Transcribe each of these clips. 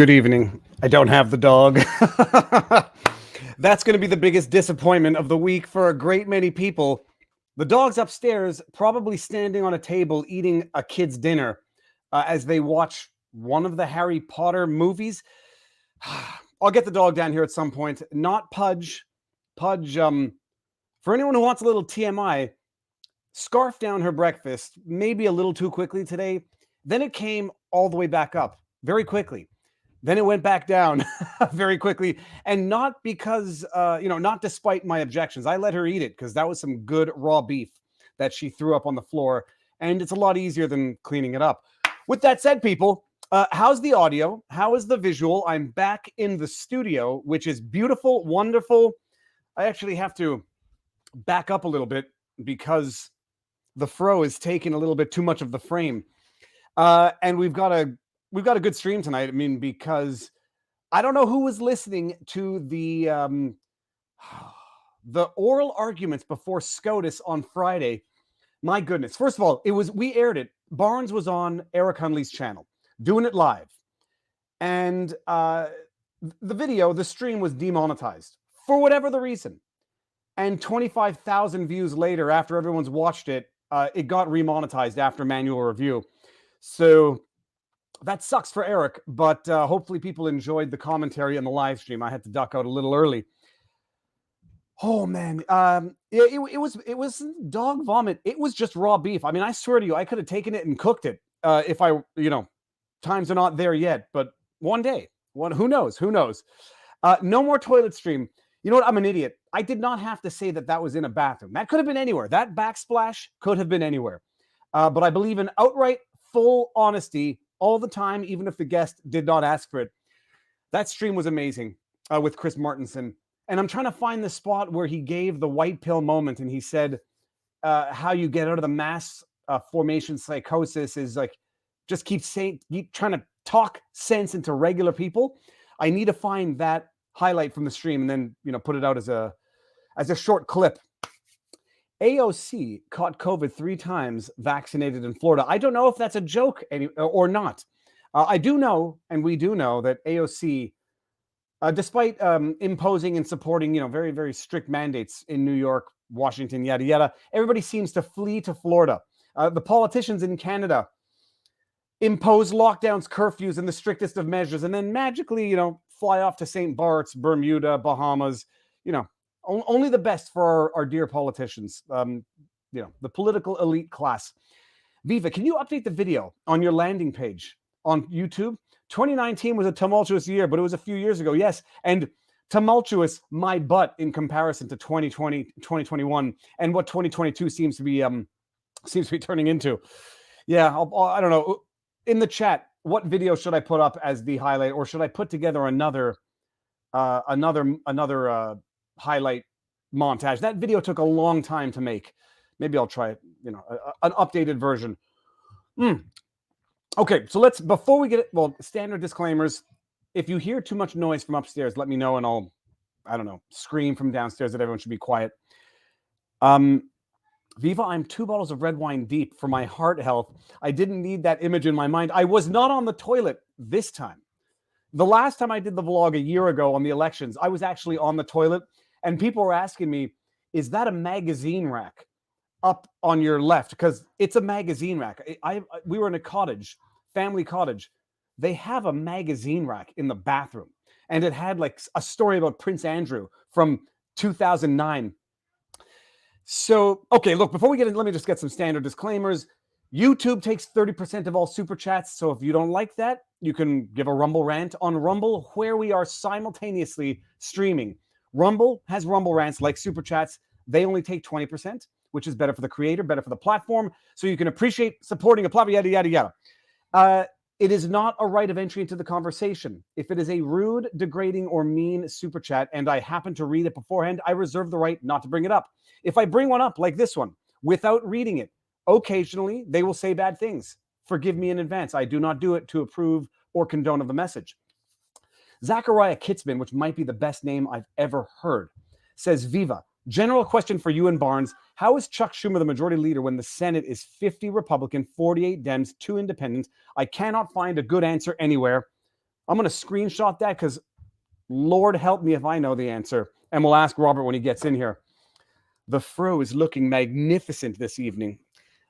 Good evening. I don't have the dog. That's going to be the biggest disappointment of the week for a great many people. The dog's upstairs, probably standing on a table eating a kid's dinner as they watch one of the Harry Potter movies. I'll get the dog down here at some point. Not Pudge. Pudge, for anyone who wants a little TMI, scarfed down her breakfast, maybe a little too quickly today. Then it came all the way back up very quickly. Then it went back down very quickly, and not because, not despite my objections. I let her eat it because that was some good raw beef that she threw up on the floor, and it's a lot easier than cleaning it up. With that said, people, how's the audio? How is the visual? I'm back in the studio, which is beautiful, wonderful. I actually have to back up a little bit because the fro is taking a little bit too much of the frame, and we've got a good stream tonight. I mean, because I don't know who was listening to the oral arguments before SCOTUS on Friday. My goodness. First of all, we aired it. Barnes was on Eric Hunley's channel, doing it live. And the stream was demonetized for whatever the reason. And 25,000 views later, after everyone's watched it, it got remonetized after manual review. So that sucks for Eric, but hopefully people enjoyed the commentary on the live stream. I had to duck out a little early. Oh man, it was dog vomit. It was just raw beef. I mean, I swear to you, I could have taken it and cooked it if times are not there yet. But one day, who knows? Who knows? No more toilet stream. You know what? I'm an idiot. I did not have to say that was in a bathroom. That could have been anywhere. That backsplash could have been anywhere. But I believe in outright, full honesty all the time, even if the guest did not ask for it. That stream was amazing with Chris Martenson. And I'm trying to find the spot where he gave the white pill moment. And he said how you get out of the mass formation psychosis is like, just keep trying to talk sense into regular people. I need to find that highlight from the stream and then, put it out as a short clip. AOC caught COVID 3 times, vaccinated in Florida. I don't know if that's a joke or not. I do know, and we do know, that AOC, despite imposing and supporting, very, very strict mandates in New York, Washington, yada, yada, everybody seems to flee to Florida. The politicians in Canada impose lockdowns, curfews, and the strictest of measures, and then magically, fly off to St. Bart's, Bermuda, Bahamas, only the best for our dear politicians, the political elite class. Viva, can you update the video on your landing page on YouTube? 2019 was a tumultuous year, but it was a few years ago. Yes, and tumultuous, my butt, in comparison to 2020, 2021, and what 2022 seems to be turning into. Yeah, I don't know. In the chat, what video should I put up as the highlight, or should I put together another highlight montage? That video took a long time to make. Maybe I'll try it, an updated version. Okay, so before we get it, standard disclaimers. If you hear too much noise from upstairs, let me know and I'll, scream from downstairs that everyone should be quiet. Viva, I'm 2 bottles of red wine deep for my heart health. I didn't need that image in my mind. I was not on the toilet this time. The last time I did the vlog a year ago on the elections, I was actually on the toilet. And people were asking me, is that a magazine rack up on your left? Because it's a magazine rack. We were in a cottage, family cottage. They have a magazine rack in the bathroom. And it had like a story about Prince Andrew from 2009. So, okay, look, before we get in, let me just get some standard disclaimers. YouTube takes 30% of all super chats. So if you don't like that, you can give a Rumble rant on Rumble, where we are simultaneously streaming. Rumble has Rumble rants like super chats. They only take 20%, which is better for the creator, better for the platform. So you can appreciate supporting a platform, yada, yada, yada. It is not a right of entry into the conversation. If it is a rude, degrading, or mean super chat, and I happen to read it beforehand, I reserve the right not to bring it up. If I bring one up like this one without reading it, occasionally they will say bad things. Forgive me in advance. I do not do it to approve or condone of the message. Zachariah Kitzman, which might be the best name I've ever heard, says, Viva, general question for you and Barnes. How is Chuck Schumer the majority leader when the Senate is 50 Republican, 48 Dems, 2 independents? I cannot find a good answer anywhere. I'm going to screenshot that because Lord help me if I know the answer. And we'll ask Robert when he gets in here. The fro is looking magnificent this evening.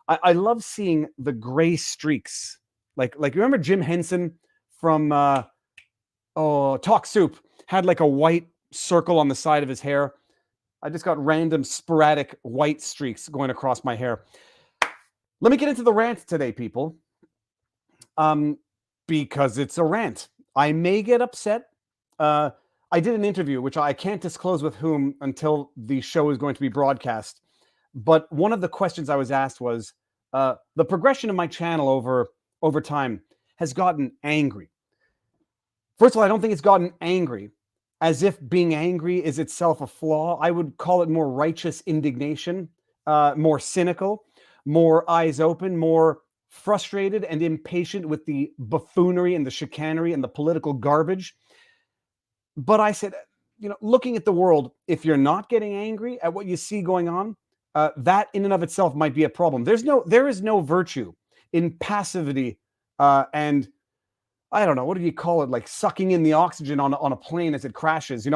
I love seeing the gray streaks. Like remember Jim Henson from Talk Soup had like a white circle on the side of his hair. I just got random sporadic white streaks going across my hair. Let me get into the rant today, people. Because it's a rant. I may get upset. I did an interview, which I can't disclose with whom until the show is going to be broadcast. But one of the questions I was asked was, the progression of my channel over time has gotten angry. First of all, I don't think it's gotten angry as if being angry is itself a flaw. I would call it more righteous indignation, more cynical, more eyes open, more frustrated and impatient with the buffoonery and the chicanery and the political garbage. But I said, looking at the world, if you're not getting angry at what you see going on, that in and of itself might be a problem. There is no virtue in passivity and I don't know, what do you call it? Like sucking in the oxygen on a plane as it crashes.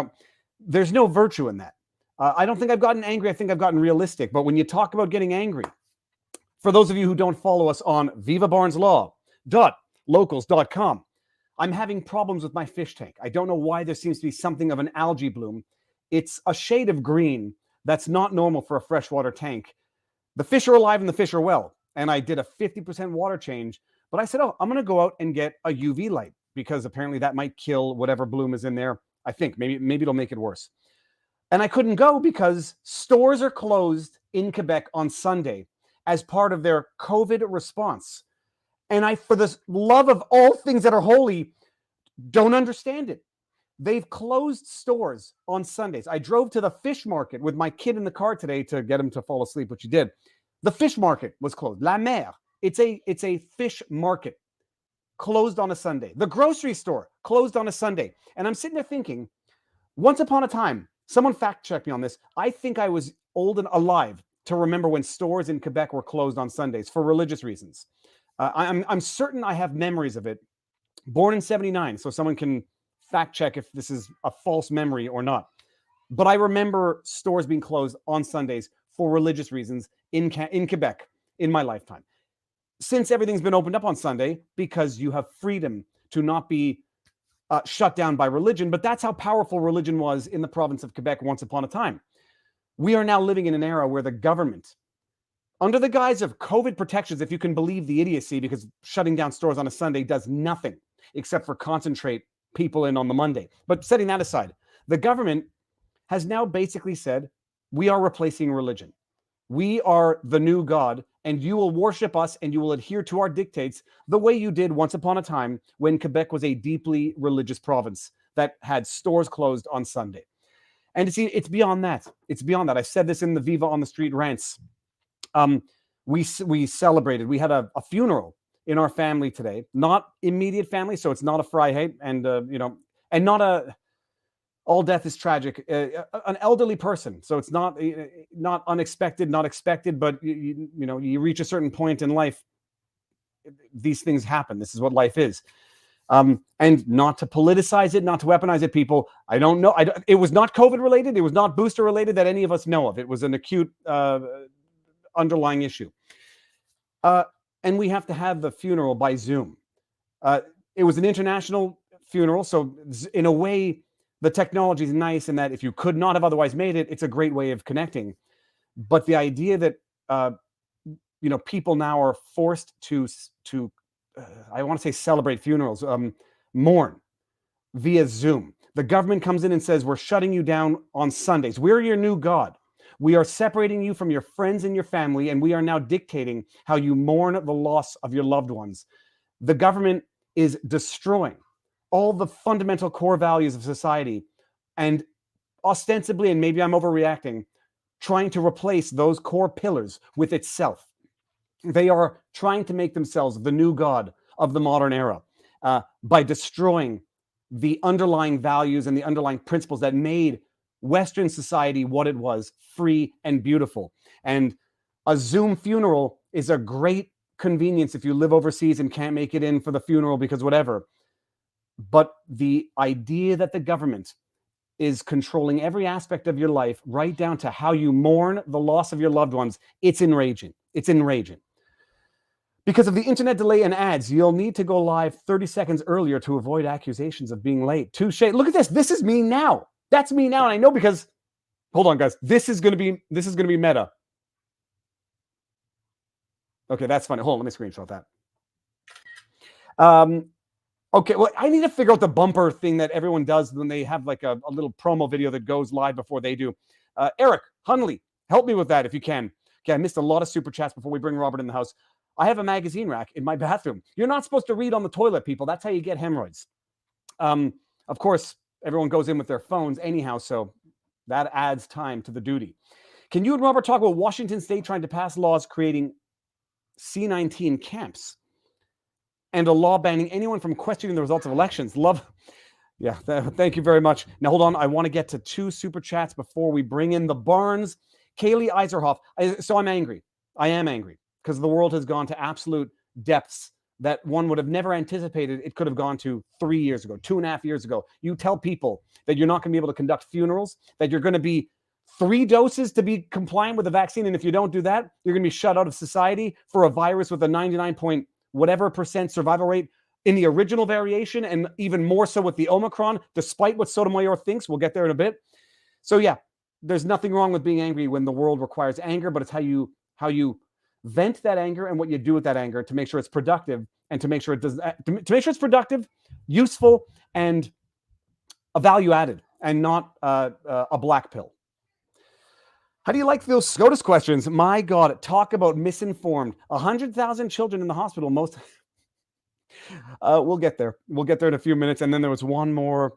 There's no virtue in that. I don't think I've gotten angry. I think I've gotten realistic. But when you talk about getting angry, for those of you who don't follow us on vivabarneslaw.locals.com, I'm having problems with my fish tank. I don't know why there seems to be something of an algae bloom. It's a shade of green that's not normal for a freshwater tank. The fish are alive and the fish are well. And I did a 50% water change. But I said, I'm going to go out and get a UV light because apparently that might kill whatever bloom is in there. I think maybe it'll make it worse. And I couldn't go because stores are closed in Quebec on Sunday as part of their COVID response. And I, for the love of all things that are holy, don't understand it. They've closed stores on Sundays. I drove to the fish market with my kid in the car today to get him to fall asleep, which he did. The fish market was closed. La Mer. It's a fish market closed on a Sunday. The grocery store closed on a Sunday. And I'm sitting there thinking, once upon a time, someone fact checked me on this. I think I was old and alive to remember when stores in Quebec were closed on Sundays for religious reasons. I'm certain I have memories of it. Born in 1979, so someone can fact check if this is a false memory or not. But I remember stores being closed on Sundays for religious reasons in Quebec in my lifetime. Since everything's been opened up on Sunday, because you have freedom to not be shut down by religion, but that's how powerful religion was in the province of Quebec once upon a time. We are now living in an era where the government, under the guise of COVID protections, if you can believe the idiocy, because shutting down stores on a Sunday does nothing except for concentrate people in on the Monday. But setting that aside, the government has now basically said, we are replacing religion. We are the new God, and you will worship us and you will adhere to our dictates the way you did once upon a time when Quebec was a deeply religious province that had stores closed on Sunday. And see, it's beyond that. It's beyond that. I said this in the Viva on the Street rants. We celebrated. We had a funeral in our family today, not immediate family, so it's not a fry and and not a all death is tragic. An elderly person, so it's not unexpected, not expected, but you reach a certain point in life, these things happen. This is what life is. And not to politicize it, not to weaponize it, people. I don't know. It was not COVID related. It was not booster related that any of us know of. It was an acute underlying issue. And we have to have the funeral by Zoom. It was an international funeral, so in a way, the technology is nice in that if you could not have otherwise made it, it's a great way of connecting. But the idea that people now are forced to I want to say celebrate funerals, mourn via Zoom. The government comes in and says, we're shutting you down on Sundays. We're your new God. We are separating you from your friends and your family, and we are now dictating how you mourn the loss of your loved ones. The government is destroying all the fundamental core values of society and ostensibly, and maybe I'm overreacting, trying to replace those core pillars with itself. They are trying to make themselves the new God of the modern era by destroying the underlying values and the underlying principles that made Western society what it was, free and beautiful. And a Zoom funeral is a great convenience if you live overseas and can't make it in for the funeral because whatever. But the idea that the government is controlling every aspect of your life, right down to how you mourn the loss of your loved ones, it's enraging. It's enraging. Because of the internet delay and ads, you'll need to go live 30 seconds earlier to avoid accusations of being late. Touche. Look at this. This is me now. That's me now. And I know because, hold on, guys. This is going to be meta. Okay, that's funny. Hold on, let me screenshot that. Okay, well, I need to figure out the bumper thing that everyone does when they have like a little promo video that goes live before they do. Eric Hunley, help me with that if you can. Okay, I missed a lot of super chats before we bring Robert in the house. I have a magazine rack in my bathroom. You're not supposed to read on the toilet, people. That's how you get hemorrhoids. Of course, everyone goes in with their phones anyhow, so that adds time to the duty. Can you and Robert talk about Washington State trying to pass laws creating C-19 camps and a law banning anyone from questioning the results of elections? Yeah, thank you very much. Now, hold on. I want to get to 2 super chats before we bring in the Barnes. Kaylee Eiserhoff. So I'm angry. I am angry because the world has gone to absolute depths that one would have never anticipated it could have gone to 3 years ago, 2.5 years ago. You tell people that you're not going to be able to conduct funerals, that you're going to be 3 doses to be compliant with the vaccine. And if you don't do that, you're going to be shut out of society for a virus with a 99% survival rate in the original variation, and even more so with the Omicron, despite what Sotomayor thinks. We'll get there in a bit. So yeah, there's nothing wrong with being angry when the world requires anger, but it's how you vent that anger and what you do with that anger to make sure it's productive, and to make sure it's productive, useful, and a value added, and not a black pill. How do you like those SCOTUS questions? My God, talk about misinformed. 100,000 children in the hospital. We'll get there. We'll get there in a few minutes. And then there was one more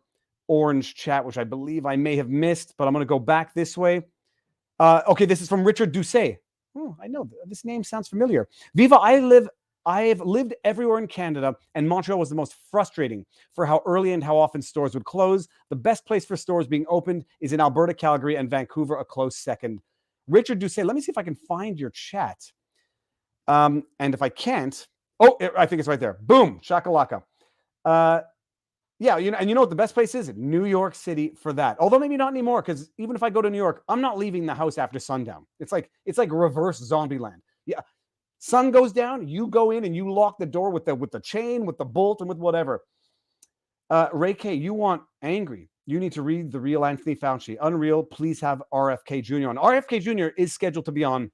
orange chat, which I believe I may have missed, but I'm going to go back this way. Okay, this is from Richard Doucet. Oh, I know. This name sounds familiar. Viva, I've lived everywhere in Canada, and Montreal was the most frustrating for how early and how often stores would close. The best place for stores being opened is in Alberta, Calgary, and Vancouver, a close second. Richard Doucet, let me see if I can find your chat. And if I can't, I think it's right there. Boom, shakalaka. Yeah, you know what the best place is? New York City for that. Although maybe not anymore, because even if I go to New York, I'm not leaving the house after sundown. It's like reverse zombie land. Yeah. Sun goes down, you go in and you lock the door with the chain, with the bolt, and with whatever. Ray K, you want angry. You need to read The Real Anthony Fauci. Unreal, please have RFK Jr. on. RFK Jr. is scheduled to be on,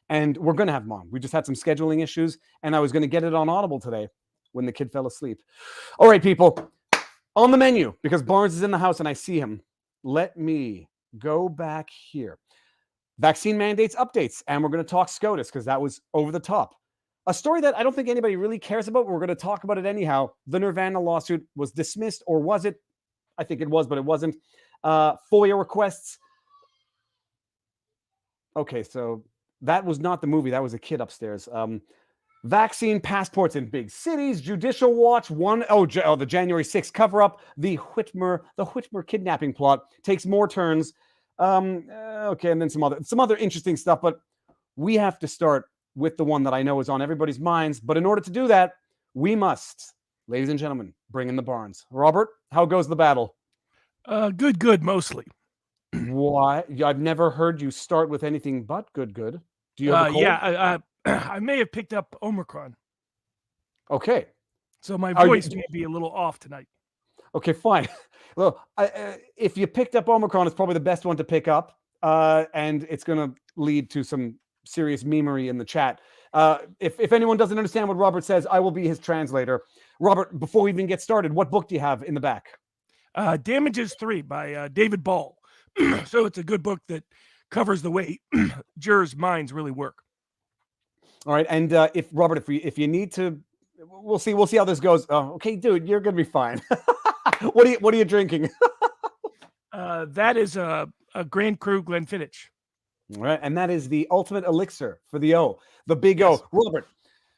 and we're going to have him on. We just had some scheduling issues, and I was going to get it on Audible today when the kid fell asleep. All right, people, on the menu, because Barnes is in the house and I see him. Let me go back here. Vaccine mandates updates, and we're going to talk SCOTUS because that was over the top. A story that I don't think anybody really cares about, but we're going to talk about it anyhow. The Nirvana lawsuit was dismissed, or was it? I think it was, but it wasn't. FOIA requests. Okay, so that was not the movie. That was a kid upstairs. Vaccine passports in big cities. Judicial Watch. The January 6th cover-up. The Whitmer kidnapping plot takes more turns. Okay, and then some other interesting stuff. But we have to start with the one that I know is on everybody's minds. But in order to do that, we must, ladies and gentlemen, bring in the Barnes. Robert, how goes the battle? Good, mostly. Why? I've never heard you start with anything but good. Do you have a cold? Yeah, I may have picked up Omicron. Okay. So my voice may be a little off tonight. Okay, fine. Well, if you picked up Omicron, it's probably the best one to pick up. And it's going to lead to some serious memery in the chat. If anyone doesn't understand what Robert says, I will be his translator. Robert, before we even get started, what book do you have in the back? Damages 3 by David Ball. So it's a good book that covers the way jurors' minds really work. All right, and if you need to, we'll see how this goes. Okay, dude, you're gonna be fine. What are you drinking? That is a Grand Cru Glenfiddich. All right, and that is the ultimate elixir for the big O. Robert,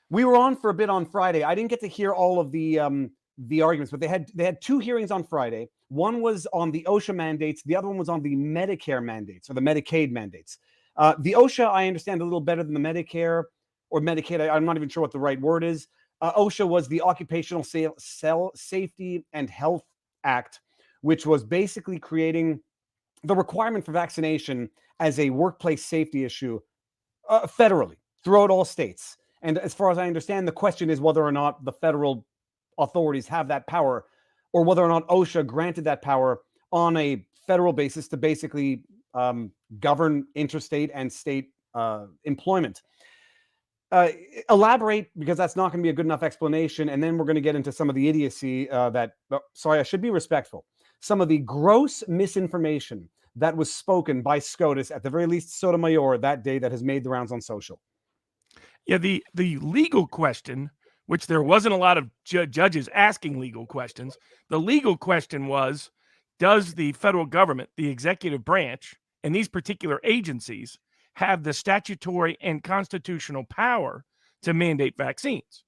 we were on for a bit on Friday. I didn't get to hear all of the arguments, but they had 2 hearings on Friday. One was on the OSHA mandates. The other one was on the Medicare mandates, or the Medicaid mandates. The OSHA, I understand a little better than the Medicare or Medicaid. I'm not even sure what the right word is. OSHA was the Occupational Safety and Health Act, which was basically creating the requirement for vaccination as a workplace safety issue federally throughout all states. And as far as I understand, the question is whether or not the federal authorities have that power, or whether or not OSHA granted that power on a federal basis to basically govern interstate and state employment. Elaborate, because that's not going to be a good enough explanation, and then we're going to get into some of the idiocy sorry, I should be respectful. Some of the gross misinformation that was spoken by SCOTUS, at the very least Sotomayor, that day, that has made the rounds on social. Yeah, the legal question, which there wasn't a lot of judges asking legal questions. The legal question was, does the federal government, the executive branch, and these particular agencies have the statutory and constitutional power to mandate vaccines,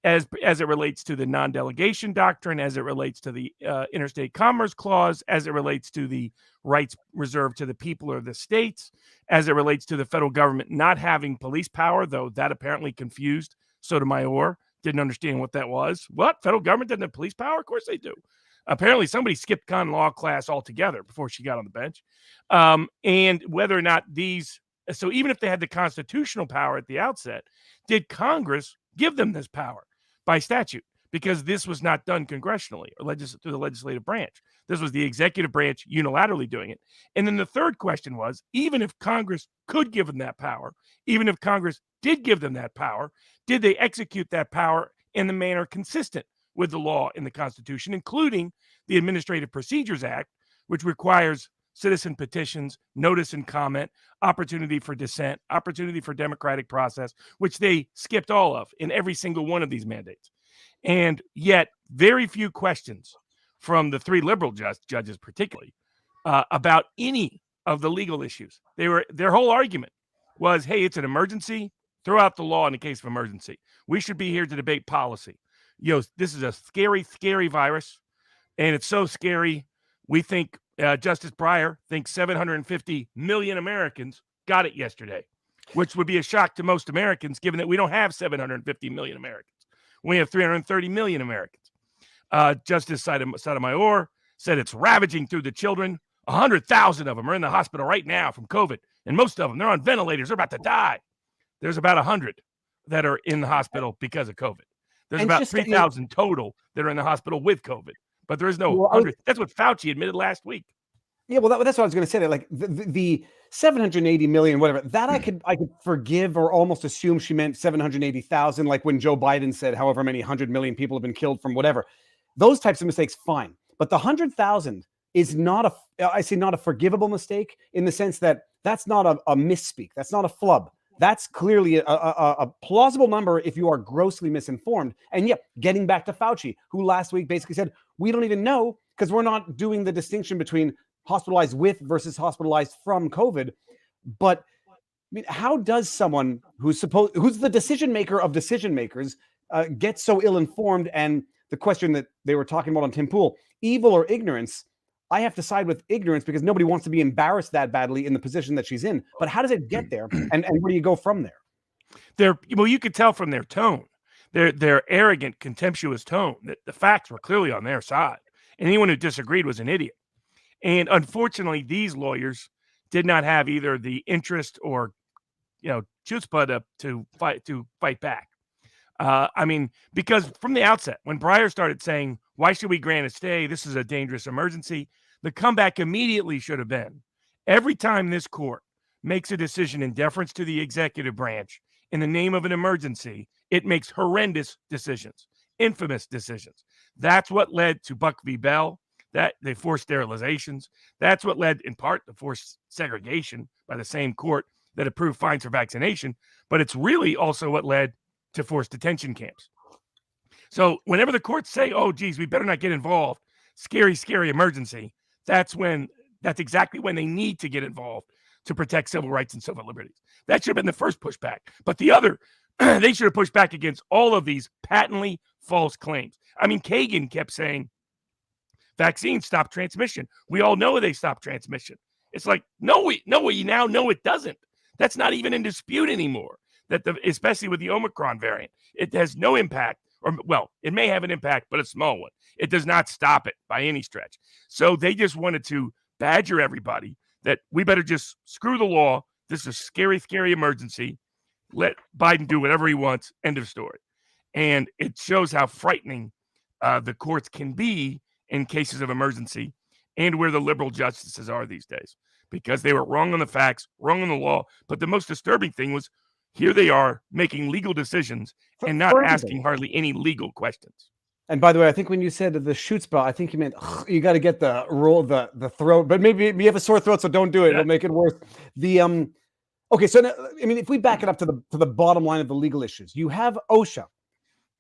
as it relates to the non-delegation doctrine, as it relates to the interstate commerce clause, as it relates to the rights reserved to the people of the states, as it relates to the federal government not having police power, though that apparently confused Sotomayor, didn't understand what that was. What? Federal government doesn't have police power? Of course they do. Apparently somebody skipped con law class altogether before she got on the bench. And whether or not so even if they had the constitutional power at the outset, did Congress give them this power by statute? Because this was not done congressionally or through the legislative branch. This was the executive branch unilaterally doing it. And then the third question was, even if Congress could give them that power, even if Congress did give them that power, did they execute that power in the manner consistent with the law in the Constitution, including the Administrative Procedures Act, which requires citizen petitions, notice and comment, opportunity for dissent, opportunity for democratic process, which they skipped all of in every single one of these mandates. And yet very few questions from the three liberal judges, particularly, about any of the legal issues. Their whole argument was, hey, it's an emergency. Throw out the law in the case of emergency. We should be here to debate policy. This is a scary, scary virus, and it's so scary. We think Justice Breyer thinks 750 million Americans got it yesterday, which would be a shock to most Americans, given that we don't have 750 million Americans. We have 330 million Americans. Justice Sotomayor said it's ravaging through the children. 100,000 of them are in the hospital right now from COVID, and most of them, they're on ventilators. They're about to die. There's about 100 that are in the hospital because of COVID. There's about 3,000 total that are in the hospital with COVID, but there is no 100. That's what Fauci admitted last week. Yeah, well, that's what I was going to say. Like the 780 million, whatever, that I could forgive or almost assume she meant 780,000, like when Joe Biden said however many 100 million people have been killed from whatever. Those types of mistakes, fine. But the 100,000 is not not a forgivable mistake, in the sense that that's not a misspeak. That's not a flub. That's clearly a plausible number if you are grossly misinformed. And yep, getting back to Fauci, who last week basically said, we don't even know, because we're not doing the distinction between hospitalized with versus hospitalized from COVID. But I mean, how does someone who's the decision maker of decision makers get so ill-informed? And the question that they were talking about on Tim Pool, evil or ignorance, I have to side with ignorance, because nobody wants to be embarrassed that badly in the position that she's in. But how does it get there? And where do you go from there? You could tell from their tone, their arrogant, contemptuous tone, that the facts were clearly on their side. And anyone who disagreed was an idiot. And unfortunately, these lawyers did not have either the interest or, chutzpah to fight back. I mean, because from the outset, when Breyer started saying, why should we grant a stay? This is a dangerous emergency. The comeback immediately should have been, every time this court makes a decision in deference to the executive branch in the name of an emergency, it makes horrendous decisions, infamous decisions. That's what led to Buck v. Bell, that they forced sterilizations. That's what led, in part, to forced segregation by the same court that approved fines for vaccination. But it's really also what led to forced detention camps. So whenever the courts say, oh, geez, we better not get involved, scary, scary emergency, that's exactly when they need to get involved to protect civil rights and civil liberties. That should have been the first pushback. But the other, they should have pushed back against all of these patently false claims. I mean, Kagan kept saying, vaccines stop transmission. We all know they stop transmission. It's like, no, we now know it doesn't. That's not even in dispute anymore. Especially with the Omicron variant, it has no impact or well, it may have an impact, but a small one. It does not stop it by any stretch. So they just wanted to badger everybody that we better just screw the law. This is a scary, scary emergency. Let Biden do whatever he wants. End of story. And it shows how frightening the courts can be in cases of emergency and where the liberal justices are these days, because they were wrong on the facts, wrong on the law. But the most disturbing thing was here they are making legal decisions and not asking hardly any legal questions. And by the way, I think when you said the shoot spot, I think you meant you got to get the roll, the throat, but maybe you have a sore throat, so don't do it. It'll make it worse. Okay, so now, I mean, if we back it up to the bottom line of the legal issues, you have OSHA.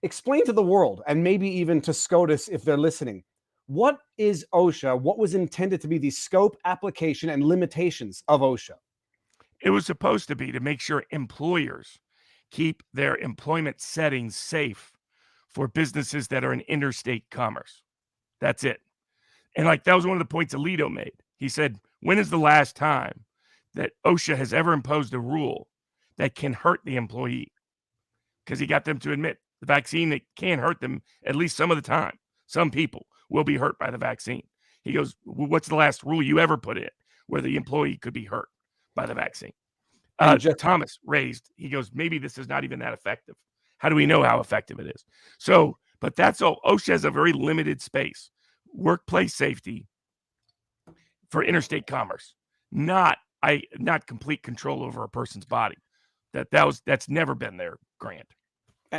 Explain to the world, and maybe even to SCOTUS if they're listening, what is OSHA? What was intended to be the scope, application, and limitations of OSHA? It was supposed to be to make sure employers keep their employment settings safe for businesses that are in interstate commerce. That's it. And like that was one of the points Alito made. He said, when is the last time that OSHA has ever imposed a rule that can hurt the employee? Because he got them to admit the vaccine, that can hurt them at least some of the time. Some people will be hurt by the vaccine. He goes, well, what's the last rule you ever put in where the employee could be hurt by the vaccine? Thomas raised, he goes, maybe this is not even that effective. How do we know how effective it is? So, but that's all. OSHA has a very limited space. Workplace safety for interstate commerce, not complete control over a person's body. That's never been their grant.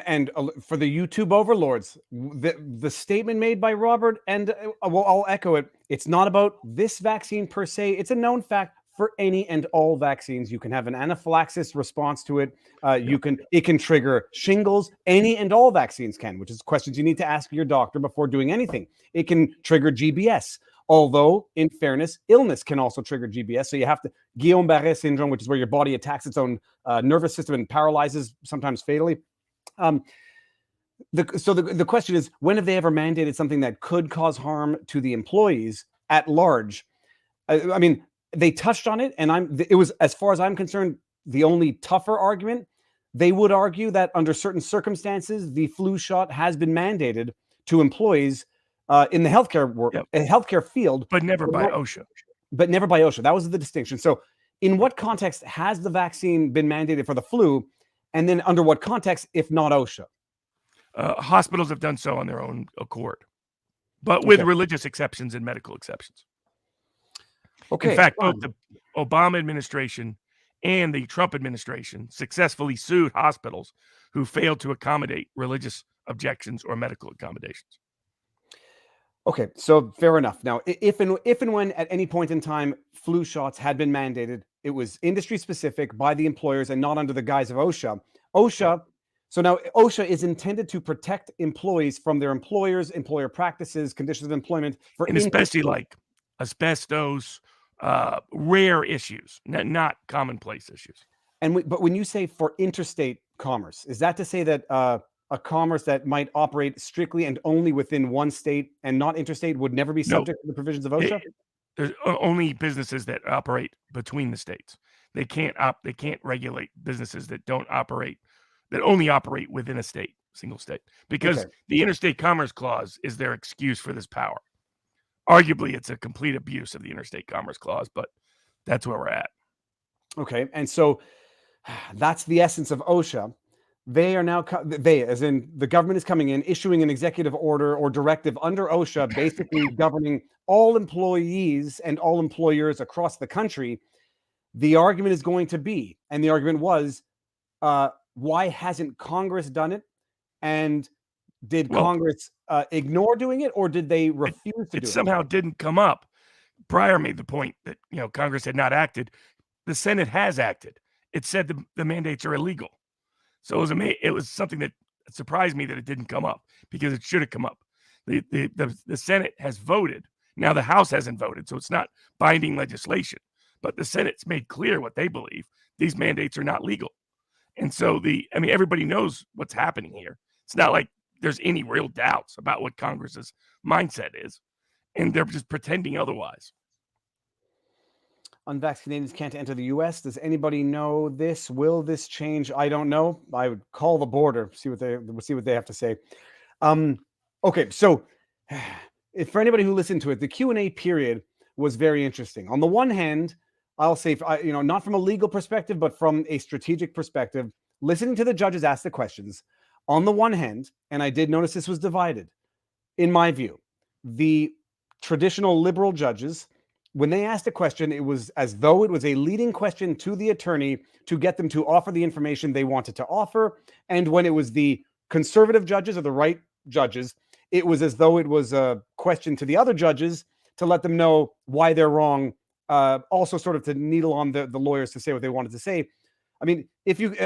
And for the YouTube overlords, the statement made by Robert, and I'll echo it. It's not about this vaccine per se. It's a known fact for any and all vaccines. You can have an anaphylaxis response to it. It can trigger shingles. Any and all vaccines can, which is questions you need to ask your doctor before doing anything. It can trigger GBS. Although, in fairness, illness can also trigger GBS. So you have to Guillain-Barré syndrome, which is where your body attacks its own nervous system and paralyzes, sometimes fatally. The question is, when have they ever mandated something that could cause harm to the employees at large? I mean, they touched on it, and it was, as far as I'm concerned, the only tougher argument. They would argue that under certain circumstances, the flu shot has been mandated to employees in the healthcare field, but never by OSHA. But never by OSHA. That was the distinction. So, in what context has the vaccine been mandated for the flu? And then under what context, if not OSHA? Hospitals have done so on their own accord, but with religious exceptions and medical exceptions. Okay. In fact, both the Obama administration and the Trump administration successfully sued hospitals who failed to accommodate religious objections or medical accommodations. Okay, so fair enough. Now, if and when at any point in time flu shots had been mandated, it was industry specific by the employers and not under the guise of OSHA. So now OSHA is intended to protect employees from their employers, employer practices, conditions of employment, and especially like asbestos, rare issues, not commonplace issues. But when you say for interstate commerce, is that to say that a commerce that might operate strictly and only within one state and not interstate would never be subject to the provisions of OSHA? There's only businesses that operate between the states. They can't regulate businesses that only operate within a single state, because the Interstate Commerce Clause is their excuse for this power. Arguably, it's a complete abuse of the Interstate Commerce Clause, but that's where we're at. Okay, and so that's the essence of OSHA. They are now, as in the government is coming in, issuing an executive order or directive under OSHA, basically governing all employees and all employers across the country. The argument is going to be, and the argument was, why hasn't Congress done it? And did Congress ignore doing it, or did they refuse to do it? It somehow didn't come up. Breyer made the point that Congress had not acted. The Senate has acted. It said the mandates are illegal. So it was something that surprised me that it didn't come up, because it should have come up. The Senate has voted. Now the House hasn't voted, so it's not binding legislation. But the Senate's made clear what they believe. These mandates are not legal. And so everybody knows what's happening here. It's not like there's any real doubts about what Congress's mindset is, and they're just pretending otherwise. Unvaxxed Canadians can't enter the U.S. Does anybody know this? Will this change? I don't know. I would call the border, see what they have to say. Okay, so for anybody who listened to it, the Q&A period was very interesting. On the one hand, I'll say, not from a legal perspective, but from a strategic perspective, listening to the judges ask the questions. On the one hand, and I did notice this was divided, in my view, the traditional liberal judges, when they asked a question, it was as though it was a leading question to the attorney to get them to offer the information they wanted to offer. And when it was the conservative judges or the right judges, it was as though it was a question to the other judges to let them know why they're wrong. Also sort of to needle on the lawyers to say what they wanted to say. I mean,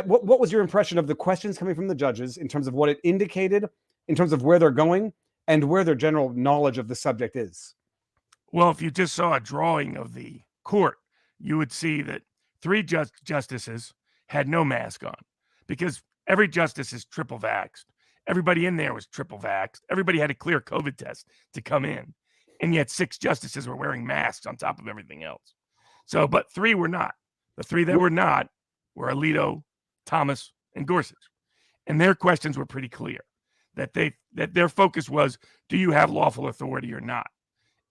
what was your impression of the questions coming from the judges in terms of what it indicated, in terms of where they're going and where their general knowledge of the subject is? Well, if you just saw a drawing of the court, you would see that three justices had no mask on because every justice is triple vaxxed. Everybody in there was triple vaxxed. Everybody had a clear COVID test to come in. And yet 6 justices were wearing masks on top of everything else. So, but 3 were not. The 3 that were not were Alito, Thomas, and Gorsuch. And their questions were pretty clear that their focus was, do you have lawful authority or not?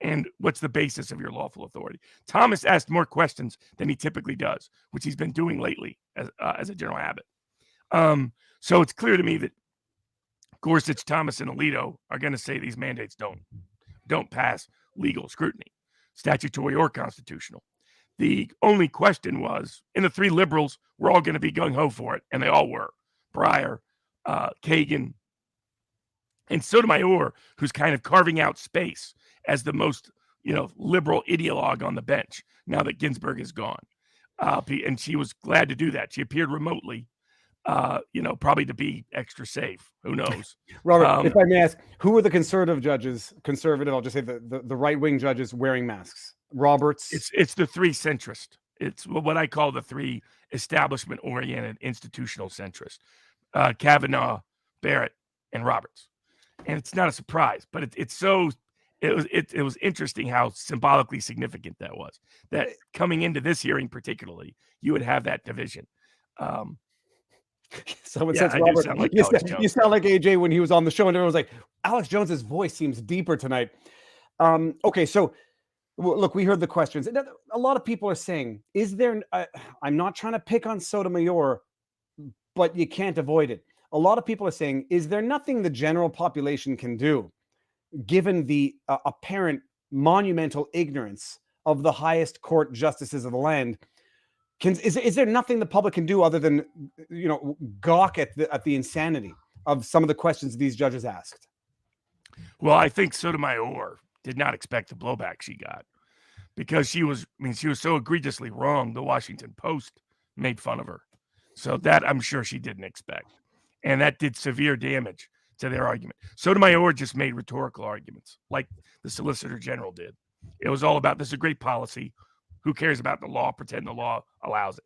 And what's the basis of your lawful authority? Thomas asked more questions than he typically does, which he's been doing lately as a general habit. So it's clear to me that Gorsuch, Thomas, and Alito are going to say these mandates don't pass legal scrutiny, statutory or constitutional. The only question was, and the 3 liberals were all going to be gung-ho for it, and they all were. Breyer, Kagan, and Sotomayor, who's kind of carving out space as the most, liberal ideologue on the bench now that Ginsburg is gone. And she was glad to do that. She appeared remotely, probably to be extra safe. Who knows? Robert, if I may ask, who were the conservative judges? Conservative, I'll just say the right-wing judges wearing masks. Roberts. It's the 3 centrist. It's what I call the 3 establishment-oriented institutional centrist. Kavanaugh, Barrett, and Roberts. And it's not a surprise, but it was interesting how symbolically significant that was. That coming into this hearing, particularly, you would have that division. Someone says, Robert, you sound like AJ when he was on the show, and everyone was like, Alex Jones's voice seems deeper tonight. Okay, so look, we heard the questions. A lot of people are saying, is there, I'm not trying to pick on Sotomayor, but you can't avoid it. A lot of people are saying, is there nothing the general population can do, given the apparent monumental ignorance of the highest court justices of the land? Is there nothing the public can do other than, gawk at the insanity of some of the questions these judges asked? Well, I think Sotomayor did not expect the blowback she got because she was so egregiously wrong. The Washington Post made fun of her. So that I'm sure she didn't expect. And that did severe damage to their argument. Sotomayor just made rhetorical arguments like the Solicitor General did. It was all about, this is a great policy. Who cares about the law? Pretend the law allows it.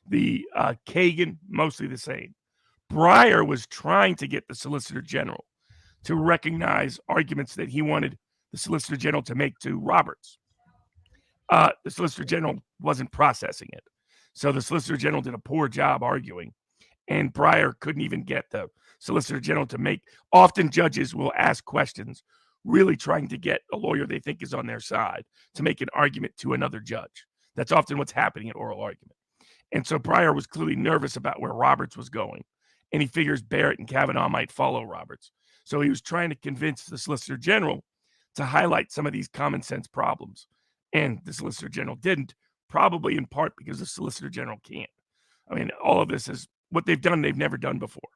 The Kagan, mostly the same. Breyer was trying to get the Solicitor General to recognize arguments that he wanted the Solicitor General to make to Roberts. The Solicitor General wasn't processing it. So the Solicitor General did a poor job arguing. And Breyer couldn't even get the Solicitor General to make. Often judges will ask questions really trying to get a lawyer they think is on their side to make an argument to another judge. That's often what's happening in oral argument. And so Breyer was clearly nervous about where Roberts was going. And he figures Barrett and Kavanaugh might follow Roberts. So he was trying to convince the Solicitor General to highlight some of these common sense problems. And the Solicitor General didn't, probably in part because the Solicitor General can't. I mean, all of this is what they've done, they've never done before.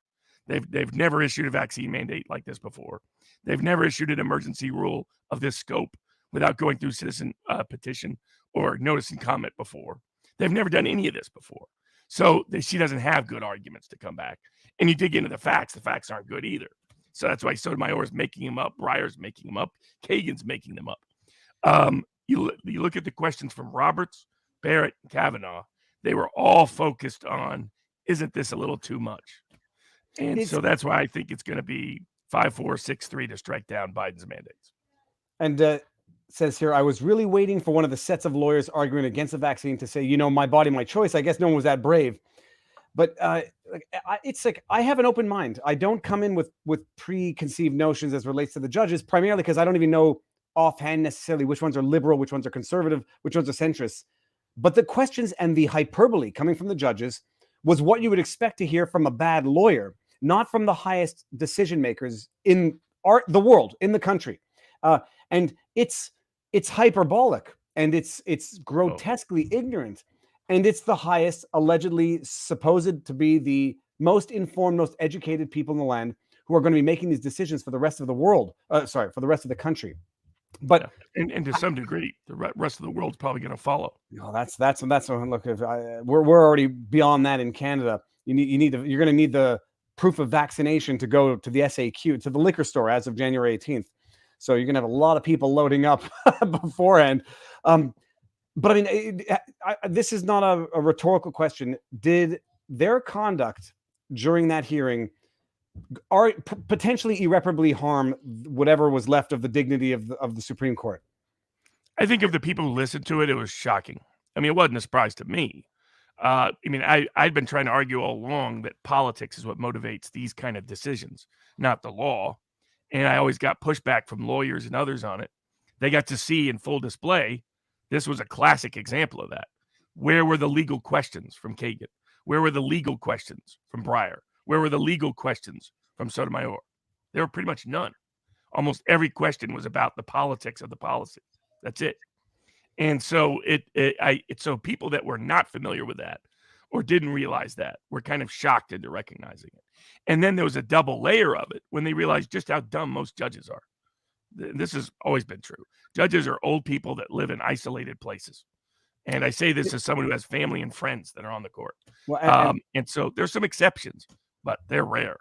They've never issued a vaccine mandate like this before. They've never issued an emergency rule of this scope without going through citizen petition or notice and comment before. They've never done any of this before. So she doesn't have good arguments to come back. And you dig into the facts aren't good either. So that's why Sotomayor is making them up. Breyer's making them up. Kagan's making them up. You look at the questions from Roberts, Barrett, and Kavanaugh. They were all focused on, isn't this a little too much? And so that's why I think it's going to be 5-4, 6-3 to strike down Biden's mandates. And says here, I was really waiting for one of the sets of lawyers arguing against the vaccine to say, my body, my choice. I guess no one was that brave. But it's like I have an open mind. I don't come in with preconceived notions as relates to the judges, primarily because I don't even know offhand necessarily which ones are liberal, which ones are conservative, which ones are centrist. But the questions and the hyperbole coming from the judges was what you would expect to hear from a bad lawyer, not from the highest decision makers in the world, in the country. And it's hyperbolic and it's grotesquely ignorant. And it's the highest, allegedly supposed to be the most informed, most educated people in the land who are going to be making these decisions for the rest of the world. For the rest of the country. But and to some degree, the rest of the world's probably going to follow. That's look. We're already beyond that in Canada. You're going to need the proof of vaccination to go to the SAQ, to the liquor store as of January 18th. So you're going to have a lot of people loading up beforehand. But I mean, this is not a rhetorical question. Did their conduct during that hearing potentially irreparably harm whatever was left of the dignity of the Supreme Court? I think of the people who listened to it, it was shocking. I mean, it wasn't a surprise to me. I'd been trying to argue all along that politics is what motivates these kind of decisions, not the law. And I always got pushback from lawyers and others on it. They got to see in full display. This was a classic example of that. Where were the legal questions from Kagan? Where were the legal questions from Breyer? Where were the legal questions from Sotomayor? There were pretty much none. Almost every question was about the politics of the policy. That's it. And so so people that were not familiar with that or didn't realize that were kind of shocked into recognizing it. And then there was a double layer of it when they realized just how dumb most judges are. This has always been true. Judges are old people that live in isolated places. And I say this as someone who has family and friends that are on the court. Well, and so there's some exceptions, but they're rare.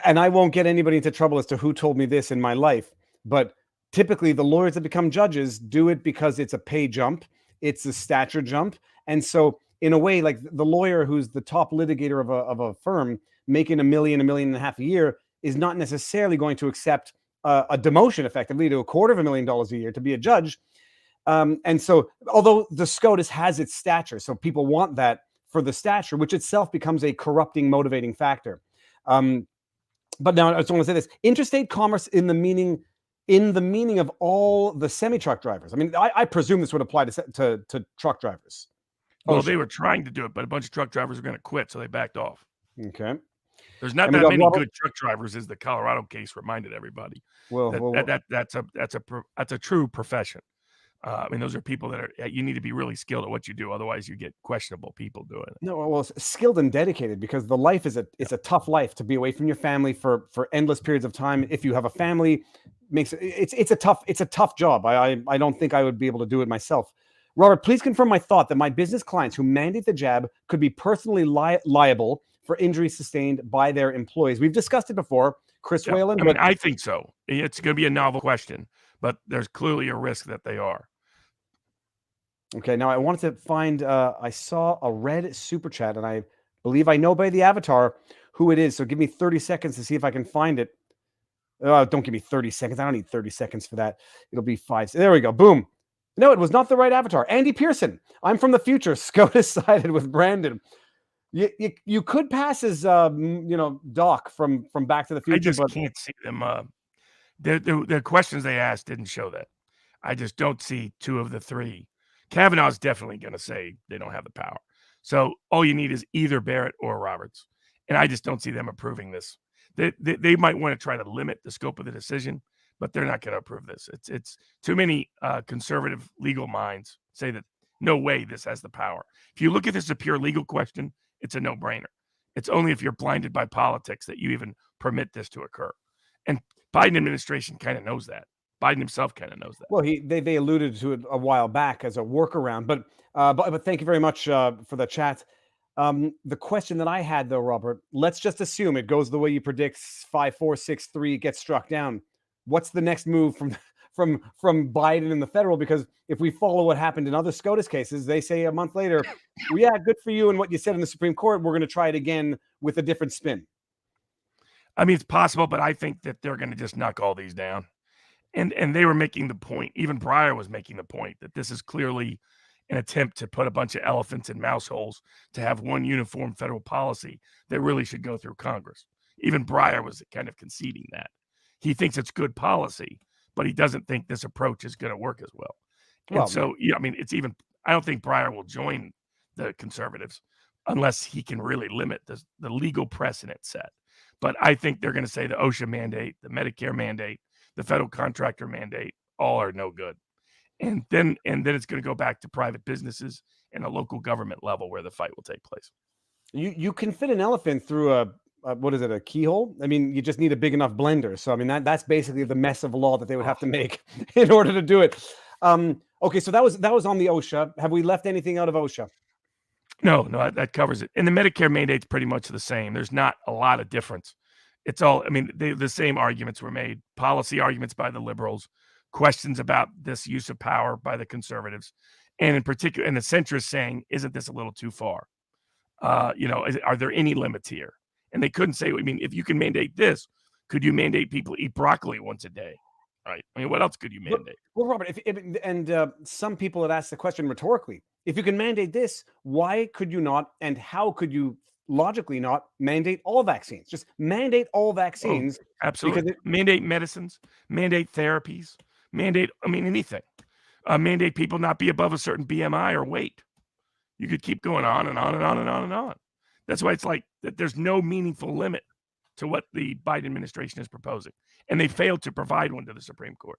And I won't get anybody into trouble as to who told me this in my life. But typically the lawyers that become judges do it because it's a pay jump. It's a stature jump. And so in a way, like the lawyer who's the top litigator of a firm making $1 million, $1.5 million a year is not necessarily going to accept a demotion effectively to $250,000 a year to be a judge. And so although the SCOTUS has its stature, so people want that for the stature, which itself becomes a corrupting, motivating factor. But now I just want to say this: interstate commerce in the meaning of all the semi-truck drivers. I mean, I presume this would apply to truck drivers. Well, they were trying to do it, but a bunch of truck drivers were going to quit, so they backed off. Okay. There's not that many good truck drivers, as the Colorado case reminded everybody. That's a true profession. I mean, those are people that you need to be really skilled at what you do. Otherwise, you get questionable people doing it. No, well, skilled and dedicated, because the life is a tough life to be away from your family for endless periods of time. If you have a family, it's a tough job. I don't think I would be able to do it myself. Robert, please confirm my thought that my business clients who mandate the jab could be personally liable for injuries sustained by their employees. We've discussed it before, Chris Whalen. I think so. It's going to be a novel question, but there's clearly a risk that they are. Okay, now I wanted to find, I saw a red super chat, and I believe I know by the avatar who it is. So give me 30 seconds to see if I can find it. Don't give me 30 seconds. I don't need 30 seconds for that. It'll be 5. There we go. Boom. No, it was not the right avatar. Andy Pearson. I'm from the future. SCOTUS sided with Brandon. You could pass as Doc from Back to the Future. I just can't see them. The questions they asked didn't show that. I just don't see two of the three. Kavanaugh's definitely going to say they don't have the power. So all you need is either Barrett or Roberts. And I just don't see them approving this. They might want to try to limit the scope of the decision, but they're not going to approve this. It's too many conservative legal minds say that no way this has the power. If you look at this as a pure legal question, it's a no-brainer. It's only if you're blinded by politics that you even permit this to occur. And Biden administration kind of knows that. Biden himself kind of knows that. Well, they alluded to it a while back as a workaround, but thank you very much for the chat. The question that I had, though, Robert, let's just assume it goes the way you predict, 5-4, 6-3, gets struck down. What's the next move from Biden and the federal? Because if we follow what happened in other SCOTUS cases, they say a month later, well, yeah, good for you and what you said in the Supreme Court. We're going to try it again with a different spin. I mean, it's possible, but I think that they're going to just knock all these down. And they were making the point, even Breyer was making the point, that this is clearly an attempt to put a bunch of elephants in mouse holes to have one uniform federal policy that really should go through Congress. Even Breyer was kind of conceding that. He thinks it's good policy, but he doesn't think this approach is going to work as well. And so, I mean, I don't think Breyer will join the conservatives unless he can really limit the legal precedent set. But I think they're going to say the OSHA mandate, the Medicare mandate, the federal contractor mandate, all are no good. And then it's going to go back to private businesses and a local government level where the fight will take place. You can fit an elephant through a keyhole? I mean, you just need a big enough blender. So I mean, that's basically the mess of law that they would have to make in order to do it. Okay, so that was on the OSHA. Have we left anything out of OSHA? No, that covers it. And the Medicare mandate's pretty much the same. There's not a lot of difference. It's all, I mean, the same arguments were made, policy arguments by the liberals, questions about this use of power by the conservatives, and in particular, and the centrists saying, isn't this a little too far? Are there any limits here? And they couldn't say, I mean, if you can mandate this, could you mandate people eat broccoli once a day? Right. I mean, what else could you mandate? Well, Robert, some people had asked the question rhetorically. If you can mandate this, why could you not, and how could you logically not mandate all vaccines? Just mandate all vaccines. Oh, absolutely. Mandate medicines, mandate therapies, mandate, I mean, anything. Mandate people not be above a certain BMI or weight. You could keep going on and on and on and on and on. That's why it's like that there's no meaningful limit to what the Biden administration is proposing. And they failed to provide one to the Supreme Court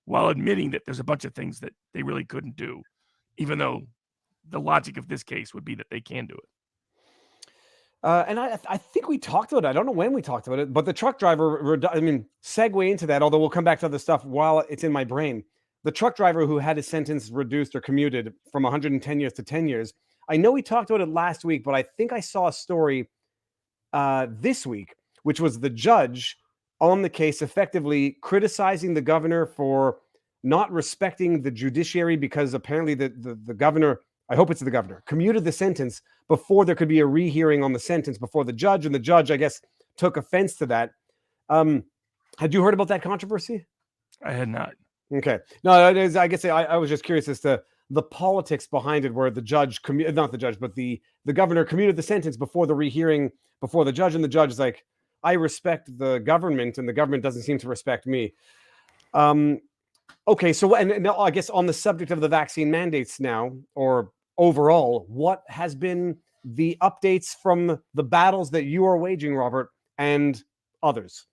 while admitting that there's a bunch of things that they really couldn't do, even though the logic of this case would be that they can do it. And I think we talked about it. I don't know when we talked about it, but the truck driver, segue into that, although we'll come back to other stuff while it's in my brain. The truck driver who had his sentence reduced or commuted from 110 years to 10 years. I know we talked about it last week, but I think I saw a story this week, which was the judge on the case effectively criticizing the governor for not respecting the judiciary because apparently the governor, I hope it's the governor, commuted the sentence before there could be a rehearing on the sentence before the judge. And the judge, I guess, took offense to that. Had you heard about that controversy? I had not. Okay. No, it is, I guess I was just curious as to the politics behind it, where the judge, not the judge, but the governor commuted the sentence before the rehearing, before the judge, and the judge is like, I respect the government, and the government doesn't seem to respect me. Okay, so and now I guess on the subject of the vaccine mandates now, or overall, what has been the updates from the battles that you are waging, Robert, and others?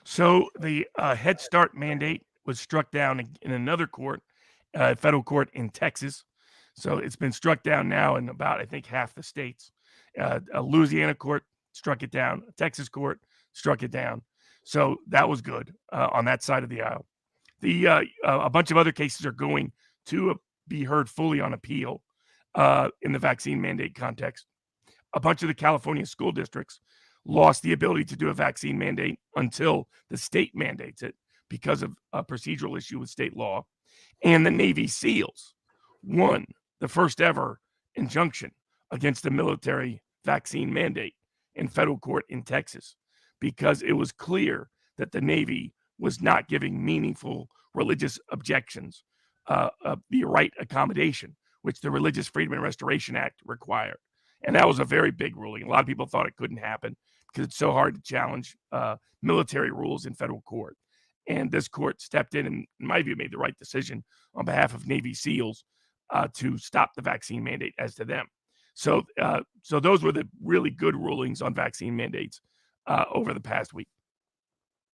So the Head Start mandate was struck down in another court, federal court in Texas. So it's been struck down now in about, I think, half the states. A Louisiana court struck it down. A Texas court struck it down. So that was good on that side of the aisle. A bunch of other cases are going to be heard fully on appeal in the vaccine mandate context. A bunch of the California school districts lost the ability to do a vaccine mandate until the state mandates it because of a procedural issue with state law. And the Navy SEALs won the first ever injunction against the military vaccine mandate in federal court in Texas, because it was clear that the Navy was not giving meaningful religious objections the right accommodation, which the Religious Freedom and Restoration Act required. And that was a very big ruling. A lot of people thought it couldn't happen because it's so hard to challenge military rules in federal court. And this court stepped in and, in my view, made the right decision on behalf of Navy SEALs to stop the vaccine mandate as to them. So those were the really good rulings on vaccine mandates over the past week.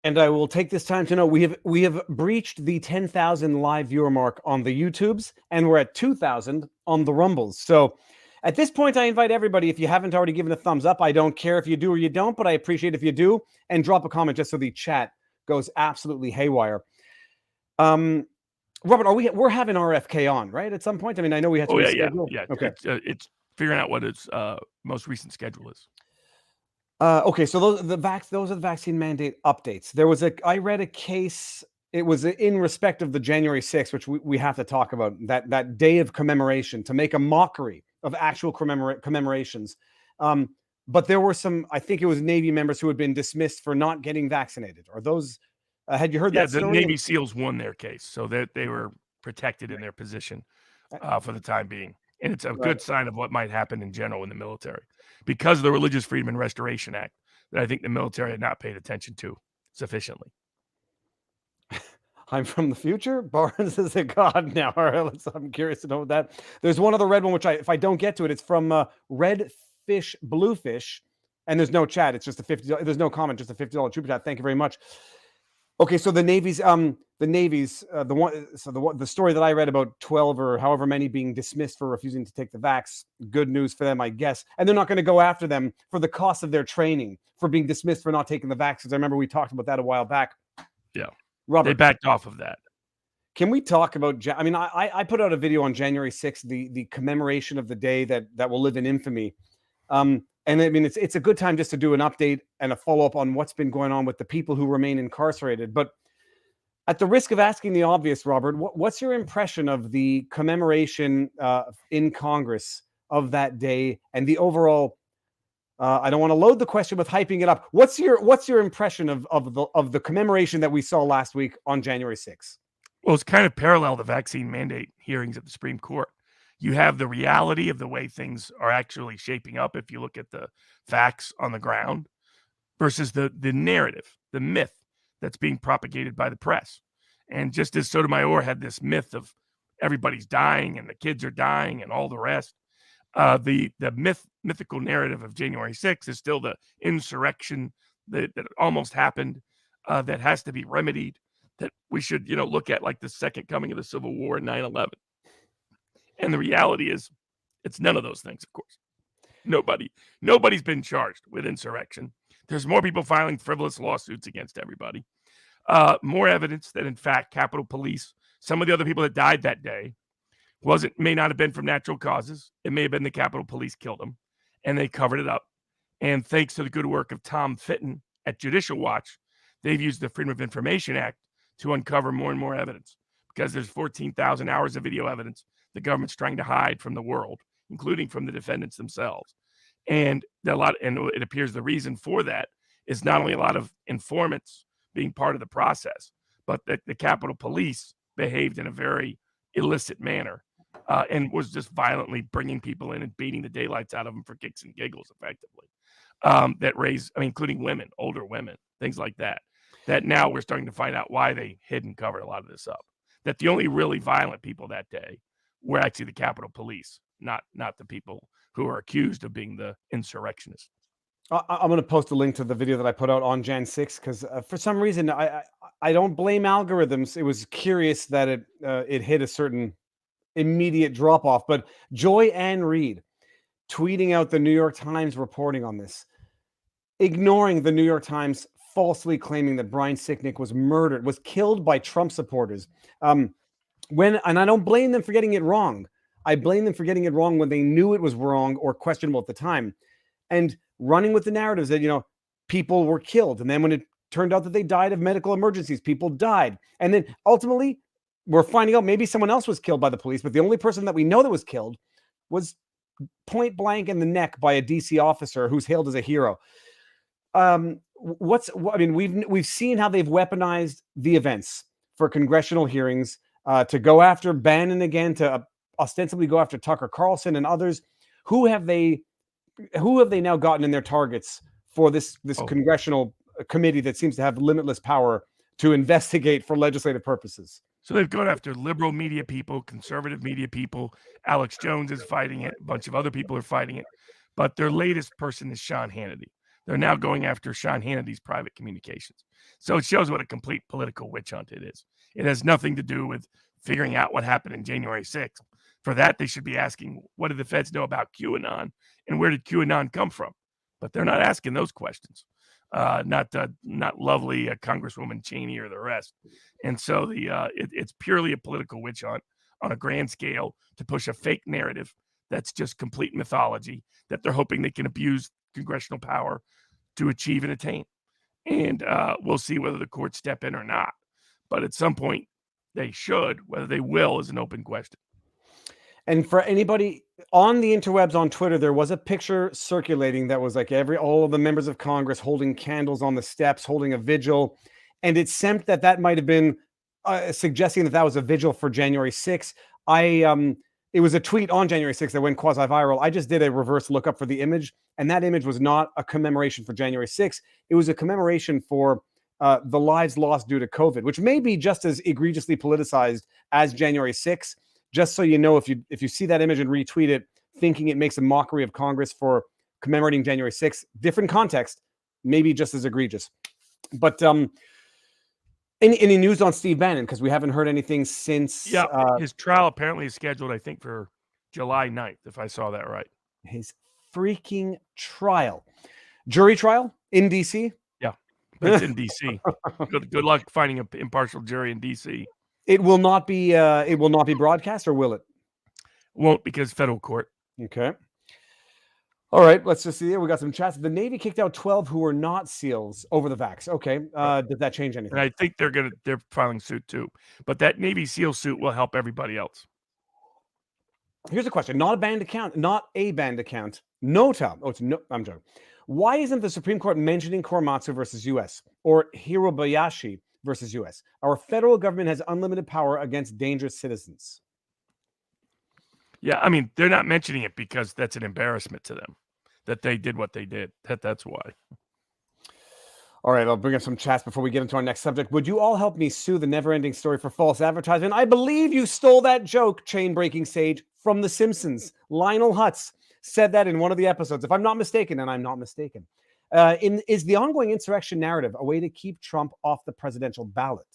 And I will take this time to know we have breached the 10,000 live viewer mark on the YouTubes, and we're at 2,000 on the Rumbles. So at this point, I invite everybody, if you haven't already given a thumbs up, I don't care if you do or you don't, but I appreciate if you do, and drop a comment just so the chat goes absolutely haywire. Robert, we're having RFK on, right? At some point? I mean, I know we had to reschedule. Yeah. Okay. It's figuring out what its most recent schedule is. Okay, so those are the vaccine mandate updates. I read a case. It was in respect of the January 6th, which we have to talk about, that day of commemoration, to make a mockery of actual commemorations. But there were some, I think it was Navy members who had been dismissed for not getting vaccinated. Are those Had you heard Yeah, that the story? Navy SEALs won their case, so that they were protected in their position for the time being. And it's a Right. good sign of what might happen in general in the military because of the Religious Freedom and Restoration Act that I think the military had not paid attention to sufficiently. I'm from the future. Barnes is a god now. All right, I'm curious to know that. There's one other red one, which if I don't get to it, it's from Red Fish Bluefish, and there's no chat. It's just a $50. There's no comment, just a $50 super chat. Thank you very much. Okay, so the Navy's the story that I read about 12 or however many being dismissed for refusing to take the vax. Good news for them, I guess. And they're not going to go after them for the cost of their training for being dismissed for not taking the vax. Because I remember we talked about that a while back. Yeah. Robert, they backed off of that. Can we talk about? I mean, I put out a video on January 6th, the commemoration of the day that will live in infamy. And I mean, it's a good time just to do an update and a follow up on what's been going on with the people who remain incarcerated. But at the risk of asking the obvious, Robert, what's your impression of the commemoration in Congress of that day and the overall? I don't want to load the question with hyping it up. What's your impression of the commemoration that we saw last week on January 6th? Well, it's kind of parallel to vaccine mandate hearings at the Supreme Court. You have the reality of the way things are actually shaping up if you look at the facts on the ground versus the narrative, the myth that's being propagated by the press. And just as Sotomayor had this myth of everybody's dying and the kids are dying and all the rest, the mythical narrative of January 6th is still the insurrection that almost happened, that has to be remedied, that we should, look at like the second coming of the Civil War and 9/11. And the reality is it's none of those things, of course. Nobody's been charged with insurrection. There's more people filing frivolous lawsuits against everybody. More evidence that, in fact, Capitol Police, some of the other people that died that day, may not have been from natural causes. It may have been the Capitol Police killed them, and they covered it up. And thanks to the good work of Tom Fitton at Judicial Watch, they've used the Freedom of Information Act to uncover more and more evidence, because there's 14,000 hours of video evidence the government's trying to hide from the world, including from the defendants themselves. And it appears the reason for that is not only a lot of informants being part of the process, but that the Capitol Police behaved in a very illicit manner, and was just violently bringing people in and beating the daylights out of them for kicks and giggles, effectively. Including women, older women, things like that. That now we're starting to find out why they hid and covered a lot of this up. That the only really violent people that day were actually the Capitol Police, not the people who are accused of being the insurrectionists. I'm going to post a link to the video that I put out on Jan 6 because for some reason I don't blame algorithms. It was curious that it hit a certain immediate drop off. But Joy Ann Reid tweeting out the New York Times reporting on this, ignoring the New York Times falsely claiming that Brian Sicknick was killed by Trump supporters. And I don't blame them for getting it wrong. I blame them for getting it wrong when they knew it was wrong or questionable at the time, and running with the narratives that, people were killed. And then when it turned out that they died of medical emergencies, people died. And then ultimately we're finding out maybe someone else was killed by the police, but the only person that we know that was killed was point blank in the neck by a DC officer who's hailed as a hero. We've seen how they've weaponized the events for congressional hearings, to go after Bannon again, to ostensibly go after Tucker Carlson and others. Who have they now gotten in their targets for this congressional committee that seems to have limitless power to investigate for legislative purposes? So they've gone after liberal media people, conservative media people. Alex Jones is fighting it. A bunch of other people are fighting it. But their latest person is Sean Hannity. They're now going after Sean Hannity's private communications. So it shows what a complete political witch hunt it is. It has nothing to do with figuring out what happened in January 6th. For that, they should be asking, what did the feds know about QAnon and where did QAnon come from? But they're not asking those questions. Not lovely Congresswoman Cheney or the rest. And so it's purely a political witch hunt on a grand scale to push a fake narrative that's just complete mythology that they're hoping they can abuse congressional power to achieve and attain. And we'll see whether the courts step in or not. But at some point, they should. Whether they will is an open question. And for anybody on the interwebs, on Twitter, there was a picture circulating that was like all of the members of Congress holding candles on the steps, holding a vigil. and it seemed that might have been suggesting that was a vigil for January 6th. It was a tweet on January 6th that went quasi-viral. I just did a reverse lookup for the image, and that image was not a commemoration for January 6th. It was a commemoration for the lives lost due to COVID, which may be just as egregiously politicized as January 6th. Just so you know, if you see that image and retweet it, thinking it makes a mockery of Congress for commemorating January 6th, different context, maybe just as egregious. But any news on Steve Bannon? Because we haven't heard anything since. Yeah, his trial apparently is scheduled, I think, for July 9th, if I saw that right. His freaking trial. Jury trial in D.C.? Yeah, but it's in D.C. Good luck finding an impartial jury in D.C. It will not be broadcast, or will it? Won't, because federal court. Okay. All right, let's just see here. We got some chats. The Navy kicked out 12 who were not SEALs over the vax. Okay. Did that change anything? And I think they're filing suit too. But that Navy SEAL suit will help everybody else. Here's a question. Not a banned account. No, Tom. Oh, it's no. I'm joking. Why isn't the Supreme Court mentioning Korematsu versus U.S. or Hirobayashi versus U.S.? Our federal government has unlimited power against dangerous citizens. Yeah, I mean, they're not mentioning it because that's an embarrassment to them that they did what they did. That's why. All right, I'll bring up some chats before we get into our next subject. Would you all help me sue the Never-Ending Story for false advertisement? I believe you stole that joke, chain-breaking sage, from The Simpsons. Lionel Hutz said that in one of the episodes, if I'm not mistaken, and I'm not mistaken. Is the ongoing insurrection narrative a way to keep Trump off the presidential ballot?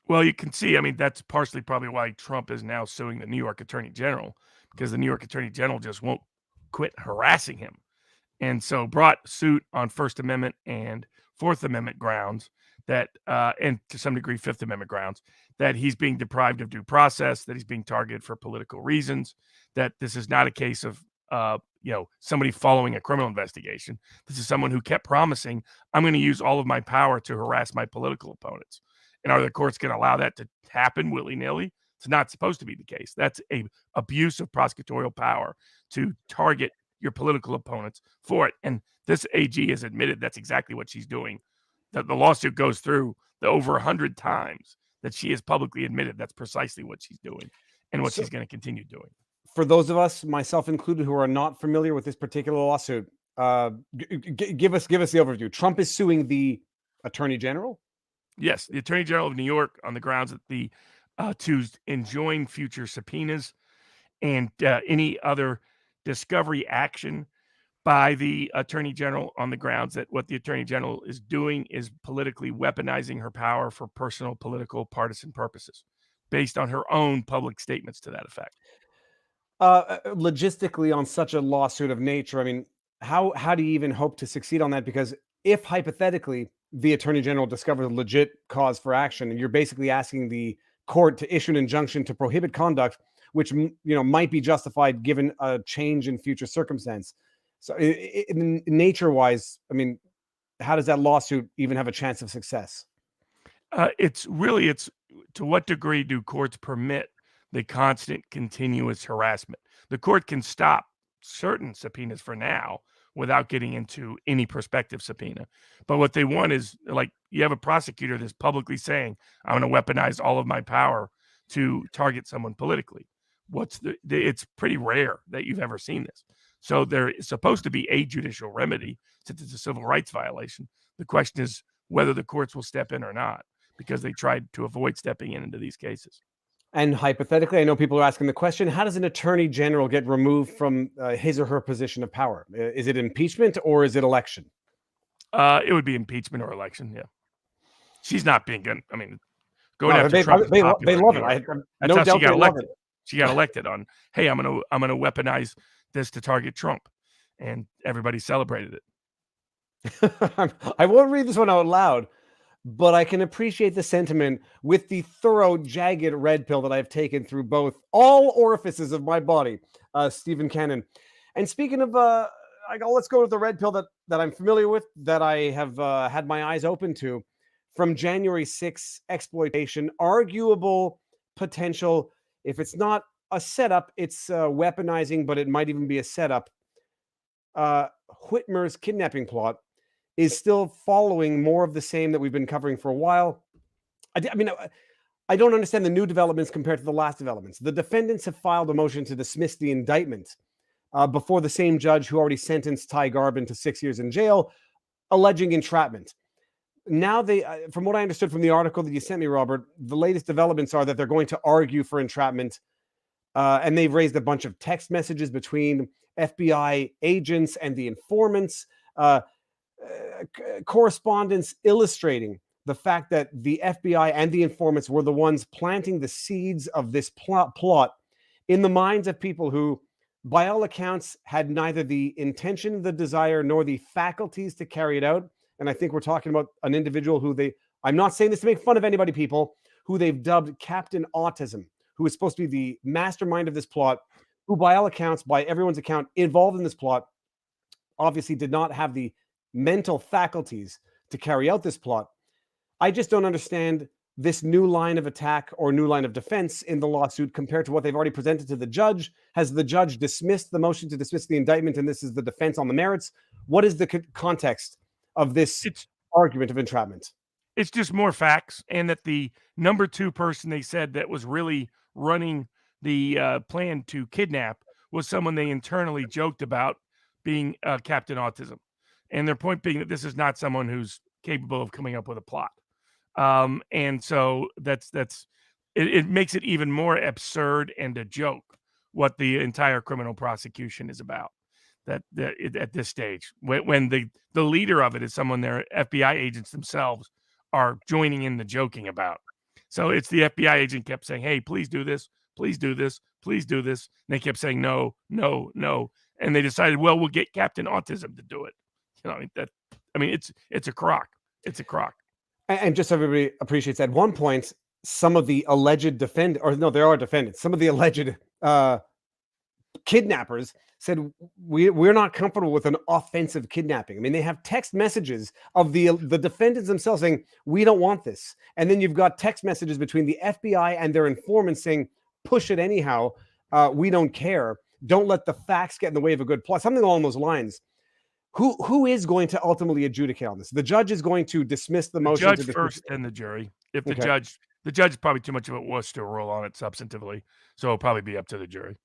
Well, you can see, I mean, that's partially probably why Trump is now suing the New York Attorney General, because the New York Attorney General just won't quit harassing him. And so brought suit on First Amendment and Fourth Amendment grounds that, and to some degree, Fifth Amendment grounds, that he's being deprived of due process, that he's being targeted for political reasons, that this is not a case of, somebody following a criminal investigation. This is someone who kept promising, I'm going to use all of my power to harass my political opponents. And are the courts going to allow that to happen willy-nilly? It's not supposed to be the case. That's a abuse of prosecutorial power to target your political opponents for it. And this AG has admitted that's exactly what she's doing. That the lawsuit goes through the over 100 times that she has publicly admitted that's precisely what she's doing and what she's going to continue doing. For those of us, myself included, who are not familiar with this particular lawsuit, give us the overview. Trump is suing the Attorney General? Yes, the Attorney General of New York on the grounds that to enjoin future subpoenas and any other discovery action by the Attorney General on the grounds that what the Attorney General is doing is politically weaponizing her power for personal, political, partisan purposes, based on her own public statements to that effect. Logistically, on such a lawsuit of nature, I mean, how do you even hope to succeed on that? Because if hypothetically the Attorney General discovers a legit cause for action, and you're basically asking the court to issue an injunction to prohibit conduct, which might be justified given a change in future circumstance. So, nature-wise, I mean, how does that lawsuit even have a chance of success? It's to what degree do courts permit the constant, continuous harassment? The court can stop certain subpoenas for now without getting into any prospective subpoena. But what they want is, like, you have a prosecutor that's publicly saying, I'm going to weaponize all of my power to target someone politically. It's pretty rare that you've ever seen this. So there is supposed to be a judicial remedy since it's a civil rights violation. The question is whether the courts will step in or not, because they tried to avoid stepping into these cases. And hypothetically, I know people are asking the question, how does an attorney general get removed from his or her position of power? Is it impeachment or is it election? It would be impeachment or election, yeah. She's not being good. I mean, going after they, Trump. They love it. That's how she got elected. She got elected on, hey, I'm gonna weaponize this to target Trump. And everybody celebrated it. I won't read this one out loud, but I can appreciate the sentiment with the thorough, jagged red pill that I've taken through all orifices of my body, Stephen Cannon. And speaking of, let's go with the red pill that I'm familiar with, that I have had my eyes open to from January 6th exploitation, arguable potential. If it's not a setup, it's weaponizing, but it might even be a setup. Whitmer's kidnapping plot is still following more of the same that we've been covering for a while. I mean, I don't understand the new developments compared to the last developments. The defendants have filed a motion to dismiss the indictment before the same judge who already sentenced Ty Garbin to 6 years in jail, alleging entrapment. Now they, from what I understood from the article that you sent me, Robert, the latest developments are that they're going to argue for entrapment, and they've raised a bunch of text messages between FBI agents and the informants, correspondence illustrating the fact that the FBI and the informants were the ones planting the seeds of this plot in the minds of people who, by all accounts, had neither the intention, the desire, nor the faculties to carry it out. And I think we're talking about an individual who I'm not saying this to make fun of anybody, people, who they've dubbed Captain Autism, who is supposed to be the mastermind of this plot, who by all accounts, by everyone's account, involved in this plot, obviously did not have the mental faculties to carry out this plot. I just don't understand this new line of attack or new line of defense in the lawsuit compared to what they've already presented to the judge. Has the judge dismissed the motion to dismiss the indictment, and this is the defense on the merits? What is the context of this argument of entrapment? It's just more facts, and that the number 2 person they said that was really running the plan to kidnap was someone they internally joked about being Captain Autism. And their point being that this is not someone who's capable of coming up with a plot. And so it makes it even more absurd and a joke what the entire criminal prosecution is about. That at this stage, when the leader of it is someone their FBI agents themselves are joining in the joking about. So it's the FBI agent kept saying, "Hey, please do this, please do this, please do this." And they kept saying, "No, no, no." And they decided, well, we'll get Captain Autism to do it. You know, it's a crock. It's a crock. And just so everybody appreciates, at one point, some of the alleged there are defendants. Some of the alleged kidnappers said, we're not comfortable with an offensive kidnapping. I mean, they have text messages of the defendants themselves saying, we don't want this. And then you've got text messages between the FBI and their informants saying, push it anyhow. We don't care. Don't let the facts get in the way of a good plot. Something along those lines. Who is going to ultimately adjudicate on this? The judge is going to dismiss the motion. Judge first, and the jury. If the judge is probably too much of a wuss to roll on it substantively, so it'll probably be up to the jury.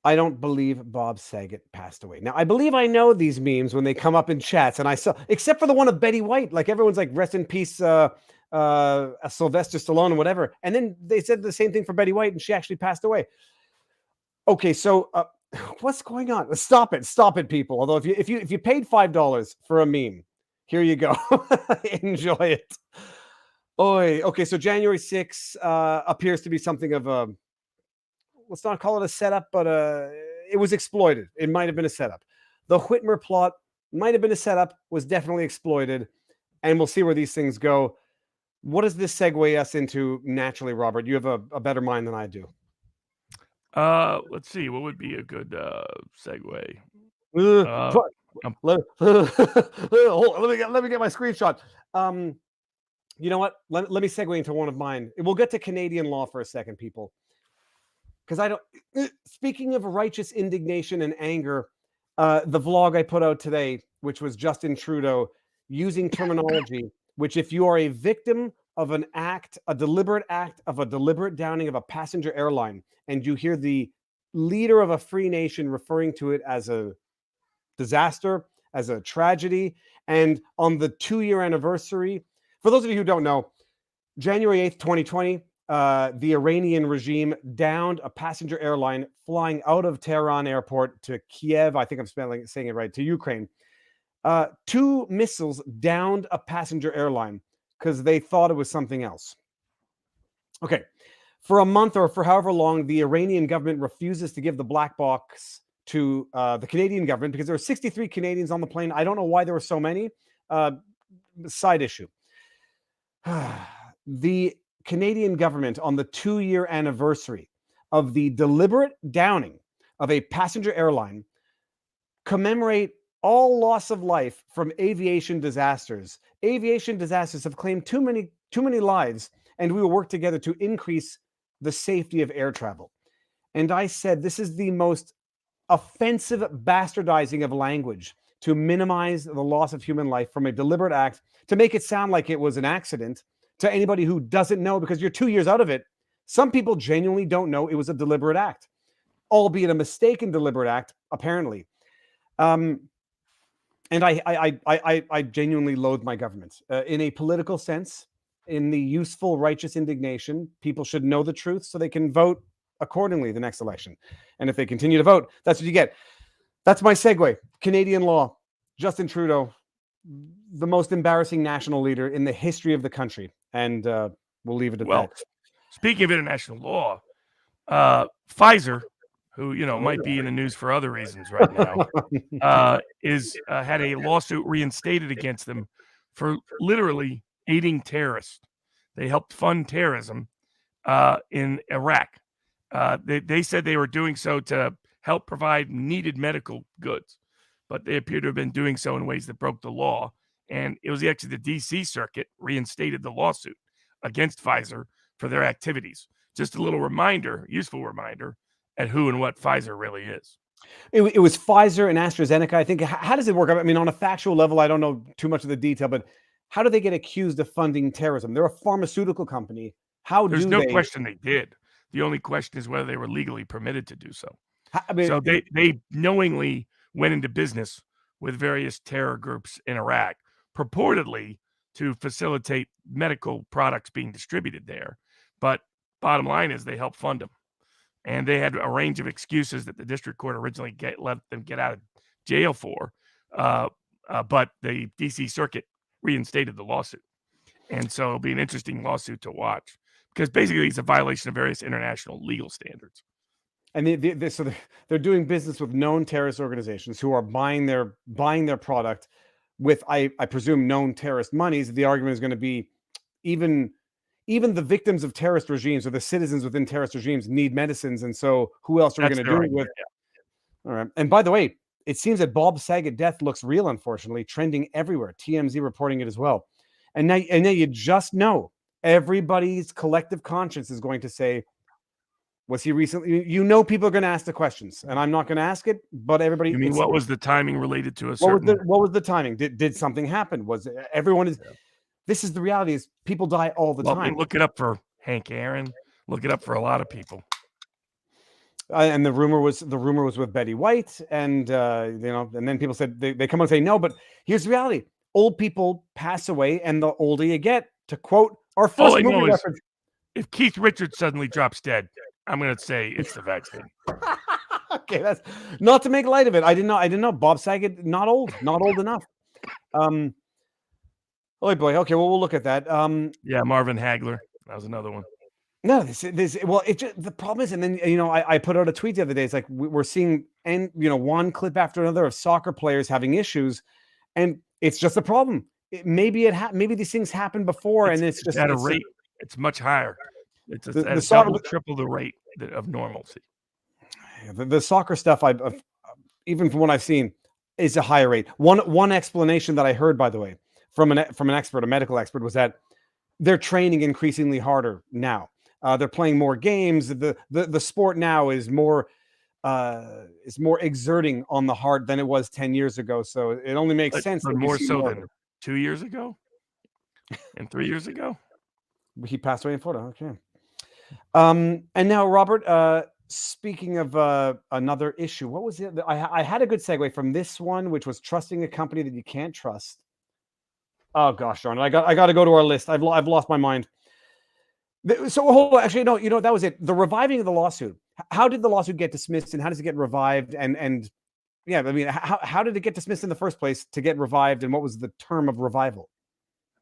I don't believe Bob Saget passed away. Now, I believe I know these memes when they come up in chats, and I saw, except for the one of Betty White, like everyone's like, rest in peace, Sylvester Stallone and whatever. And then they said the same thing for Betty White, and she actually passed away. Okay, so what's going on? Stop it, people. Although if you paid $5 for a meme, here you go. Enjoy it. Oy. Okay, so January 6th appears to be something of a, let's not call it a setup, but it was exploited. It might have been a setup. The Whitmer plot might have been a setup, was definitely exploited, and we'll see where these things go. What does this segue us into naturally, Robert? You have a better mind than I do. Let's see. What would be a good segue? Let me get my screenshot. You know what? Let me segue into one of mine. We'll get to Canadian law for a second, people. Because I don't. Speaking of righteous indignation and anger, the vlog I put out today, which was Justin Trudeau using terminology, which if you are a victim of an act, a deliberate act of a deliberate downing of a passenger airline, and you hear the leader of a free nation referring to it as a disaster, as a tragedy, and on the 2-year anniversary, for those of you who don't know, January 8th, 2020, the Iranian regime downed a passenger airline flying out of Tehran airport to Kiev. I think I'm saying it right, to Ukraine. 2 missiles downed a passenger airline because they thought it was something else. Okay. For a month or for however long, the Iranian government refuses to give the black box to the Canadian government because there were 63 Canadians on the plane. I don't know why there were so many. Side issue. The Canadian government, on the 2-year anniversary of the deliberate downing of a passenger airline, commemorate all loss of life from aviation disasters. Aviation disasters have claimed too many lives, and we will work together to increase the safety of air travel. And I said, this is the most offensive bastardizing of language to minimize the loss of human life from a deliberate act, to make it sound like it was an accident to anybody who doesn't know, because you're 2 years out of it. Some people genuinely don't know it was a deliberate act, albeit a mistaken deliberate act, apparently. And I genuinely loathe my government in a political sense. In the useful, righteous indignation, people should know the truth so they can vote accordingly the next election. And if they continue to vote, that's what you get. That's my segue. Canadian law. Justin Trudeau, the most embarrassing national leader in the history of the country. And we'll leave it at that. Speaking of international law, Pfizer, who might be in the news for other reasons right now, had a lawsuit reinstated against them for literally aiding terrorists. They helped fund terrorism in Iraq. They said they were doing so to help provide needed medical goods, but they appear to have been doing so in ways that broke the law. And it was actually the D.C. Circuit reinstated the lawsuit against Pfizer for their activities. Just a little reminder, useful reminder, at who and what Pfizer really is. It was Pfizer and AstraZeneca. I think. How does it work? I mean, on a factual level, I don't know too much of the detail, but how do they get accused of funding terrorism? They're a pharmaceutical company. There's no question they did. The only question is whether they were legally permitted to do so. So they knowingly went into business with various terror groups in Iraq, purportedly to facilitate medical products being distributed there. But bottom line is they helped fund them. And they had a range of excuses that the district court originally let them get out of jail for. But the D.C. Circuit reinstated the lawsuit. And so it'll be an interesting lawsuit to watch, because basically it's a violation of various international legal standards. And so they're doing business with known terrorist organizations who are buying their product with, I presume, known terrorist monies. The argument is going to be even the victims of terrorist regimes, or the citizens within terrorist regimes, need medicines. And so who else are we going to do it with? Yeah. All right. And by the way, it seems that Bob Saget death looks real, unfortunately, trending everywhere. TMZ reporting it as well. And now you just know everybody's collective conscience is going to say, was he recently? People are going to ask the questions, and I'm not going to ask it, but everybody. You mean what was the timing related to a what certain? What was the timing? Did something happen? Was everyone is? Yeah. This is the reality: is people die all the time. Look it up for Hank Aaron. Look it up for a lot of people. And the rumor was with Betty White, and and then people said they come and say no, but here's the reality: old people pass away, and the older you get. To quote our first movie reference, if Keith Richards suddenly drops dead, I'm going to say it's the vaccine. Okay, that's not to make light of it. I didn't know Bob Saget, not old enough. Oh boy. Okay, well, we'll look at that. Yeah, Marvin Hagler. That was another one. No, the problem is, and then I put out a tweet the other day. It's like we're seeing one clip after another of soccer players having issues, and it's just a problem. Maybe these things happened before, and it's just at a rate. It's much higher. It's triple the rate of normalcy. The soccer stuff, even from what I've seen, is a higher rate. One explanation that I heard, by the way, from an expert, a medical expert, was that they're training increasingly harder now. They're playing more games. The sport now is more exerting on the heart than it was 10 years ago. So it only makes sense. But more so than 2 years ago and 3 years ago. He passed away in Florida. Okay. And now, Robert, speaking of another issue, what was it? I had a good segue from this one, which was trusting a company that you can't trust. Oh gosh, darn it! I got to go to our list. I've lost my mind. So hold on. Actually, no. That was it. The reviving of the lawsuit. How did the lawsuit get dismissed, and how does it get revived? And yeah, I mean, how did it get dismissed in the first place to get revived, and what was the term of revival?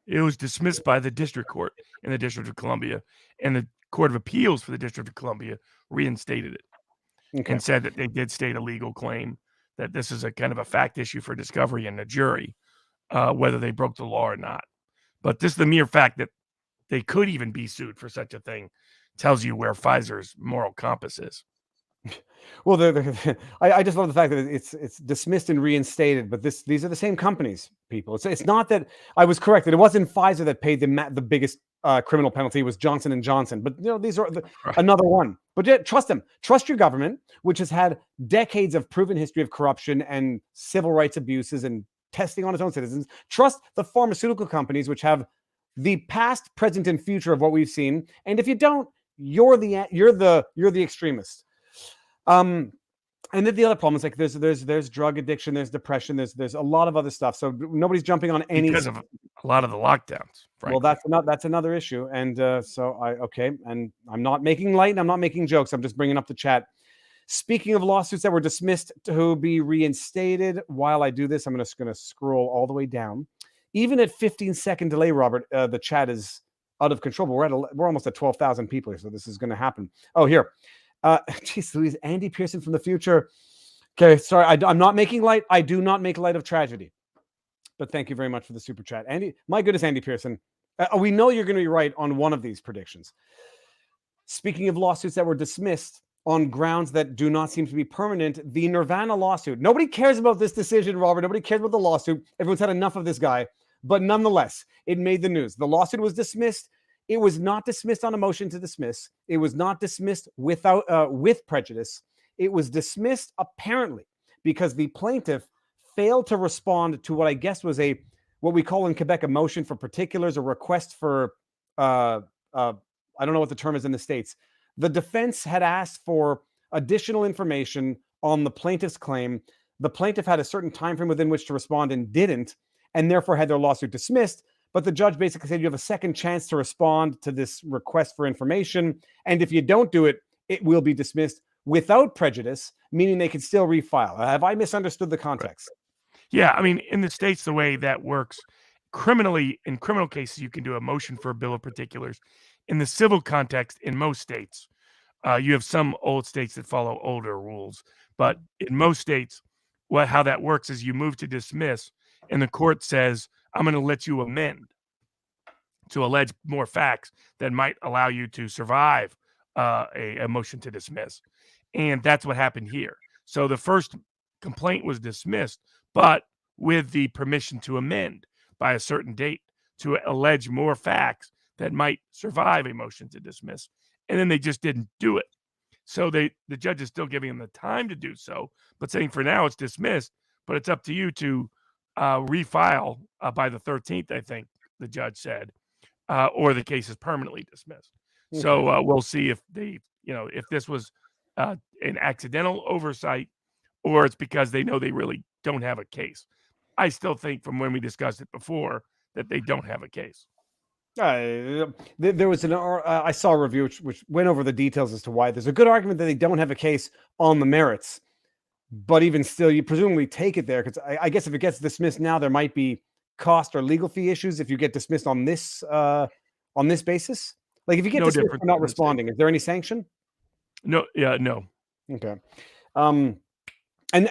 It was dismissed by the district court in the District of Columbia, and the Court of Appeals for the District of Columbia reinstated it and said that they did state a legal claim that this is a kind of a fact issue for discovery in the jury, whether they broke the law or not. But just the mere fact that they could even be sued for such a thing tells you where Pfizer's moral compass is. Well, I just love the fact that it's dismissed and reinstated, but these are the same companies, people. It's not that I was correct that it wasn't Pfizer that paid the biggest criminal penalty. It was Johnson & Johnson, but these are another one. But yet, trust them. Trust your government, which has had decades of proven history of corruption and civil rights abuses and testing on its own citizens. Trust the pharmaceutical companies, which have the past, present, and future of what we've seen. And if you don't, you're the extremist. And then the other problem is like there's drug addiction, there's depression, there's a lot of other stuff. So nobody's jumping on any because of a lot of the lockdowns. Frankly. Well, that's another issue. And and I'm not making light and I'm not making jokes. I'm just bringing up the chat. Speaking of lawsuits that were dismissed to be reinstated, while I do this, I'm just going to scroll all the way down. Even at 15-second delay, Robert, the chat is out of control. But we're almost at 12,000 people here, so this is going to happen. Oh, here. Geez Louise, Andy Pearson from the future. Okay, sorry, I'm not making light. I do not make light of tragedy. But thank you very much for the super chat. Andy, my goodness, Andy Pearson. We know you're going to be right on one of these predictions. Speaking of lawsuits that were dismissed on grounds that do not seem to be permanent, the Nirvana lawsuit. Nobody cares about this decision, Robert. Nobody cares about the lawsuit. Everyone's had enough of this guy. But nonetheless, it made the news. The lawsuit was dismissed. It was not dismissed on a motion to dismiss. It was not dismissed with prejudice. It was dismissed apparently because the plaintiff failed to respond to what I guess was what we call in Quebec a motion for particulars, a request for I don't know what the term is in the States. The defense had asked for additional information on the plaintiff's claim. The plaintiff had a certain time frame within which to respond and didn't, and therefore had their lawsuit dismissed. But the judge basically said you have a second chance to respond to this request for information. And if you don't do it, it will be dismissed without prejudice, meaning they can still refile. Have I misunderstood the context? Yeah, I mean, in the States, the way that works, in criminal cases, you can do a motion for a bill of particulars. In the civil context, in most states, you have some old states that follow older rules. But in most states, how that works is you move to dismiss, and the court says, I'm going to let you amend to allege more facts that might allow you to survive a motion to dismiss. And that's what happened here. So the first complaint was dismissed, but with the permission to amend by a certain date to allege more facts that might survive a motion to dismiss. And then they just didn't do it. So the judge is still giving them the time to do so, but saying for now it's dismissed, but it's up to you to refile by the 13th, I think the judge said, or the case is permanently dismissed. Okay. So we'll see if if this was an accidental oversight or it's because they know they really don't have a case. I still think from when we discussed it before that they don't have a case. There was I saw a review which went over the details as to why there's a good argument that they don't have a case on the merits. But even still, you presumably take it there because I guess if it gets dismissed now, there might be cost or legal fee issues if you get dismissed on this basis. Like if you get dismissed for not responding, is there any sanction? No. Yeah. No. Okay. And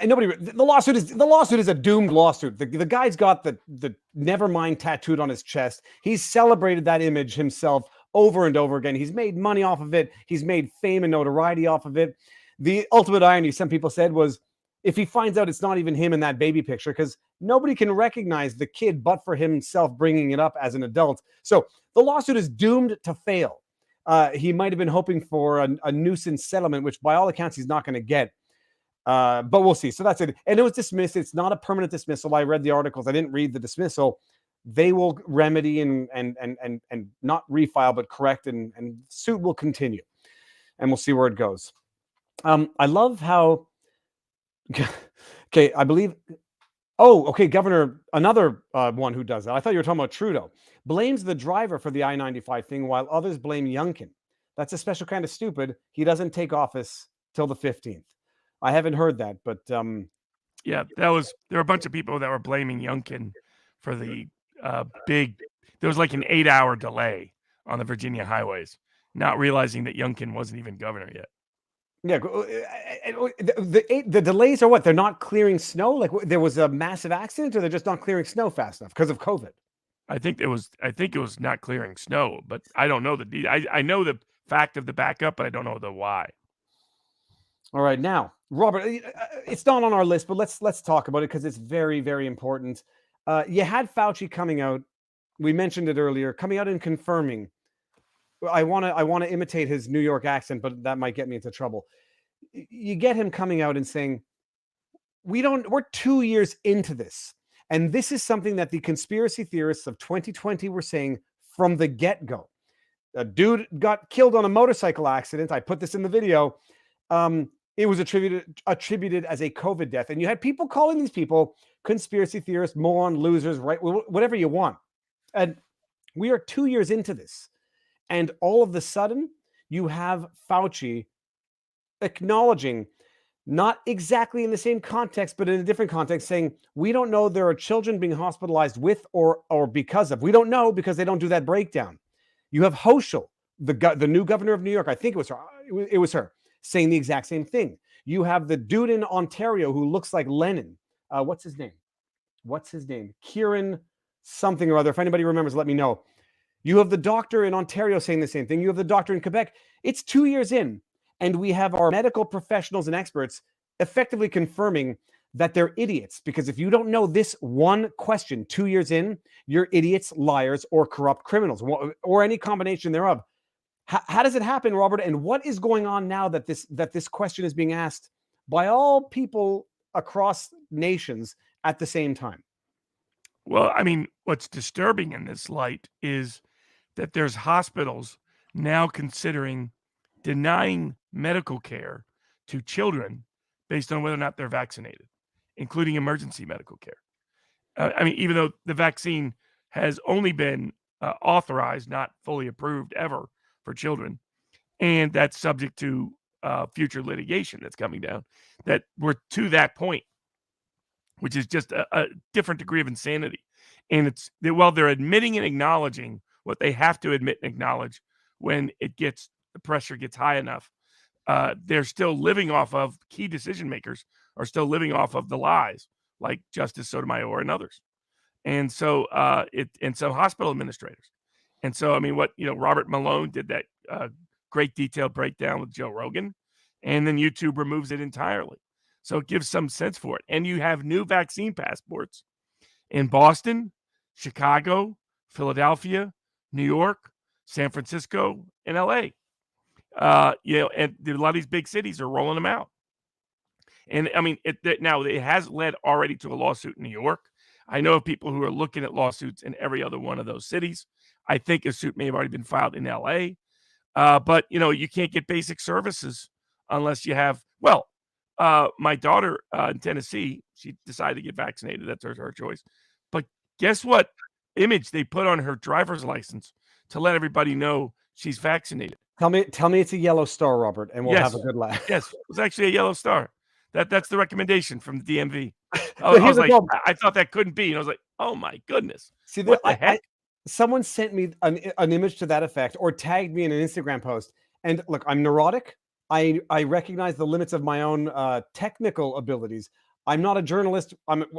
nobody. The lawsuit is a doomed lawsuit. The guy's got the Nevermind tattooed on his chest. He's celebrated that image himself over and over again. He's made money off of it. He's made fame and notoriety off of it. The ultimate irony, some people said, was if he finds out it's not even him in that baby picture, because nobody can recognize the kid but for himself bringing it up as an adult. So the lawsuit is doomed to fail. He might have been hoping for a nuisance settlement, which by all accounts he's not going to get. But we'll see. So that's it. And it was dismissed. It's not a permanent dismissal. I read the articles. I didn't read the dismissal. They will remedy and not refile, but correct, and suit will continue. And we'll see where it goes. I love how, okay, I believe, Governor, another one who does that. I thought you were talking about Trudeau, blames the driver for the I-95 thing while others blame Youngkin. That's a special kind of stupid. He doesn't take office till the 15th. I haven't heard that, but yeah, there were a bunch of people that were blaming Youngkin for the there was like an 8-hour delay on the Virginia highways, not realizing that Youngkin wasn't even governor yet. Yeah, the delays are what? They're not clearing snow? Like there was a massive accident, or they're just not clearing snow fast enough because of COVID? I think it was not clearing snow, but I don't know I know the fact of the backup, but I don't know the why. All right, now, Robert, it's not on our list, but let's talk about it because it's very, very important. You had Fauci coming out. We mentioned it earlier, coming out and confirming I want to imitate his New York accent, but that might get me into trouble. You get him coming out and saying, we're 2 years into this. And this is something that the conspiracy theorists of 2020 were saying from the get-go. A dude got killed on a motorcycle accident. I put this in the video. It was attributed as a COVID death. And you had people calling these people conspiracy theorists, moron, losers, right? Whatever you want. And we are 2 years into this. And all of a sudden, you have Fauci acknowledging, not exactly in the same context, but in a different context, saying, we don't know there are children being hospitalized with or because of. We don't know because they don't do that breakdown. You have Hochul, the new governor of New York, I think it was her, saying the exact same thing. You have the dude in Ontario who looks like Lenin. What's his name? Kieran something or other. If anybody remembers, let me know. You have the doctor in Ontario saying the same thing. You have the doctor in Quebec. It's 2 years in. And we have our medical professionals and experts effectively confirming that they're idiots. Because if you don't know this one question 2 years in, you're idiots, liars, or corrupt criminals, or any combination thereof. How does it happen, Robert? And what is going on now that this question is being asked by all people across nations at the same time? Well, I mean, what's disturbing in this light is that there's hospitals now considering denying medical care to children based on whether or not they're vaccinated, including emergency medical care. I mean, even though the vaccine has only been authorized, not fully approved ever for children, and that's subject to future litigation that's coming down, that we're to that point, which is just a different degree of insanity. And they're admitting and acknowledging what they have to admit and acknowledge when the pressure gets high enough. They're still living off of key decision makers are still living off of the lies, like Justice Sotomayor and others. And so hospital administrators. And so, I mean, Robert Malone did that great detailed breakdown with Joe Rogan, and then YouTube removes it entirely. So it gives some sense for it. And you have new vaccine passports in Boston, Chicago, Philadelphia, New York, San Francisco, and LA. And a lot of these big cities are rolling them out. And I mean, now it has led already to a lawsuit in New York. I know of people who are looking at lawsuits in every other one of those cities. I think a suit may have already been filed in LA. But you can't get basic services unless you have, my daughter in Tennessee, she decided to get vaccinated. That's her choice. But guess what image they put on her driver's license to let everybody know she's vaccinated? Tell me it's a yellow star, Robert, and we'll have a good laugh. Yes, it was actually a yellow star. That's the recommendation from the DMV. I thought that couldn't be. And I was like, oh my goodness. See, what the heck? Someone sent me an image to that effect or tagged me in an Instagram post. And look, I'm neurotic. I recognize the limits of my own technical abilities. I'm not a journalist.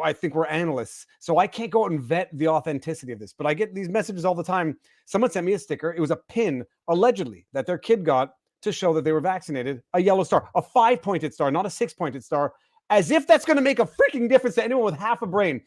I think we're analysts. So I can't go out and vet the authenticity of this. But I get these messages all the time. Someone sent me a sticker. It was a pin, allegedly, that their kid got to show that they were vaccinated. A yellow star, a 5-pointed star, not a 6-pointed star. As if that's going to make a freaking difference to anyone with half a brain.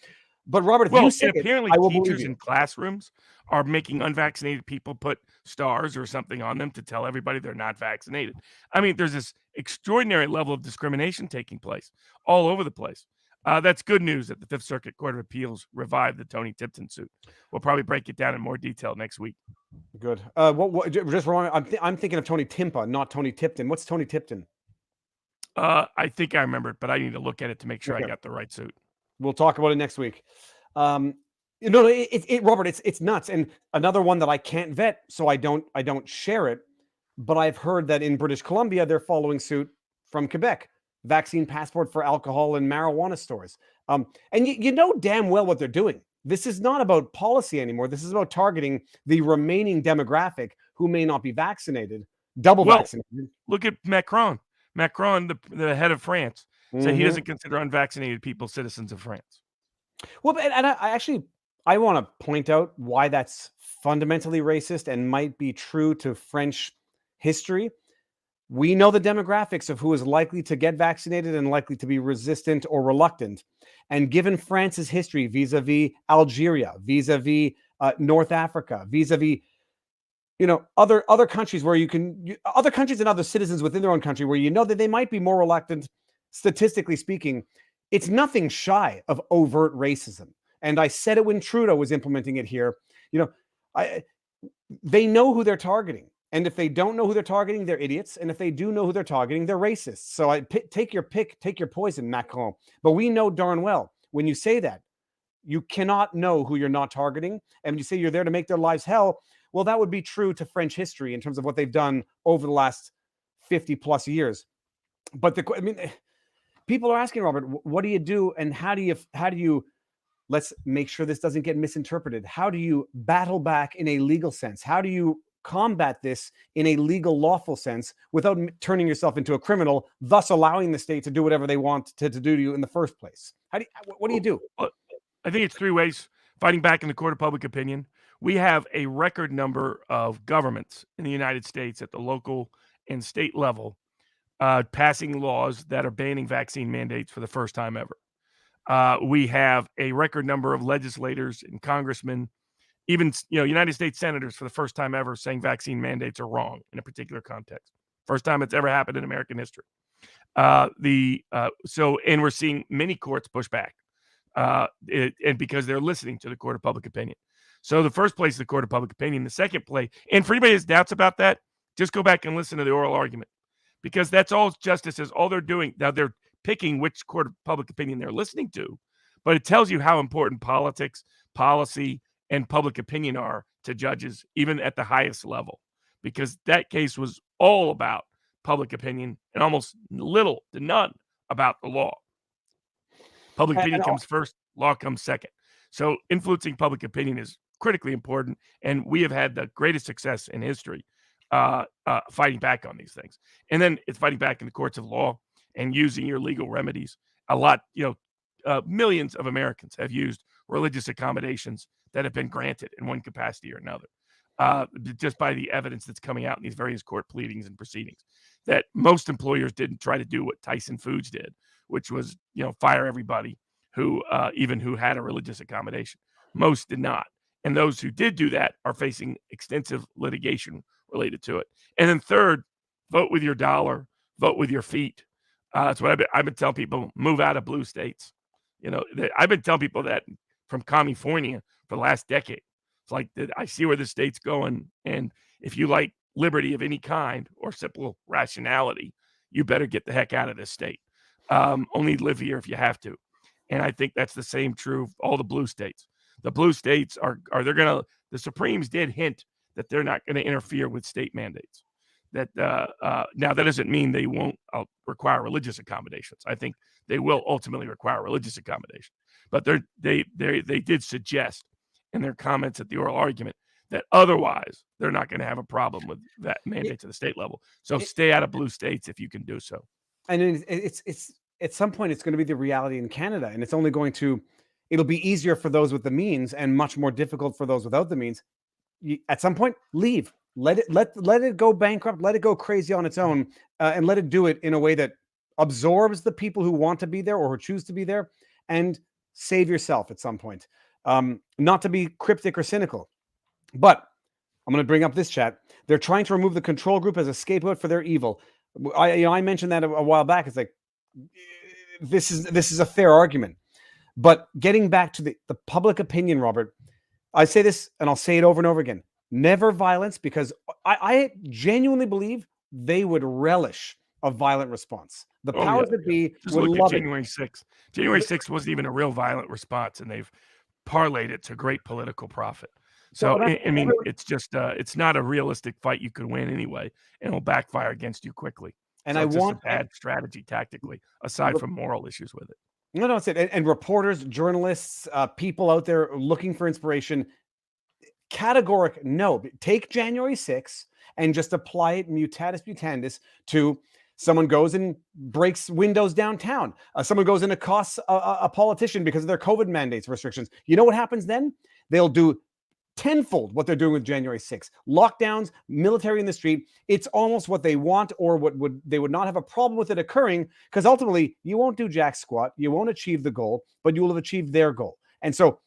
But Robert, if you say apparently it, I will teachers in classrooms are making unvaccinated people put stars or something on them to tell everybody they're not vaccinated. I mean, there's this extraordinary level of discrimination taking place all over the place. That's good news that the Fifth Circuit Court of Appeals revived the Tony Tipton suit. We'll probably break it down in more detail next week. Good. Just wrong. I'm thinking of Tony Timpa, not Tony Tipton. What's Tony Tipton? I think I remember it, but I need to look at it to make sure I got the right suit. We'll talk about it next week. Robert, it's nuts. And another one that I can't vet, so I don't share it. But I've heard that in British Columbia, they're following suit from Quebec. Vaccine passport for alcohol and marijuana stores. And you know damn well what they're doing. This is not about policy anymore. This is about targeting the remaining demographic who may not be vaccinated, vaccinated. Look at Macron. Macron, the head of France, said he doesn't consider unvaccinated people citizens of France. Well, and I want to point out why that's fundamentally racist and might be true to French history. We know the demographics of who is likely to get vaccinated and likely to be resistant or reluctant. And given France's history vis-a-vis Algeria, vis-a-vis North Africa, vis-a-vis other countries where other countries and other citizens within their own country where that they might be more reluctant, statistically speaking. It's nothing shy of overt racism. And I said it when Trudeau was implementing it here. They know who they're targeting. And if they don't know who they're targeting, they're idiots. And if they do know who they're targeting, they're racist. So take your pick, take your poison, Macron. But we know darn well, when you say that, you cannot know who you're not targeting. And when you say you're there to make their lives hell, well, that would be true to French history in terms of what they've done over the last 50 plus years. But people are asking, Robert, what do you do? And how do you, let's make sure this doesn't get misinterpreted. How do you battle back in a legal sense? How do you combat this in a legal, lawful sense without turning yourself into a criminal, thus allowing the state to do whatever they want to do to you in the first place? What do you do? Well, I think it's three ways. Fighting back in the court of public opinion. We have a record number of governments in the United States at the local and state level passing laws that are banning vaccine mandates for the first time ever. We have a record number of legislators and congressmen, even United States senators, for the first time ever saying vaccine mandates are wrong in a particular context. First time it's ever happened in American history. And we're seeing many courts push back, and because they're listening to the court of public opinion. So the first place is the court of public opinion. The second place, and for anybody who has doubts about that, just go back and listen to the oral argument, because that's all justices, all they're doing. Now they're picking which court of public opinion they're listening to, but it tells you how important politics, policy, and public opinion are to judges, even at the highest level, because that case was all about public opinion and almost little to none about the law. Public opinion comes first, law comes second. So influencing public opinion is critically important, and we have had the greatest success in history fighting back on these things. And then it's fighting back in the courts of law and using your legal remedies. A lot, millions of Americans have used religious accommodations that have been granted in one capacity or another, just by the evidence that's coming out in these various court pleadings and proceedings, that most employers didn't try to do what Tyson Foods did, which was, fire everybody who had a religious accommodation. Most did not. And those who did do that are facing extensive litigation related to it. And then third, vote with your dollar, vote with your feet. That's what I've been telling people: move out of blue states. I've been telling people that from California for the last decade. It's like, I see where the state's going, and if you like liberty of any kind or simple rationality, you better get the heck out of this state. Only live here if you have to. And I think that's the same true of all the blue states. The blue states the Supremes did hint that they're not going to interfere with state mandates. That now that doesn't mean they won't require religious accommodations. I think they will ultimately require religious accommodation. But they did suggest in their comments at the oral argument that otherwise they're not going to have a problem with that mandate to the state level. So stay out of blue states if you can do so. And it's at some point it's going to be the reality in Canada, and it's only it'll be easier for those with the means and much more difficult for those without the means. At some point, leave. Let it go bankrupt. Let it go crazy on its own, and let it do it in a way that absorbs the people who want to be there or who choose to be there, and save yourself at some point. Not to be cryptic or cynical, but I'm going to bring up this chat. They're trying to remove the control group as a scapegoat for their evil. I mentioned that a while back. It's like, this is a fair argument, but getting back to the public opinion, Robert, I say this and I'll say it over and over again: never violence, because I genuinely believe they would relish a violent response. The powers that be would love January 6th. January 6th wasn't even a real violent response, and they've parlayed it to great political profit. So, I mean, it's just it's not a realistic fight you could win anyway, and it'll backfire against you quickly. And so it's just a bad strategy tactically, aside from moral issues with it. No, that's it. And reporters, journalists, people out there looking for inspiration, categoric no. Take January 6th and just apply it mutatis mutandis to someone goes and breaks windows downtown. Someone goes and accosts a politician because of their COVID mandates restrictions. You know what happens then? They'll do tenfold what they're doing with January 6th. Lockdowns, military in the street. It's almost what they want, or they would not have a problem with it occurring, because ultimately you won't do jack squat. You won't achieve the goal, but you will have achieved their goal. And so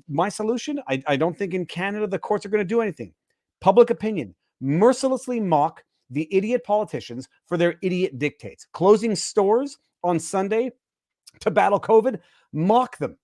my solution, I don't think in Canada the courts are going to do anything. public opinion, mercilessly mock the idiot politicians for their idiot dictates. Closing stores on Sunday to battle COVID, mock them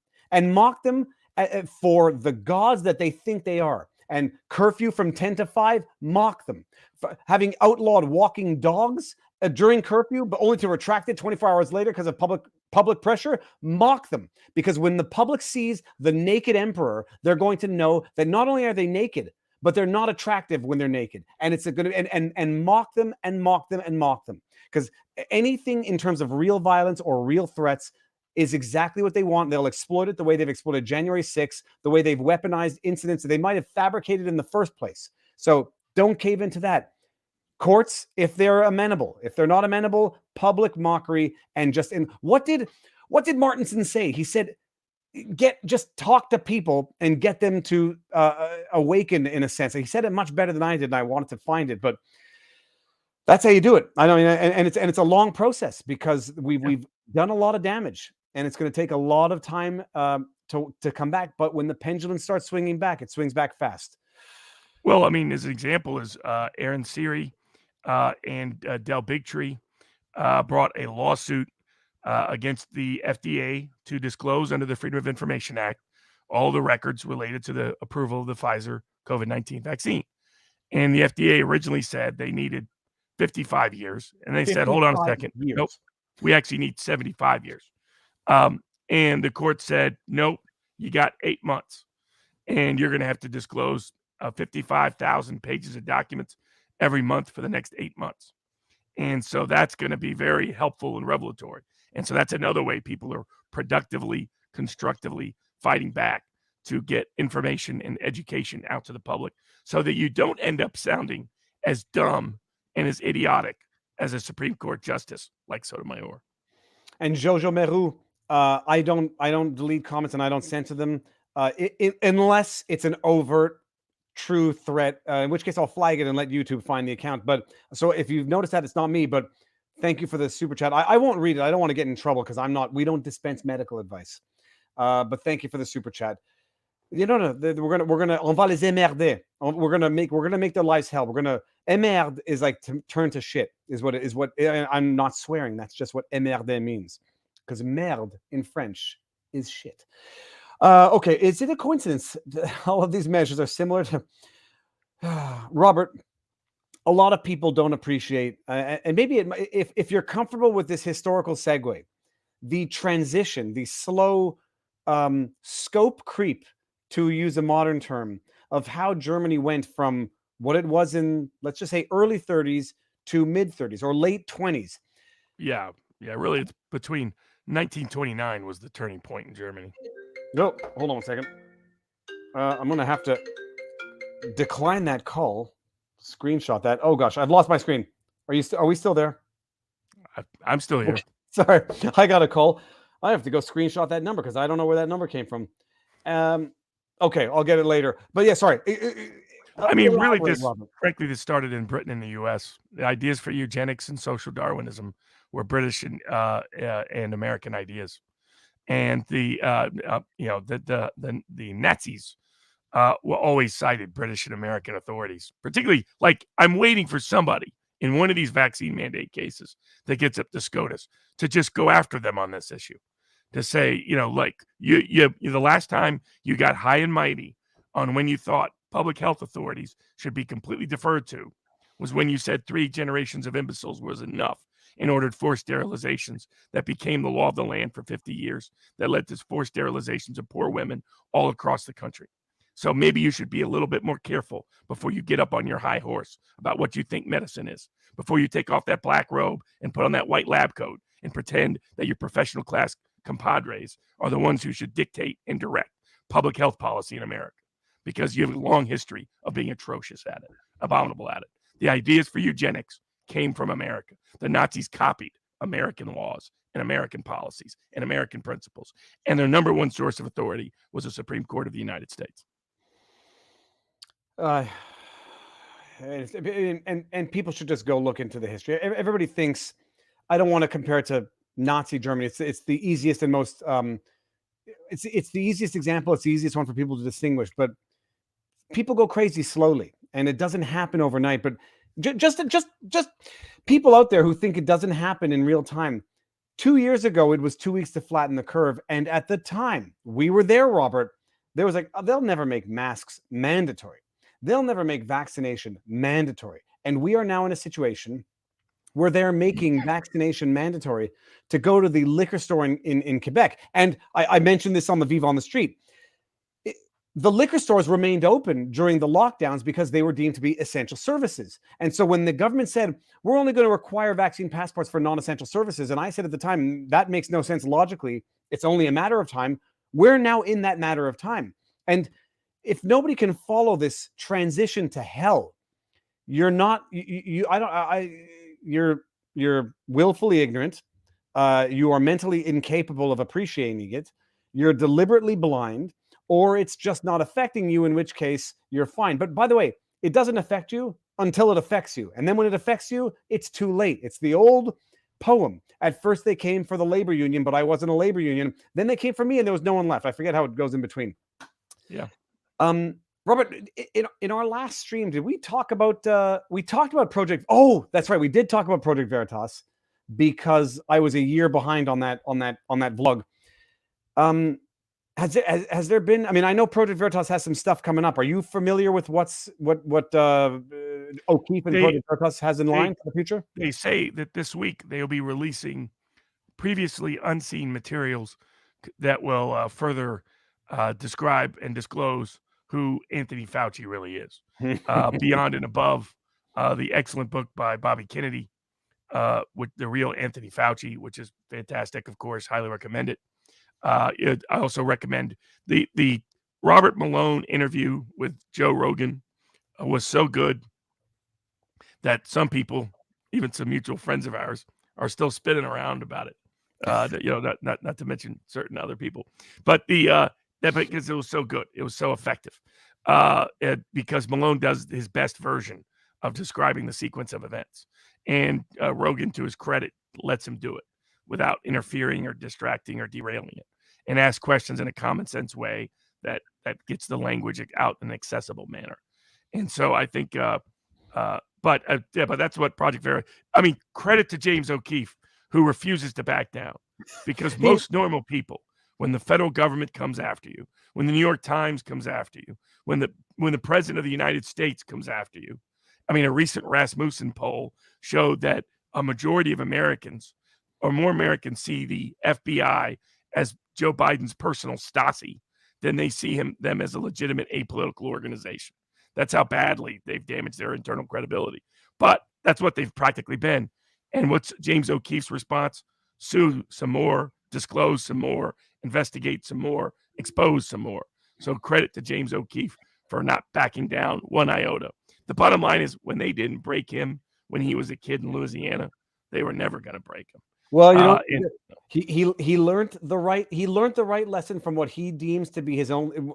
for the gods that they think they are. And curfew from 10 to 5, mock them. For having outlawed walking dogs during curfew, but only to retract it 24 hours later because of public pressure, mock them. Because when the public sees the naked emperor, they're going to know that not only are they naked, but they're not attractive when they're naked. And it's going to and mock them and mock them and mock them. Because anything in terms of real violence or real threats is exactly what they want. They'll exploit it the way they've exploited January 6th, the way they've weaponized incidents that they might have fabricated in the first place. So don't cave into that. Courts, if they're amenable, if they're not amenable, public mockery. And what did Martinson say? He said, just talk to people and get them to awaken, in a sense. He said it much better than I did, and I wanted to find it, but that's how you do it. I mean, and it's a long process because we've done a lot of damage, and it's going to take a lot of time to come back. But when the pendulum starts swinging back, it swings back fast. Well, I mean, as an example is Aaron Siri and Del Bigtree brought a lawsuit against the FDA to disclose under the Freedom of Information Act all the records related to the approval of the Pfizer COVID-19 vaccine. And the FDA originally said they needed 55 years. And they said, hold on a second. Years. Nope, we actually need 75 years. And the court said, nope, you got 8 months. And you're going to have to disclose 55,000 pages of documents every month for the next 8 months. And so that's going to be very helpful and revelatory. And so that's another way people are productively, constructively fighting back to get information and education out to the public so that you don't end up sounding as dumb and as idiotic as a Supreme Court justice like Sotomayor. And Jojo Meru, I don't delete comments and I don't censor them unless it's an overt, true threat, in which case I'll flag it and let YouTube find the account. But so if you've noticed that, it's not me, but thank you for the super chat. I won't read it. I don't want to get in trouble because we don't dispense medical advice. But thank you for the super chat. You know, we're gonna on va les emmerder. We're gonna make their lives hell. We're gonna emmerde is like to turn to shit is what I'm not swearing. That's just what emmerder means, because merde in French is shit. Okay, is it a coincidence that all of these measures are similar to Robert? A lot of people don't appreciate, and maybe if you're comfortable with this historical segue, the transition, the slow scope creep, to use a modern term, of how Germany went from what it was in, let's just say, early 30s to mid 30s or late 20s. Yeah, really, it's between 1929 was the turning point in Germany. No, hold on a second. I'm going to have to decline that call. Screenshot that. Oh gosh, I've lost my screen. Are we still there? I'm still here. Sorry, I got a call. I have to go screenshot that number because I don't know where that number came from. Okay, I'll get it later. But yeah, sorry. I mean, really, frankly, this started in Britain and the U.S. The ideas for eugenics and social Darwinism were British and American ideas, and the Nazis were always cited British and American authorities. Particularly, like, I'm waiting for somebody in one of these vaccine mandate cases that gets up to SCOTUS to just go after them on this issue. To say, like you the last time you got high and mighty on when you thought public health authorities should be completely deferred to was when you said 3 generations of imbeciles was enough in order to force sterilizations that became the law of the land for 50 years that led to forced sterilizations of poor women all across the country. So maybe you should be a little bit more careful before you get up on your high horse about what you think medicine is, before you take off that black robe and put on that white lab coat and pretend that your professional class compadres are the ones who should dictate and direct public health policy in America, because you have a long history of being atrocious at it, abominable at it. The ideas for eugenics came from America. The Nazis copied American laws and American policies and American principles, and their number one source of authority was the Supreme Court of the United States. And people should just go look into the history. Everybody thinks, I don't want to compare it to Nazi Germany. It's the easiest and most it's the easiest example. It's the easiest one for people to distinguish. But people go crazy slowly, and it doesn't happen overnight. But just people out there who think it doesn't happen in real time. 2 years ago, it was 2 weeks to flatten the curve, and at the time we were there, Robert. There was like, oh, they'll never make masks mandatory. They'll never make vaccination mandatory, and we are now in a situation where they're making vaccination mandatory to go to the liquor store in Quebec. And I mentioned this on the Viva on the Street. The liquor stores remained open during the lockdowns because they were deemed to be essential services. And so when the government said, we're only going to require vaccine passports for non-essential services, and I said at the time, that makes no sense logically. It's only a matter of time. We're now in that matter of time. And if nobody can follow this transition to hell, you're not, you're willfully ignorant. You are mentally incapable of appreciating it. You're deliberately blind, or it's just not affecting you, in which case you're fine. But by the way, it doesn't affect you until it affects you. And then when it affects you, it's too late. It's the old poem. At first they came for the labor union, but I wasn't a labor union. Then they came for me and there was no one left. I forget how it goes in between. Yeah. Robert, in our last stream, did we talk about we talked about Project? Oh, that's right. We did talk about Project Veritas because I was a year behind on that vlog. Has there been? I mean, I know Project Veritas has some stuff coming up. Are you familiar with what O'Keefe and Project Veritas has in line for the future? They say that this week they'll be releasing previously unseen materials that will further describe and disclose who Anthony Fauci really is, beyond and above the excellent book by Bobby Kennedy, with The Real Anthony Fauci, which is fantastic, of course, highly recommend it. I also recommend the Robert Malone interview with Joe Rogan was so good that some people, even some mutual friends of ours, are still spinning around about it. Not to mention certain other people, but because it was so good, it was so effective. Because Malone does his best version of describing the sequence of events, and Rogan, to his credit, lets him do it without interfering or distracting or derailing it, and ask questions in a common sense way that gets the language out in an accessible manner. And so I think, but that's what Project Veritas. I mean, credit to James O'Keefe, who refuses to back down, because most normal people, when the federal government comes after you, when the New York Times comes after you, when the president of the United States comes after you, I mean, a recent Rasmussen poll showed that a majority of Americans, or more Americans, see the FBI as Joe Biden's personal Stasi than they see them as a legitimate apolitical organization. That's how badly they've damaged their internal credibility. But that's what they've practically been. And what's James O'Keefe's response? Sue some more, disclose some more, investigate some more, expose some more. So credit to James O'Keefe for not backing down one iota. The bottom line is, when they didn't break him when he was a kid in Louisiana, they were never going to break him. Well, he learned the right lesson from what he deems to be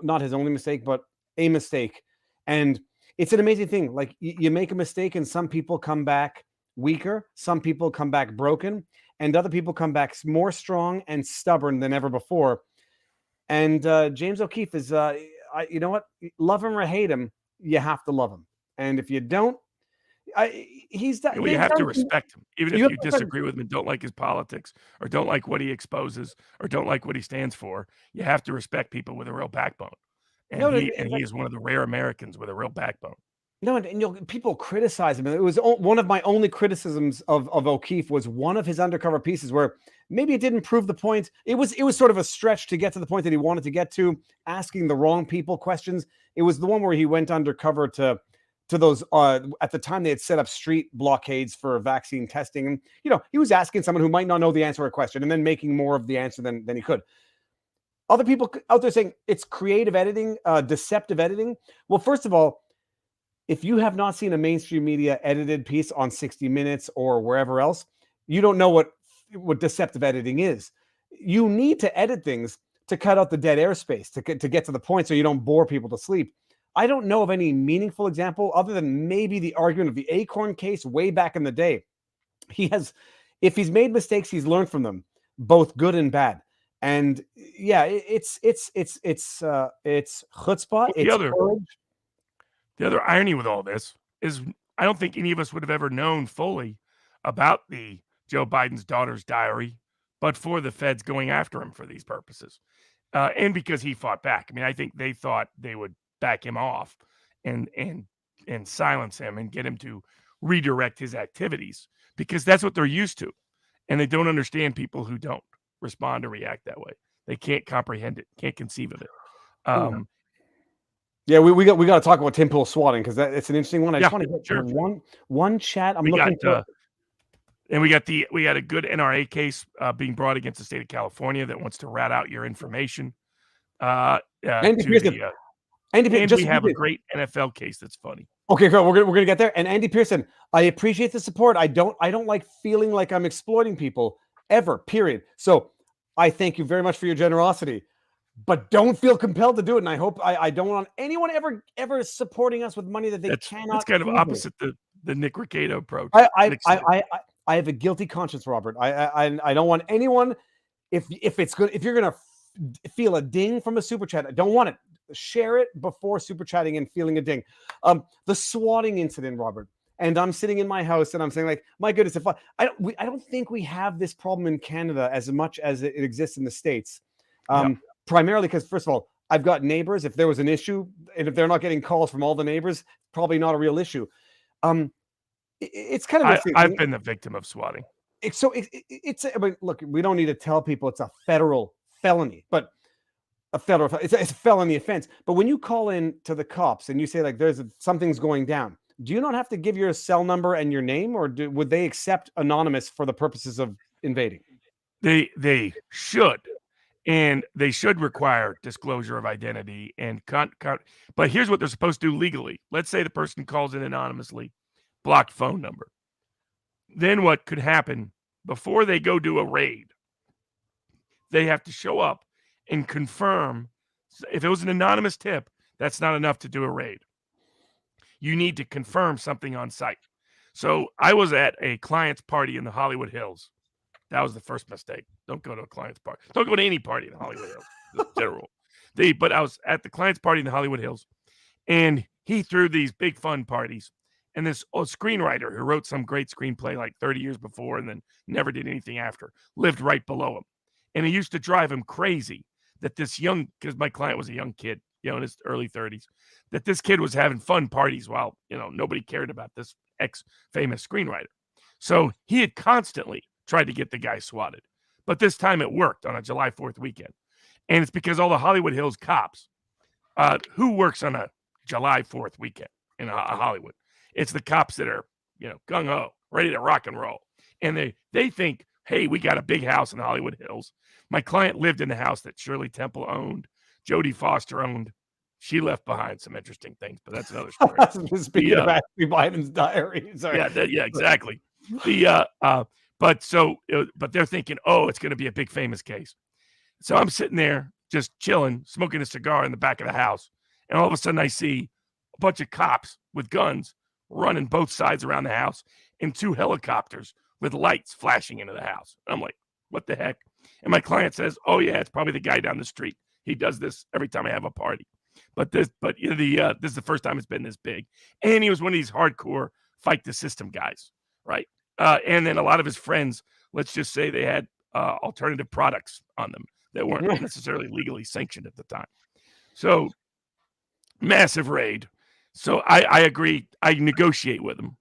not his only mistake, but a mistake. And it's an amazing thing. Like, you make a mistake and some people come back weaker, some people come back broken, and other people come back more strong and stubborn than ever before. And James O'Keefe is, you know what? Love him or hate him, you have to love him. And if you don't, you have to respect him, even if you disagree with him and don't like his politics, or don't like what he exposes, or don't like what he stands for. You have to respect people with a real backbone. And he is one of the rare Americans with a real backbone. No, and people criticize him. It was one of my only criticisms of O'Keefe was one of his undercover pieces where maybe it didn't prove the point. It was sort of a stretch to get to the point that he wanted to get to, asking the wrong people questions. It was the one where he went undercover to those at the time they had set up street blockades for vaccine testing, and he was asking someone who might not know the answer to a question and then making more of the answer than he could. Other people out there saying it's creative editing, deceptive editing. Well, first of all, if you have not seen a mainstream media edited piece on 60 Minutes or wherever else, you don't know what deceptive editing is. You need to edit things to cut out the dead airspace, to get to the point so you don't bore people to sleep. I don't know of any meaningful example other than maybe the argument of the Acorn case way back in the day. If he's made mistakes, he's learned from them, both good and bad. And yeah, it's chutzpah. It's courage. The other irony with all this is I don't think any of us would have ever known fully about the Joe Biden's daughter's diary, but for the feds going after him for these purposes. And because he fought back. I mean, I think they thought they would back him off and silence him and get him to redirect his activities because that's what they're used to. And they don't understand people who don't respond or react that way. They can't comprehend it, can't conceive of it. Yeah, we got to talk about Tim Pool swatting because it's an interesting one. I just want to get one chat. And we got a good NRA case being brought against the state of California that wants to rat out your information. Andy Pearson. We have a great NFL case that's funny. Okay, cool. We're gonna get there. And Andy Pearson, I appreciate the support. I don't like feeling like I'm exploiting people ever. Period. So I thank you very much for your generosity. But don't feel compelled to do it. And I hope I don't want anyone ever supporting us with money that they cannot. That's kind of opposite the Nick Ricciardo approach. I have a guilty conscience, Robert. I don't want anyone. If it's good, if you're gonna feel a ding from a super chat, I don't want it. Share it before super chatting and feeling a ding. The swatting incident, Robert. And I'm sitting in my house and I'm saying, like, my goodness, I don't think we have this problem in Canada as much as it exists in the States. Primarily because, first of all, I've got neighbors. If there was an issue, and if they're not getting calls from all the neighbors, probably not a real issue. It's kind of. I've been the victim of swatting. It's I mean, look, we don't need to tell people it's a federal felony, but it's a felony offense. But when you call in to the cops and you say, like, something's going down, do you not have to give your cell number and your name, or would they accept anonymous for the purposes of invading? They should. And they should require disclosure of identity and but here's what they're supposed to do legally. Let's say the person calls in anonymously, blocked phone number. Then what could happen before they go do a raid? They have to show up and confirm. If it was an anonymous tip, that's not enough to do a raid. You need to confirm something on site. So I was at a client's party in the Hollywood Hills. That was the first mistake. Don't go to a client's party. Don't go to any party in the Hollywood Hills. That's general. But I was at the client's party in the Hollywood Hills, and he threw these big fun parties. And this screenwriter who wrote some great screenplay like 30 years before and then never did anything after lived right below him. And it used to drive him crazy that because my client was a young kid, in his early 30s, that this kid was having fun parties while, nobody cared about this ex-famous screenwriter. So he had constantly tried to get the guy swatted. But this time it worked on a July 4th weekend. And it's because all the Hollywood Hills cops, who works on a July 4th weekend in Hollywood? It's the cops that are, gung-ho, ready to rock and roll. And they think, hey, we got a big house in the Hollywood Hills. My client lived in the house that Shirley Temple owned, Jodie Foster owned. She left behind some interesting things, but that's another story. Speaking of Ashley Biden's diary. Sorry. Yeah, exactly. But they're thinking, oh, it's going to be a big famous case. So I'm sitting there just chilling, smoking a cigar in the back of the house. And all of a sudden I see a bunch of cops with guns running both sides around the house and 2 helicopters with lights flashing into the house. I'm like, what the heck? And my client says, oh yeah, it's probably the guy down the street. He does this every time I have a party. But this is the first time it's been this big. And he was one of these hardcore fight the system guys, right? And then a lot of his friends, let's just say they had alternative products on them that weren't necessarily legally sanctioned at the time. So massive raid. So I agree. I negotiate with him.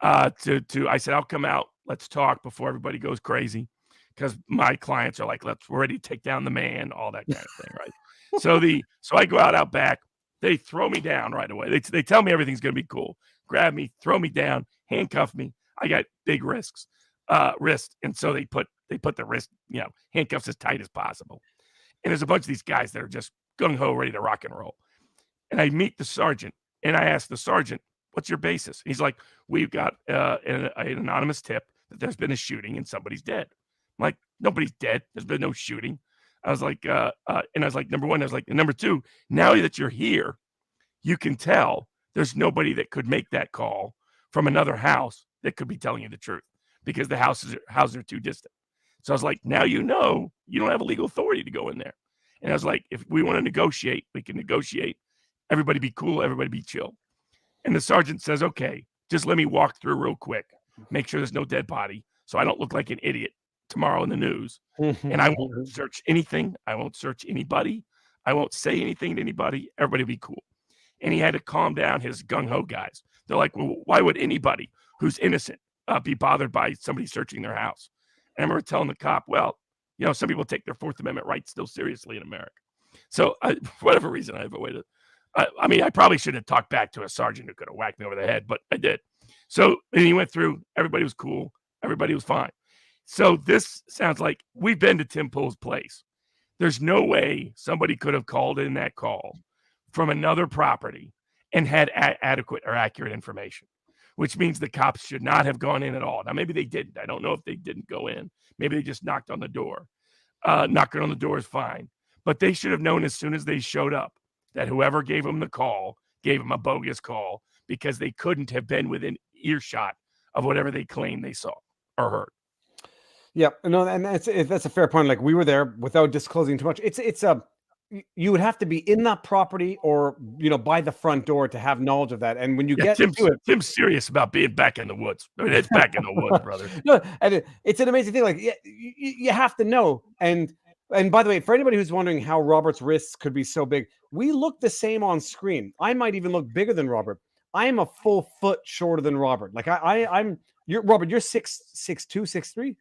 I said, I'll come out. Let's talk before everybody goes crazy. Because my clients are like, we're ready to take down the man, all that kind of thing, right? So I go out back. They throw me down right away. They tell me everything's going to be cool. Grab me, throw me down, handcuff me. I got big wrist. And so they put the wrist, handcuffs as tight as possible. And there's a bunch of these guys that are just gung-ho, ready to rock and roll. And I meet the sergeant, and I ask the sergeant, what's your basis? He's like, we've got an anonymous tip that there's been a shooting and somebody's dead. I'm like, nobody's dead. There's been no shooting. I was like, number one, and number two, now that you're here, you can tell there's nobody that could make that call from another house that could be telling you the truth because the houses are too distant. So I was like, now you don't have a legal authority to go in there. And I was like, if we want to negotiate, we can negotiate. Everybody be cool. Everybody be chill. And the sergeant says, okay, just let me walk through real quick, make sure there's no dead body so I don't look like an idiot tomorrow in the news. And I won't search anything. I won't search anybody. I won't say anything to anybody. Everybody will be cool. And he had to calm down his gung-ho guys. They're like, well, why would anybody who's innocent be bothered by somebody searching their house? And I remember telling the cop, well, some people take their Fourth Amendment rights still seriously in America. So for whatever reason, I avoided it. I probably should have talked back to a sergeant who could have whacked me over the head, but I did. So and he went through. Everybody was cool. Everybody was fine. So this sounds like we've been to Tim Pool's place. There's no way somebody could have called in that call from another property and had adequate or accurate information, which means the cops should not have gone in at all. Now, maybe they didn't. I don't know if they didn't go in. Maybe they just knocked on the door. Knocking on the door is fine. But they should have known as soon as they showed up that whoever gave them the call gave them a bogus call because they couldn't have been within earshot of whatever they claimed they saw or heard. Yeah, no, and that's a fair point. Like we were there without disclosing too much. You would have to be in that property or by the front door to have knowledge of that. And when you get to it, Tim's serious about being back in the woods. I mean, it's back in the woods, brother. No, and it's an amazing thing. Like you have to know. And by the way, for anybody who's wondering how Robert's wrists could be so big, we look the same on screen. I might even look bigger than Robert. I am a full foot shorter than Robert. Like Robert, you're 6'2", 6'3".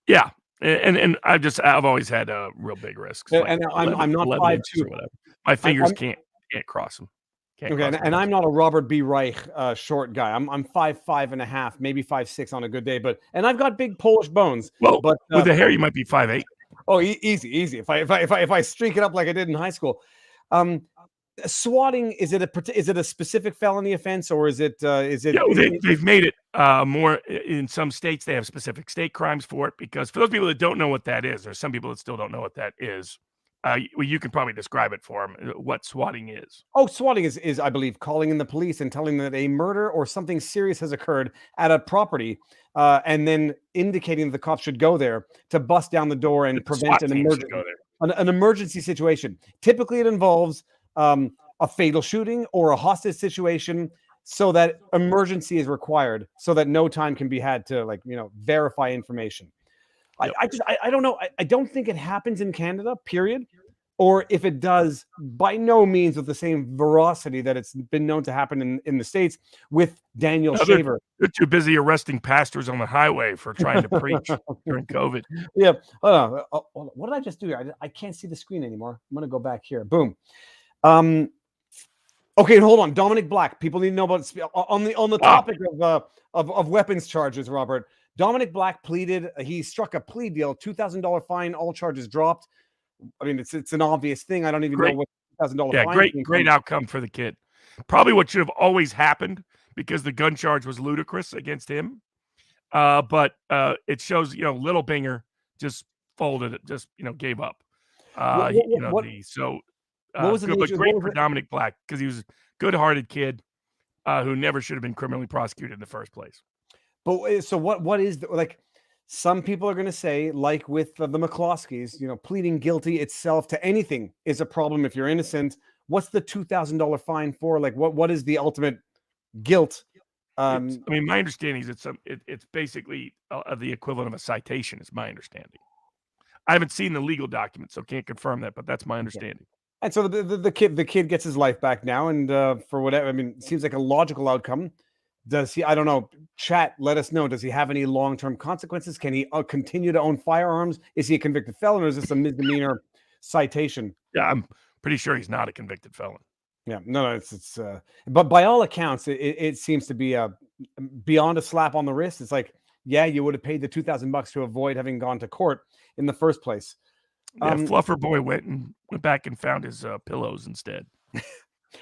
Yeah, and I've always had real big risks. Like and I'm not 5'2" or whatever. My fingers can't cross them. Okay, and I'm not a Robert B. Reich short guy. I'm 5'5.5", maybe 5'6" on a good day. And I've got big Polish bones. Well, but with the hair, you might be 5'8". Oh, easy. If I streak it up like I did in high school, swatting is it a specific felony offense or is it? They've made it more in some states. They have specific state crimes for it because for those people that don't know what that is, there's some people that still don't know what that is. You can probably describe it for them. What swatting is? Oh, swatting is I believe calling in the police and telling them that a murder or something serious has occurred at a property, and then indicating that the cops should go there to bust down the door and prevent an emergency situation. Typically, it involves a fatal shooting or a hostage situation, so that emergency is required, so that no time can be had to verify information. Yep. I don't know. I don't think it happens in Canada, period. Or if it does, by no means with the same veracity that it's been known to happen in the States with Daniel Shaver. They're too busy arresting pastors on the highway for trying to preach during COVID. Yeah. What did I just do here? I can't see the screen anymore. I'm going to go back here. Boom. Okay, hold on. Dominic Black. People need to know about on the topic of weapons charges, Robert. Dominic Black pleaded. He struck a plea deal, $2,000 fine, all charges dropped. I mean, it's an obvious thing. I don't even know what $2,000 fine. Yeah, great outcome for the kid. Probably what should have always happened because the gun charge was ludicrous against him. But it shows, Little Binger just folded it, just gave up. What was the great for Dominic Black because he was a good-hearted kid who never should have been criminally prosecuted in the first place. But so what is some people are going to say, like with the McCloskeys, pleading guilty itself to anything is a problem if you're innocent. What's the $2,000 fine for? Like what is the ultimate guilt? My understanding is it's basically the equivalent of a citation is my understanding. I haven't seen the legal documents, so can't confirm that, but that's my understanding. And so the kid gets his life back now, and for whatever, it seems like a logical outcome. Does he? I don't know. Chat, let us know. Does he have any long-term consequences? Can he continue to own firearms? Is he a convicted felon, or is this a misdemeanor citation? Yeah, I'm pretty sure he's not a convicted felon. Yeah, no, it's. But by all accounts, it seems to be beyond a slap on the wrist. It's like, yeah, you would have paid the $2,000 to avoid having gone to court in the first place. Yeah, Fluffer Boy went back and found his pillows instead.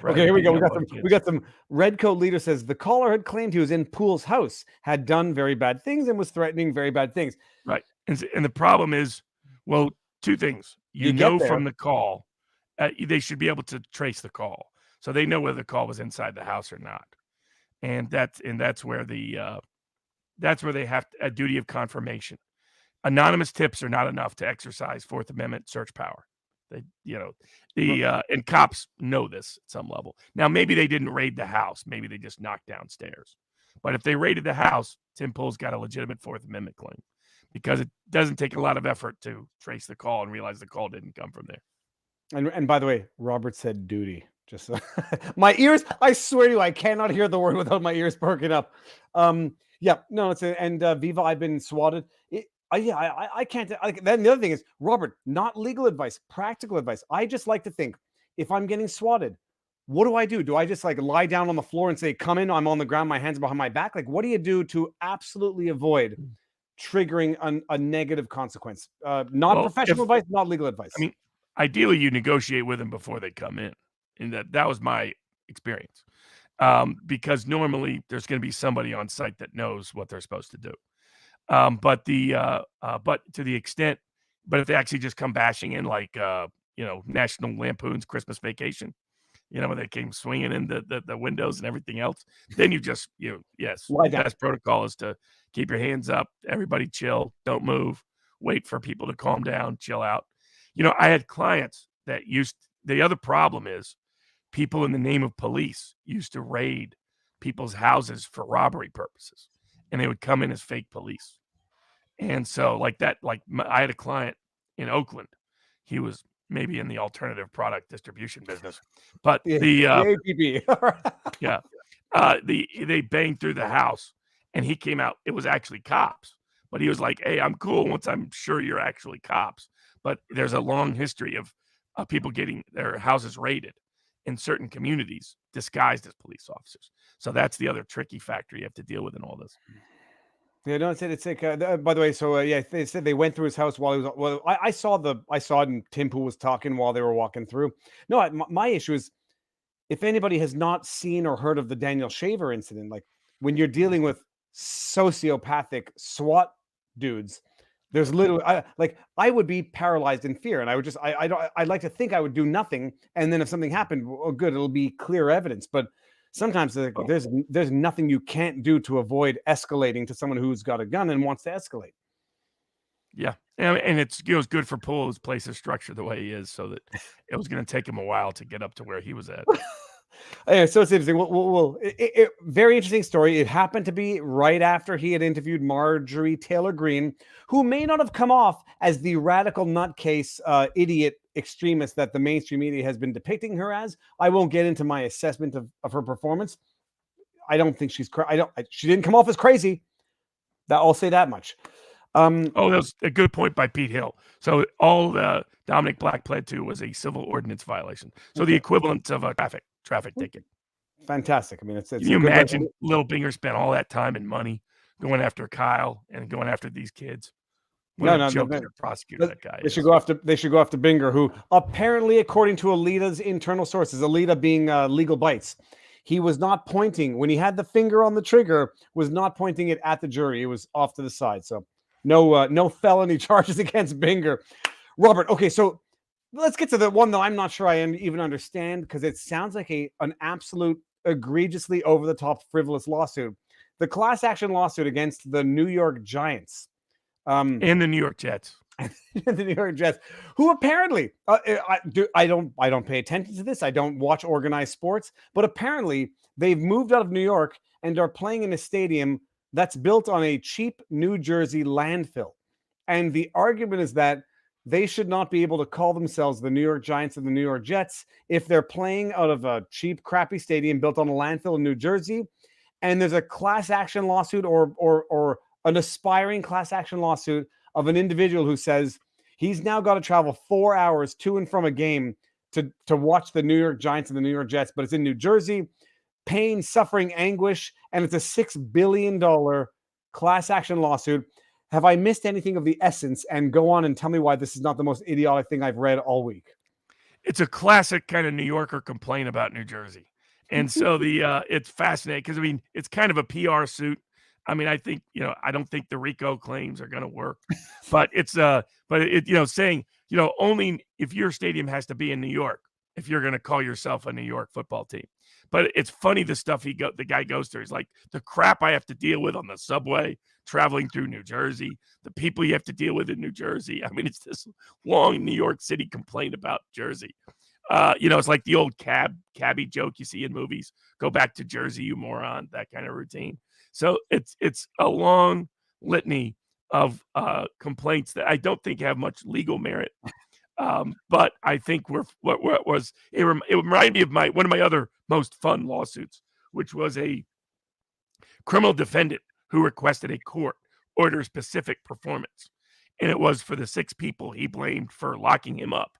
Okay, here we go. We got some Redcoat leader says the caller had claimed he was in Pool's house, had done very bad things, and was threatening very bad things. Right, and the problem is, well, two things. You know from the call, they should be able to trace the call, so they know whether the call was inside the house or not, and that's where they have a duty of confirmation. Anonymous tips are not enough to exercise Fourth Amendment search power. And cops know this at some level. Now, maybe they didn't raid the house. Maybe they just knocked downstairs. But if they raided the house, Tim Pool's got a legitimate Fourth Amendment claim because it doesn't take a lot of effort to trace the call and realize the call didn't come from there. And by the way, Robert said duty. Just my ears, I swear to you, I cannot hear the word without my ears perking up. Yeah, no, Viva, I've been swatted. I can't. Then the other thing is, Robert, not legal advice, practical advice. I just like to think, if I'm getting swatted, what do I do? Do I just like lie down on the floor and say, come in, I'm on the ground, my hands behind my back? Like, what do you do to absolutely avoid triggering a negative consequence? Not professional advice, not legal advice. I mean, ideally, you negotiate with them before they come in. And that was my experience. Because normally there's going to be somebody on site that knows what they're supposed to do. But to the extent, but if they actually just come bashing in like, National Lampoon's Christmas Vacation, when they came swinging in the windows and everything else, then the best protocol is to keep your hands up, everybody chill, don't move, wait for people to calm down, chill out. I had clients that the other problem is people in the name of police used to raid people's houses for robbery purposes, and they would come in as fake police. And so I had a client in Oakland. He was maybe in the alternative product distribution business, but they banged through the house and he came out. It was actually cops, but he was like, "Hey, I'm cool once I'm sure you're actually cops." But there's a long history of people getting their houses raided in certain communities disguised as police officers. So that's the other tricky factor you have to deal with in all this. Yeah, no, it's like. By the way, so they said they went through his house while he was. Well, I saw it, and Tim Pool was talking while they were walking through. No, my issue is, if anybody has not seen or heard of the Daniel Shaver incident, like when you're dealing with sociopathic SWAT dudes, there's literally I would be paralyzed in fear, and I would just I'd like to think I would do nothing, and then if something happened, well, good, it'll be clear evidence, but. Sometimes there's nothing you can't do to avoid escalating to someone who's got a gun and wants to escalate. Yeah, and it's good for Poole. His place is structured the way he is, so that it was going to take him a while to get up to where he was at. Anyway, so it's interesting. Very interesting story. It happened to be right after he had interviewed Marjorie Taylor Greene, who may not have come off as the radical nutcase idiot extremist that the mainstream media has been depicting her as. I won't get into my assessment of her performance. I don't think she's she didn't come off as crazy. I'll say that much. That was a good point by Pete Hill. So all Dominic Black pled to was a civil ordinance violation. So the equivalent of a traffic ticket. Fantastic. I mean, it's Can you imagine Little Binger spent all that time and money going after Kyle and going after these kids? No, prosecute that guy. They should go after Binger, who apparently, according to Alita's internal sources, Alita being Legal Bites, he was not pointing when he had the finger on the trigger, was not pointing it at the jury. It was off to the side. So no felony charges against Binger. Robert, okay, so let's get to the one that I'm not sure I even understand, because it sounds like an absolute egregiously over-the-top frivolous lawsuit. The class action lawsuit against the New York Giants. And the New York Jets. The New York Jets, who apparently I don't pay attention to this. I don't watch organized sports, but apparently they've moved out of New York and are playing in a stadium that's built on a cheap New Jersey landfill. And the argument is that they should not be able to call themselves the New York Giants and the New York Jets if they're playing out of a cheap, crappy stadium built on a landfill in New Jersey. And there's a class action lawsuit or an aspiring class action lawsuit of an individual who says he's now got to travel 4 hours to and from a game to watch the New York Giants and the New York Jets, but it's in New Jersey, pain, suffering, anguish, and it's a $6 billion class action lawsuit. Have I missed anything of the essence? And go on and tell me why this is not the most idiotic thing I've read all week. It's a classic kind of New Yorker complaint about New Jersey. And so it's fascinating because, I mean, it's kind of a PR suit. I mean, I think, I don't think the RICO claims are going to work, but saying, only if your stadium has to be in New York, if you're going to call yourself a New York football team. But it's funny the stuff the guy goes through. He's like, the crap I have to deal with on the subway, traveling through New Jersey, the people you have to deal with in New Jersey. I mean, it's this long New York City complaint about Jersey. It's like the old cabbie joke you see in movies. Go back to Jersey, you moron. That kind of routine. So it's a long litany of complaints that I don't think have much legal merit. But I think it reminded me of one of my other most fun lawsuits, which was a criminal defendant who requested a court order specific performance, and it was for the 6 people he blamed for locking him up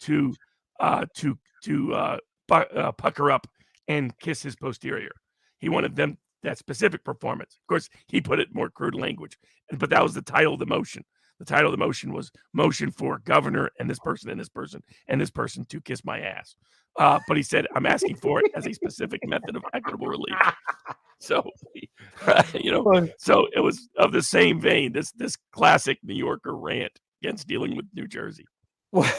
to pucker up and kiss his posterior. He wanted them that specific performance. Of course, he put it in more crude language, but that was the title of the motion. The title of the motion was "Motion for Governor and this person and this person and this person to kiss my ass." But he said, "I'm asking for it as a specific method of equitable relief." So, so it was of the same vein. This classic New Yorker rant against dealing with New Jersey. Well,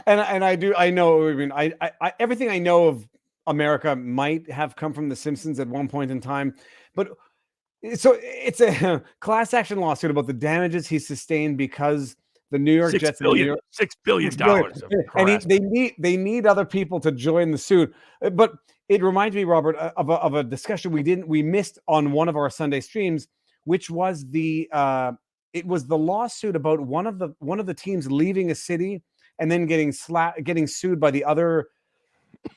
and I know. I mean, I everything I know of America might have come from The Simpsons at one point in time, but. So it's a class action lawsuit about the damages he sustained because the New York Jets, $6 billion, and they need other people to join the suit. But it reminds me, Robert, of a discussion we missed on one of our Sunday streams, which was the lawsuit about one of the teams leaving a city and then getting sued by the other.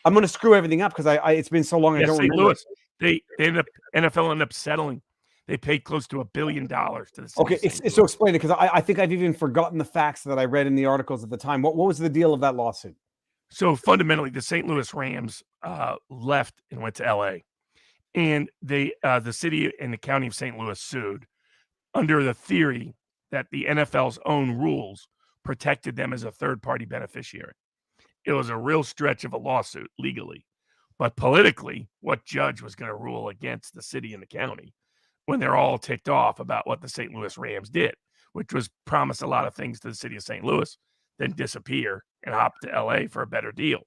I'm going to screw everything up because it's been so long. I don't remember. Louis. NFL ended up settling. They paid close to $1 billion to the city. Okay, so explain it, because I think I've even forgotten the facts that I read in the articles at the time. What was the deal of that lawsuit? So fundamentally, the St. Louis Rams left and went to L.A. And the city and the county of St. Louis sued under the theory that the NFL's own rules protected them as a third-party beneficiary. It was a real stretch of a lawsuit legally. But politically, what judge was going to rule against the city and the county when they're all ticked off about what the St. Louis Rams did, which was promise a lot of things to the city of St. Louis, then disappear and hop to LA for a better deal?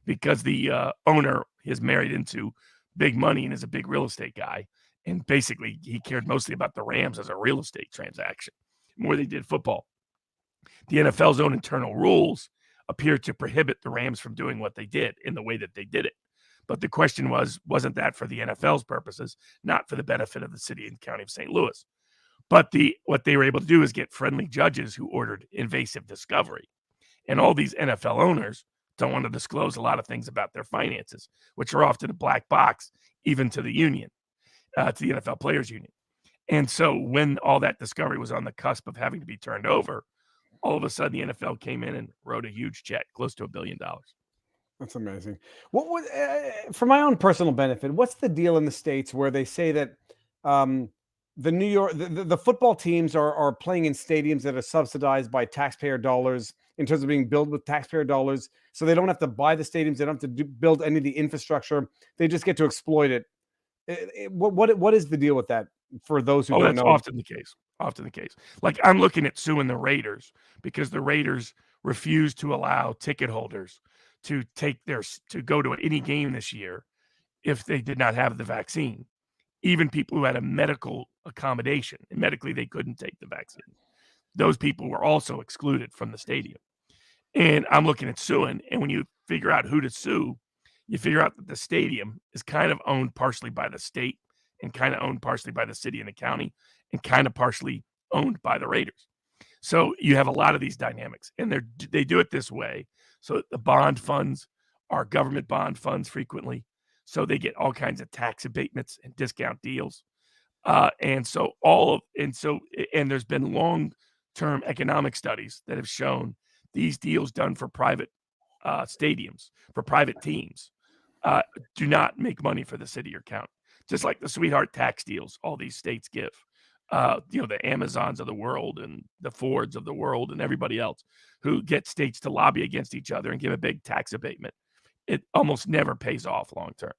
Because the owner is married into big money and is a big real estate guy. And basically, he cared mostly about the Rams as a real estate transaction, more than he did football. The NFL's own internal rules appear to prohibit the Rams from doing what they did in the way that they did it. But the question wasn't that for the NFL's purposes, not for the benefit of the city and county of St. Louis. But what they were able to do is get friendly judges who ordered invasive discovery. And all these NFL owners don't want to disclose a lot of things about their finances, which are often a black box, even to the union, to the NFL Players Union. And so when all that discovery was on the cusp of having to be turned over, all of a sudden the NFL came in and wrote a huge check, close to $1 billion. That's amazing. What was, for my own personal benefit, what's the deal in the States where they say that the football teams are playing in stadiums that are subsidized by taxpayer dollars in terms of being built with taxpayer dollars, so they don't have to buy the stadiums, they don't have to build any of the infrastructure, they just get to exploit it. What is the deal with that for those who don't know? Often the case. Like, I'm looking at suing the Raiders because the Raiders refuse to allow ticket holders to go to any game this year if they did not have the vaccine. Even people who had a medical accommodation, and medically they couldn't take the vaccine, those people were also excluded from the stadium. And I'm looking at suing, and when you figure out who to sue, you figure out that the stadium is kind of owned partially by the state and kind of owned partially by the city and the county and kind of partially owned by the Raiders. So you have a lot of these dynamics, and they do it this way. So the bond funds are government bond funds frequently. So they get all kinds of tax abatements and discount deals. And there's been long-term economic studies that have shown these deals done for private stadiums, for private teams, do not make money for the city or county. Just like the sweetheart tax deals all these states give. The Amazons of the world and the Fords of the world and everybody else who get states to lobby against each other and give a big tax abatement. It almost never pays off long term.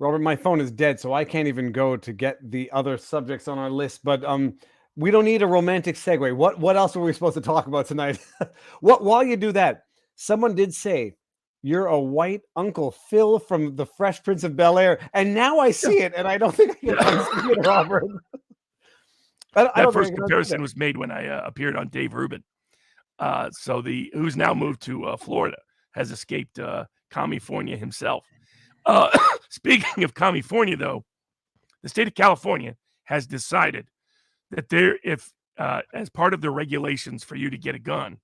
Robert, my phone is dead, so I can't even go to get the other subjects on our list. But we don't need a romantic segue. What else are we supposed to talk about tonight? While you do that, someone did say You're a white Uncle Phil from The Fresh Prince of Bel-Air. And now I see it, and I don't think I can unsee it, Robert. I That don't first think I can comparison was made when I appeared on Dave Rubin. So who's now moved to Florida has escaped California himself. Speaking of California, though, the state of California has decided that as part of the regulations for you to get a gun,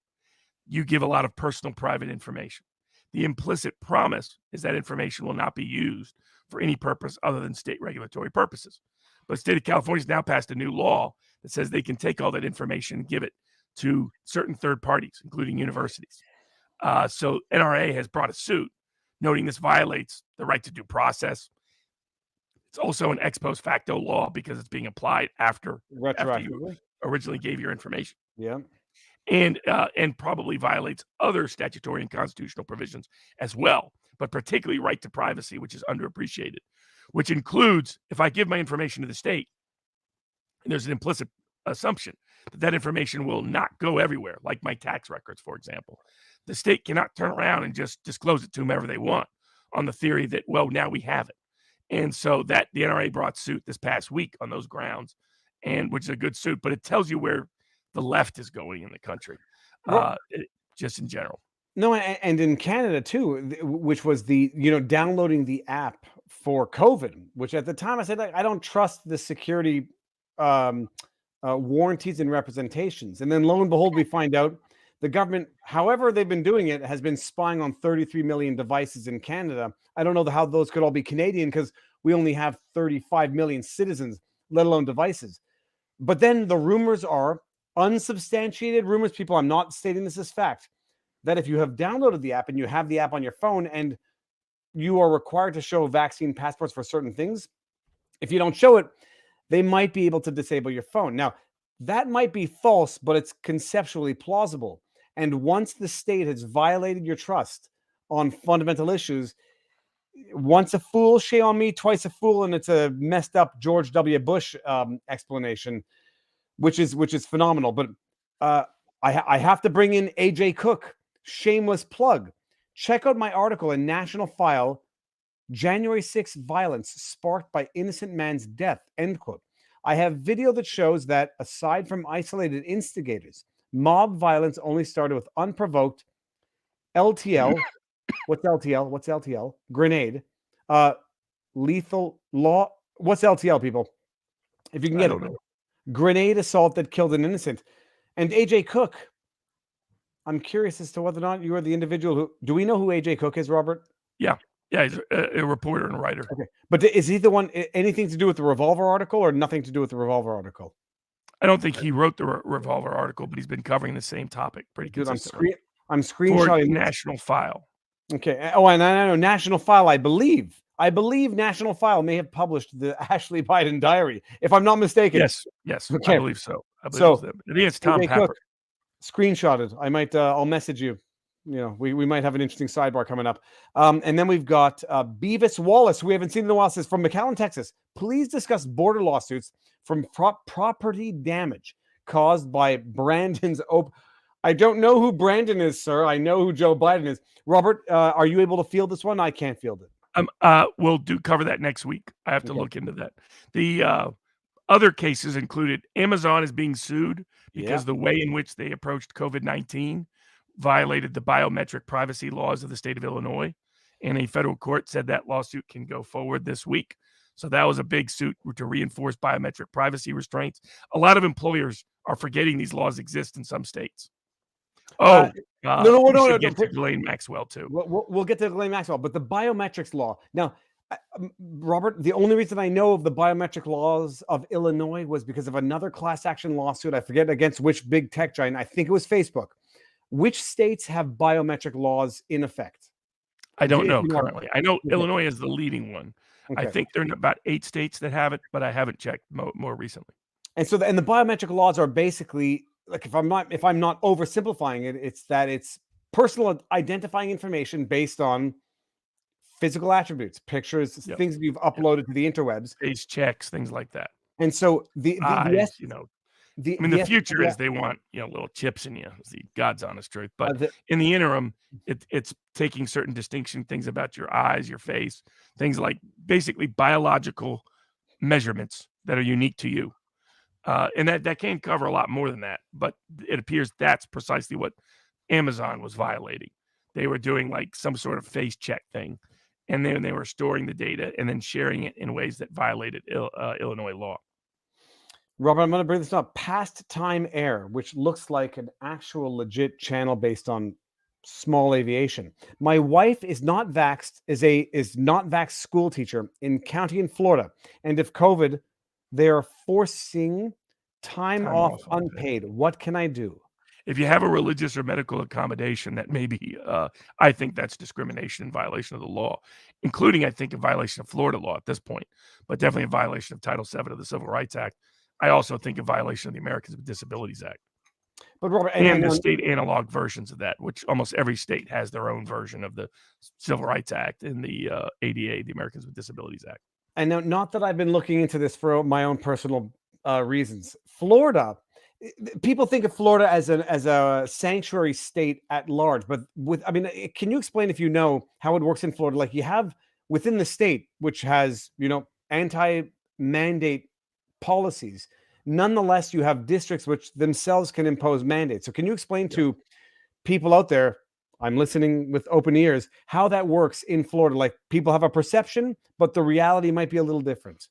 you give a lot of personal private information. The implicit promise is that information will not be used for any purpose other than state regulatory purposes. But the state of California has now passed a new law that says they can take all that information and give it to certain third parties, including universities. So NRA has brought a suit noting this violates the right to due process. It's also an ex post facto law because it's being applied after you originally gave your information. Yeah. And probably violates other statutory and constitutional provisions as well, but particularly right to privacy, which is underappreciated, which includes if I give my information to the state, and there's an implicit assumption that information will not go everywhere, like my tax records, for example. The state cannot turn around and just disclose it to whomever they want on the theory that, well, now we have it. And so that the NRA brought suit this past week on those grounds, and which is a good suit, but it tells you where the left is going in the country, just in general. No, and in Canada too, which was downloading the app for COVID, which at the time I said, I don't trust the security warranties and representations. And then lo and behold, we find out the government, however they've been doing it, has been spying on 33 million devices in Canada. I don't know how those could all be Canadian because we only have 35 million citizens, let alone devices. But then the rumors are unsubstantiated rumors, people, I'm not stating this as fact, that if you have downloaded the app and you have the app on your phone and you are required to show vaccine passports for certain things, if you don't show it, they might be able to disable your phone. Now, that might be false, but it's conceptually plausible. And once the state has violated your trust on fundamental issues, once a fool, shame on me, twice a fool, and it's a messed up George W. Bush explanation, which is phenomenal. But I have to bring in AJ Cook. Shameless plug. Check out my article in National File, January 6th violence sparked by innocent man's death, end quote. I have video that shows that aside from isolated instigators, mob violence only started with unprovoked LTL. What's LTL? What's LTL? Grenade. Lethal law. What's LTL, people? If you can get it. Grenade assault that killed an innocent. And AJ Cook, I'm curious as to whether or not you are the individual who... Do we know who AJ Cook is, Robert? Yeah. Yeah, he's a reporter and a writer. Okay. But is he the one, anything to do with the Revolver article or nothing to do with the Revolver article? I don't think he wrote the Revolver article, but he's been covering the same topic pretty consistently. I'm screenshotting for National File. Okay. Oh, and I know National File, I believe National File may have published the Ashley Biden diary, if I'm not mistaken. Yes. Okay. I believe so. I think it's Tom Pepper. Screenshotted. I might, I'll message you. You know, we might have an interesting sidebar coming up. And then we've got Beavis Wallace, who we haven't seen in a while, says, from McAllen, Texas, please discuss border lawsuits from property damage caused by Brandon's I don't know who Brandon is, sir. I know who Joe Biden is. Robert, are you able to field this one? I can't field it. We'll cover that next week. I have to look into that. The other cases included Amazon is being sued because the way in which they approached COVID-19 violated the biometric privacy laws of the state of Illinois, and a federal court said that lawsuit can go forward this week. So that was a big suit to reinforce biometric privacy restraints. A lot of employers are forgetting these laws exist in some states. No. Get to Ghislaine Maxwell too. We'll get to Ghislaine Maxwell, but the biometrics law. Now, Robert, the only reason I know of the biometric laws of Illinois was because of another class action lawsuit. I forget against which big tech giant. I think it was Facebook. Which states have biometric laws in effect? I don't know currently. I know Illinois is the leading one. Okay. I think there are about 8 states that have it, but I haven't checked more recently. And so, the biometric laws are basically, like, if I'm not oversimplifying it, it's personal identifying information based on physical attributes, pictures, things that you've uploaded to the interwebs, face checks, things like that. And so the The future is they want little chips in you. Is the God's honest truth. But in the interim, it's taking certain distinction things about your eyes, your face, things like basically biological measurements that are unique to you, and that can cover a lot more than that. But it appears that's precisely what Amazon was violating. They were doing like some sort of face check thing, and then they were storing the data and then sharing it in ways that violated Illinois law. Robert, I'm going to bring this up. Pastime Air, which looks like an actual legit channel based on small aviation. My wife is not vaxxed, is not vaxxed school teacher in county in Florida, and if COVID, they are forcing time off unpaid. What can I do? If you have a religious or medical accommodation, that may be, I think that's discrimination in violation of the law, including, I think, a violation of Florida law at this point, but definitely a violation of Title VII of the Civil Rights Act. I also think a violation of the Americans with Disabilities Act. But Robert, and the state analog versions of that, which almost every state has their own version of the Civil Rights Act and the ADA, the Americans with Disabilities Act. And now, not that I've been looking into this for my own personal reasons. Florida, people think of Florida as a sanctuary state at large, but can you explain, if you know, how it works in Florida? Like, you have within the state, which has anti-mandate policies, nonetheless you have districts which themselves can impose mandates. So can you explain to people out there, I'm listening with open ears, how that works in Florida? Like, people have a perception, but the reality might be a little different.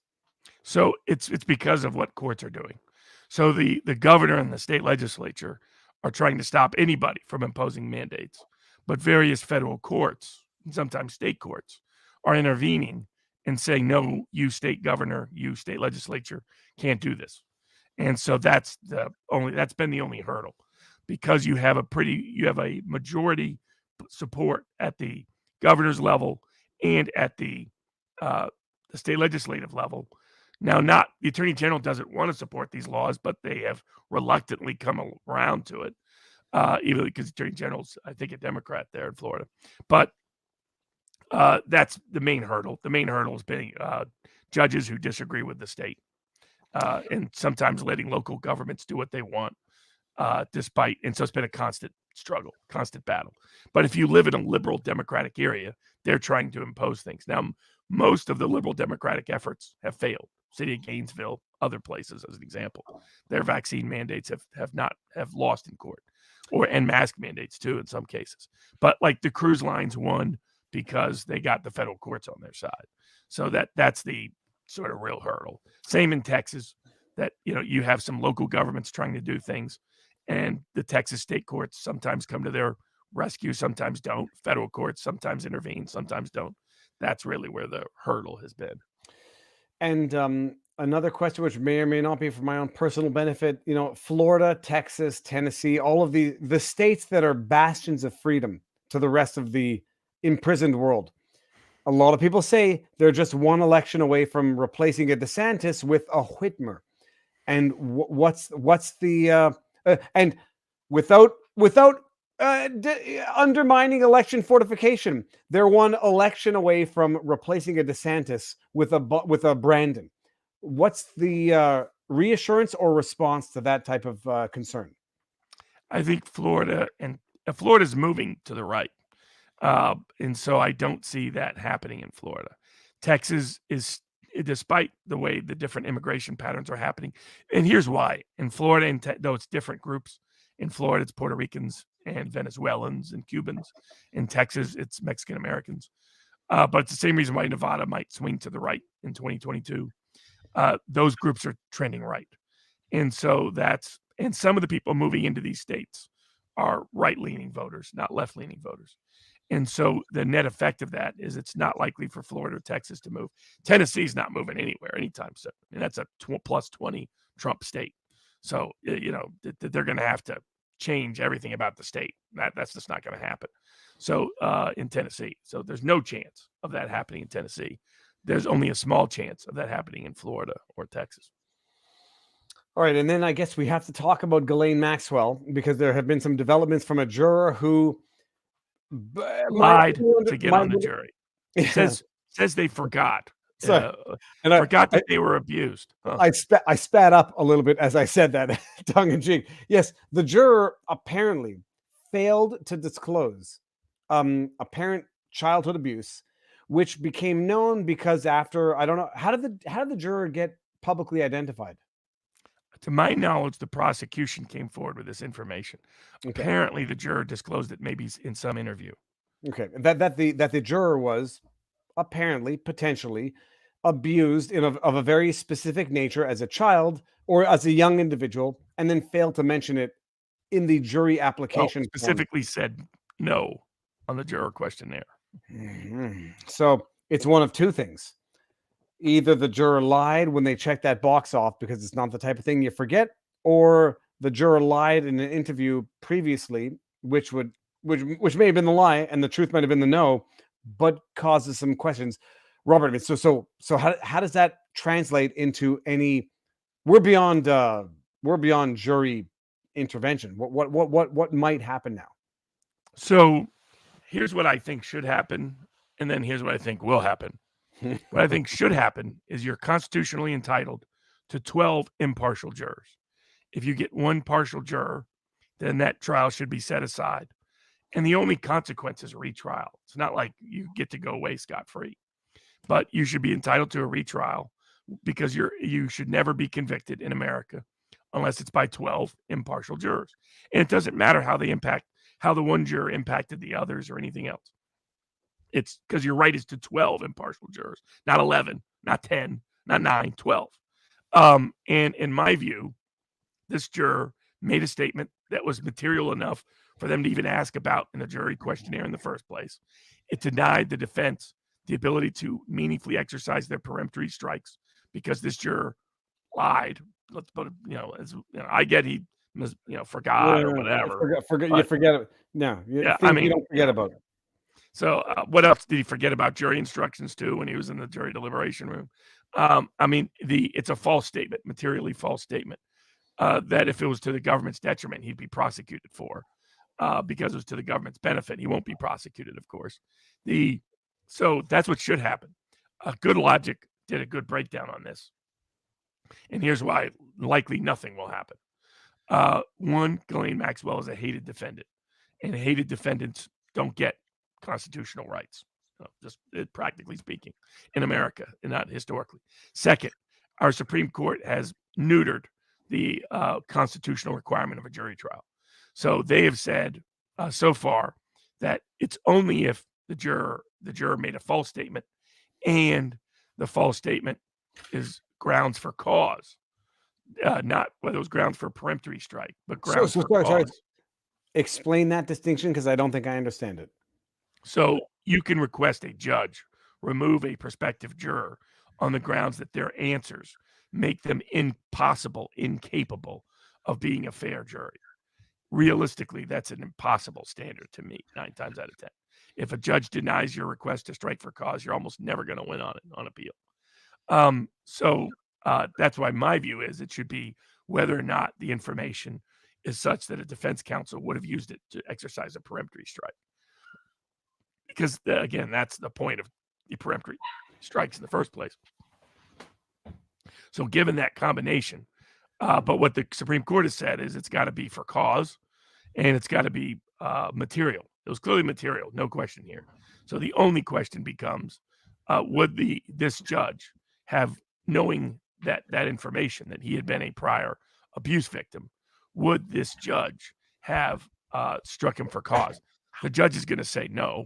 So it's because of what courts are doing. So the governor and the state legislature are trying to stop anybody from imposing mandates, but various federal courts, and sometimes state courts, are intervening and saying, no, you state governor, you state legislature can't do this. And so that's been the only hurdle, because you have a majority support at the governor's level and at the state legislative level. Now, not the attorney general doesn't want to support these laws, but they have reluctantly come around to it, even because the attorney general's, I think, a Democrat there in Florida. But that's the main hurdle. The main hurdle has been judges who disagree with the state, and sometimes letting local governments do what they want, despite. And so it's been a constant struggle, constant battle. But if you live in a liberal Democratic area, they're trying to impose things. Now, most of the liberal Democratic efforts have failed. City of Gainesville, other places, as an example, their vaccine mandates have lost in court, and mask mandates too in some cases. But like the cruise lines won because they got the federal courts on their side. So that's the sort of real hurdle. Same in Texas, that you have some local governments trying to do things, and the Texas state courts sometimes come to their rescue, sometimes don't. Federal courts sometimes intervene, sometimes don't. That's really where the hurdle has been. And another question, which may or may not be for my own personal benefit, Florida, Texas, Tennessee, all of the states that are bastions of freedom to the rest of the imprisoned world. A lot of people say they're just one election away from replacing a DeSantis with a Whitmer. And what's the and without undermining election fortification, they're one election away from replacing a DeSantis with a Brandon. What's the reassurance or response to that type of concern? I think Florida's moving to the right, and so I don't see that happening in Florida. Texas is, despite the way the different immigration patterns are happening, and here's why. In Florida, though it's different groups, in Florida it's Puerto Ricans and Venezuelans and Cubans. In Texas, it's Mexican Americans. But it's the same reason why Nevada might swing to the right in 2022. Those groups are trending right. And so and some of the people moving into these states are right-leaning voters, not left-leaning voters. And so the net effect of that is it's not likely for Florida or Texas to move. Tennessee's not moving anywhere anytime soon. And that's a plus 20 Trump state. So, they're going to have to change everything about the state. That's just not going to happen. So in Tennessee, so there's no chance of that happening in Tennessee. There's only a small chance of that happening in Florida or Texas. All right, and then I guess we have to talk about Ghislaine Maxwell, because there have been some developments from a juror who lied to get on the jury. Says they forgot. So, and forgot that they were abused. Huh. I spat up a little bit as I said that, tongue in cheek. Yes, the juror apparently failed to disclose apparent childhood abuse, which became known because after, I don't know, how did the juror get publicly identified? To my knowledge, the prosecution came forward with this information. Okay. Apparently, the juror disclosed it maybe in some interview. Okay, that the juror was apparently potentially abused of a very specific nature as a child or as a young individual, and then failed to mention it in the jury Well, application form. specifically said no on the juror questionnaire. Mhm. So it's one of two things. Either the juror lied when they checked that box off because it's not the type of thing you forget, or the juror lied in an interview previously, which may have been the lie and the truth might have been the no, but causes some questions. Robert, I mean, so how does that translate into any? We're beyond jury intervention. What might happen now? So here's what I think should happen, and then here's what I think will happen. What I think should happen is you're constitutionally entitled to 12 impartial jurors. If you get one partial juror, then that trial should be set aside. And the only consequence is a retrial. It's not like you get to go away scot-free, but you should be entitled to a retrial because you should never be convicted in America unless it's by 12 impartial jurors. And it doesn't matter how the one juror impacted the others or anything else. It's because your right is to 12 impartial jurors, not 11, not 10, not 9, 12. And in my view, this juror made a statement that was material enough for them to even ask about in the jury questionnaire in the first place. It denied the defense the ability to meaningfully exercise their peremptory strikes because this juror lied. Let's put it, I get he forgot or whatever. You forget it. No, you don't forget about it. So what else did he forget about jury instructions too when he was in the jury deliberation room? It's a false statement, materially false statement, that if it was to the government's detriment, he'd be prosecuted for. Because it was to the government's benefit, he won't be prosecuted, of course. So that's what should happen. Good Logic did a good breakdown on this. And here's why likely nothing will happen. One, Ghislaine Maxwell is a hated defendant, and hated defendants don't get constitutional rights, just practically speaking, in America and not historically. Second, our Supreme Court has neutered the constitutional requirement of a jury trial. So they have said so far that it's only if the juror made a false statement and the false statement is grounds for cause, not whether it was grounds for a peremptory strike, but grounds for cause. Sorry. Explain that distinction because I don't think I understand it. So you can request a judge remove a prospective juror on the grounds that their answers make them incapable of being a fair jury. Realistically, that's an impossible standard to meet 9 times out of 10. If a judge denies your request to strike for cause, you're almost never going to win on it on appeal. So that's why my view is it should be whether or not the information is such that a defense counsel would have used it to exercise a peremptory strike. Because, again, that's the point of the peremptory strikes in the first place. So given that combination, but what the Supreme Court has said is it's got to be for cause and it's got to be material. It was clearly material, no question here. So the only question becomes, would this judge have, knowing that information, that he had been a prior abuse victim, would this judge have struck him for cause? The judge is going to say no.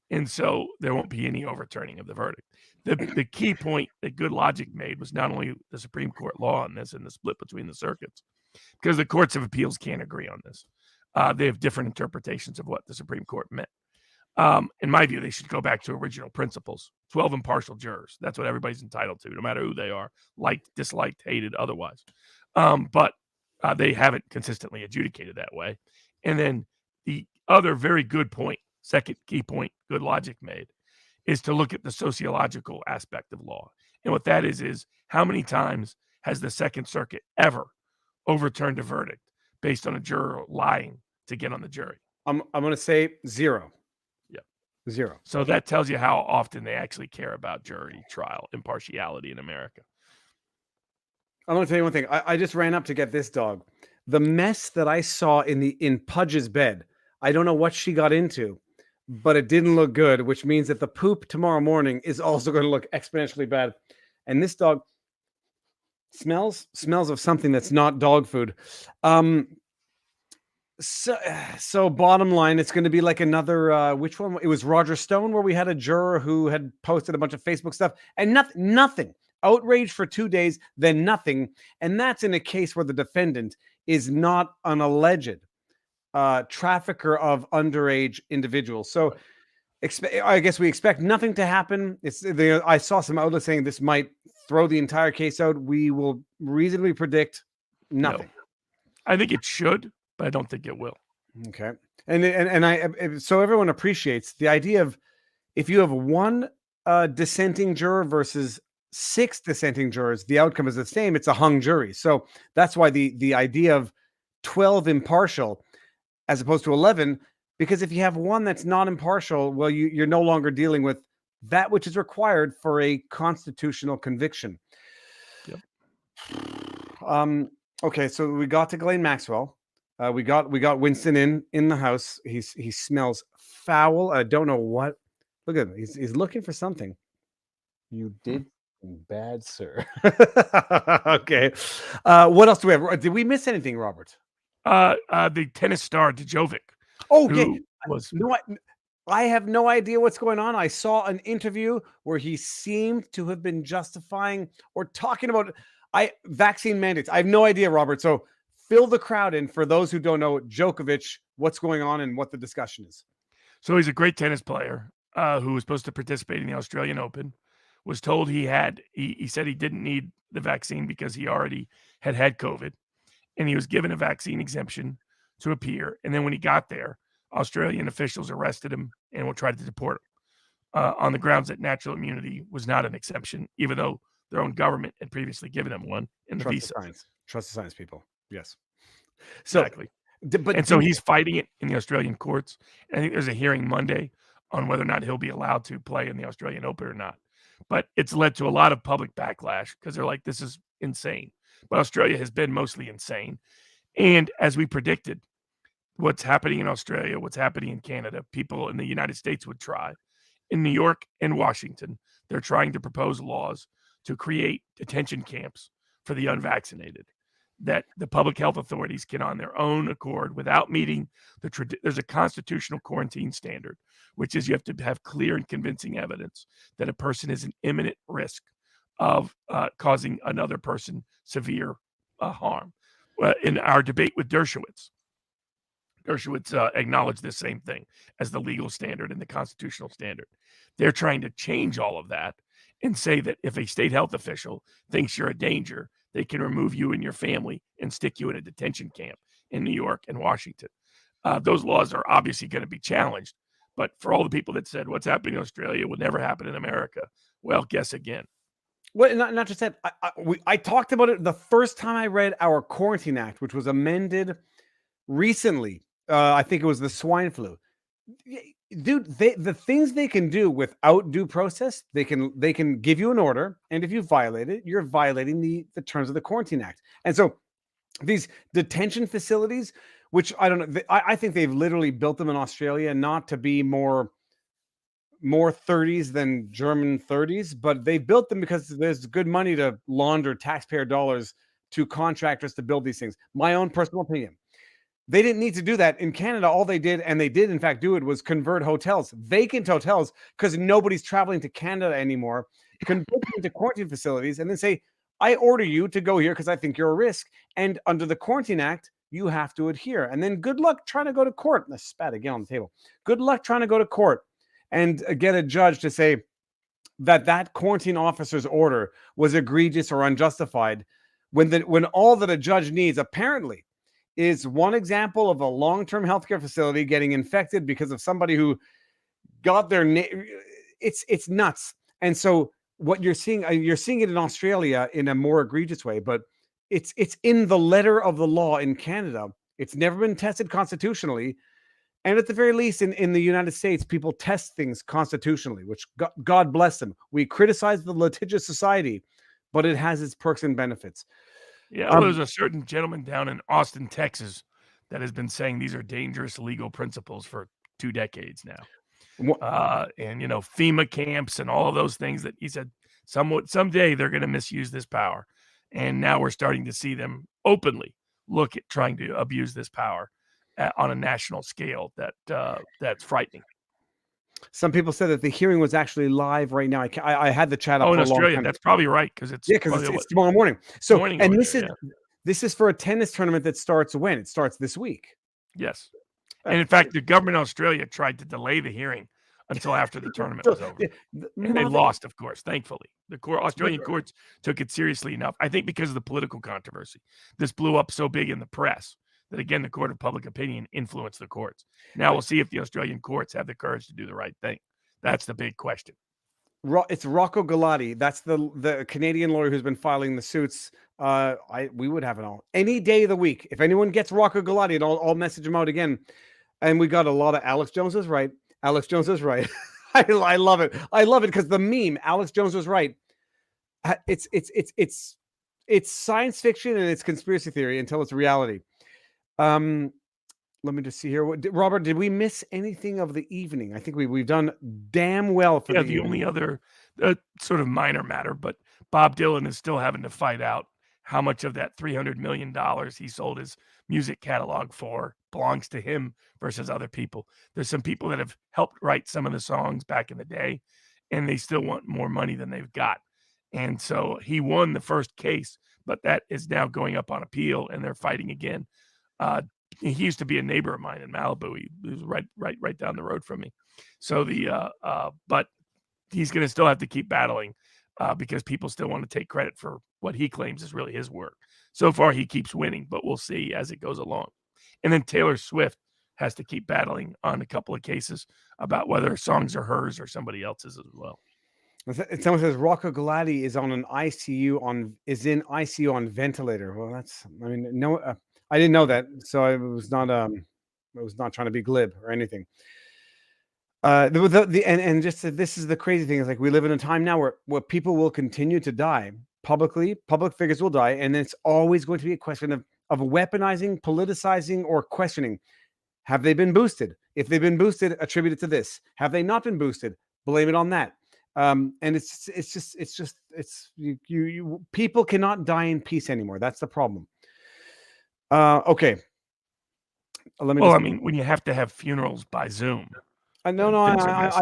And so there won't be any overturning of the verdict. The key point that Good Logic made was not only the Supreme Court law on this and the split between the circuits, because the courts of appeals can't agree on this. They have different interpretations of what the Supreme Court meant. In my view, they should go back to original principles. 12 impartial jurors. That's what everybody's entitled to, no matter who they are, liked, disliked, hated, otherwise. But they haven't consistently adjudicated that way. And then the other very good point, second key point Good Logic made, is to look at the sociological aspect of law. And what that is how many times has the Second Circuit ever overturned a verdict based on a juror lying to get on the jury? I'm going to say 0. Yeah. Zero. So that tells you how often they actually care about jury trial impartiality in America. I'm going to tell you one thing. I just ran up to get this dog. The mess that I saw in Pudge's bed, I don't know what she got into, but it didn't look good, which means that the poop tomorrow morning is also going to look exponentially bad. And this dog smells of something that's not dog food. So bottom line, it's going to be like another, which one? It was Roger Stone, where we had a juror who had posted a bunch of Facebook stuff and nothing. Outrage for 2 days, then nothing. And that's in a case where the defendant is not an alleged trafficker of underage individuals. So I guess we expect nothing to happen. I saw some outlets saying this might throw the entire case out. We will reasonably predict nothing. No. I think it should, but I don't think it will. Okay. And so everyone appreciates the idea of, if you have one dissenting juror versus 6 dissenting jurors, the outcome is the same. It's a hung jury. So that's why the idea of 12 impartial as opposed to 11, because if you have one that's not impartial, well, you're no longer dealing with that which is required for a constitutional conviction. Yep. Okay, so we got to Ghislaine Maxwell. We got Winston in the house. He smells foul. I don't know what. Look at him. He's looking for something. You did bad, sir. Okay. What else do we have? Did we miss anything, Robert? The tennis star Djokovic. Oh, yeah. I have no idea what's going on. I saw an interview where he seemed to have been justifying or talking about vaccine mandates. I have no idea, Robert. So fill the crowd in for those who don't know Djokovic, what's going on and what the discussion is. So he's a great tennis player who was supposed to participate in the Australian Open. Was told he said he didn't need the vaccine because he already had COVID, and he was given a vaccine exemption to appear. And then when he got there, Australian officials arrested him and will try to deport him on the grounds that natural immunity was not an exception, even though their own government had previously given him one in the visa. Trust the science, people. Yes. So, exactly. So he's fighting it in the Australian courts. And I think there's a hearing Monday on whether or not he'll be allowed to play in the Australian Open or not. But it's led to a lot of public backlash because they're like, this is insane. But Australia has been mostly insane. And as we predicted, what's happening in Australia, what's happening in Canada, people in the United States would try. In New York and Washington, they're trying to propose laws to create detention camps for the unvaccinated, that the public health authorities can, on their own accord, without meeting there's a constitutional quarantine standard, which is you have to have clear and convincing evidence that a person is in imminent risk of causing another person severe harm. In our debate with Dershowitz acknowledged the same thing as the legal standard and the constitutional standard. They're trying to change all of that and say that if a state health official thinks you're a danger, they can remove you and your family and stick you in a detention camp in New York and Washington. Those laws are obviously going to be challenged. But for all the people that said what's happening in Australia would never happen in America, well, guess again. Well, not just that. I talked about it the first time I read our Quarantine Act, which was amended recently. I think it was the swine flu. Dude, the things they can do without due process, they can give you an order, and if you violate it, you're violating the terms of the Quarantine Act. And so these detention facilities, which I don't know, I think they've literally built them in Australia not to be more 30s than German 30s, but they built them because there's good money to launder taxpayer dollars to contractors to build these things. My own personal opinion. They didn't need to do that. In Canada, all they did, and they did in fact do it, was convert hotels, vacant hotels, because nobody's traveling to Canada anymore, convert them into quarantine facilities, and then say, I order you to go here because I think you're a risk. And under the Quarantine Act, you have to adhere. And then good luck trying to go to court. I spat again on the table. Good luck trying to go to court and get a judge to say that quarantine officer's order was egregious or unjustified, when all that a judge needs apparently is one example of a long-term healthcare facility getting infected because of somebody who got their it's nuts. And so what you're seeing it in Australia in a more egregious way, but it's in the letter of the law in Canada. It's never been tested constitutionally. And at the very least, in the United States, people test things constitutionally, which God bless them. We criticize the litigious society, but it has its perks and benefits. Yeah, well, there's a certain gentleman down in Austin, Texas, that has been saying these are dangerous legal principles for 2 decades now. And FEMA camps and all of those things that he said someday they're going to misuse this power. And now we're starting to see them openly look at trying to abuse this power on a national scale. That's frightening. Some people said that the hearing was actually live right now. I had the chat up in for a long Australia. time. That's probably right because it's it's tomorrow morning. So morning and this is for a tennis tournament that starts when? It starts this week. Yes. And in fact, the government of Australia tried to delay the hearing until after the tournament was over. And they lost, of course, thankfully. The Australian courts took it seriously enough, I think because of the political controversy. This blew up so big in the press that, again, the court of public opinion influenced the courts. Now we'll see if the Australian courts have the courage to do the right thing. That's the big question. It's Rocco Galati. That's the Canadian lawyer who's been filing the suits. We would have it all any day of the week. If anyone gets Rocco Galati, and I'll message him out again. And we got a lot of Alex Jones is right. Alex Jones is right. I love it. I love it because the meme Alex Jones was right. It's science fiction and it's conspiracy theory until it's reality. Let me just see here. Robert, did we miss anything of the evening? I think we've done damn well for the only other sort of minor matter, but Bob Dylan is still having to fight out how much of that $300 million he sold his music catalog for belongs to him versus other people. There's some people that have helped write some of the songs back in the day, and they still want more money than they've got. And so he won the first case, but that is now going up on appeal, and they're fighting again. He used to be a neighbor of mine in Malibu. He was right down the road from me. So but he's going to still have to keep battling because people still want to take credit for what he claims is really his work. So far, he keeps winning, but we'll see as it goes along. And then Taylor Swift has to keep battling on a couple of cases about whether songs are hers or somebody else's as well. Someone says Rocco Galati is in ICU on ventilator. Well, no, I didn't know that, so I was not trying to be glib or anything. This is the crazy thing is like we live in a time now where people will continue to die publicly. Public figures will die, and it's always going to be a question of weaponizing, politicizing, or questioning. Have they been boosted? If they've been boosted, attribute it to this. Have they not been boosted? Blame it on that. And it's people cannot die in peace anymore. That's the problem. Okay. When you have to have funerals by Zoom. Robert,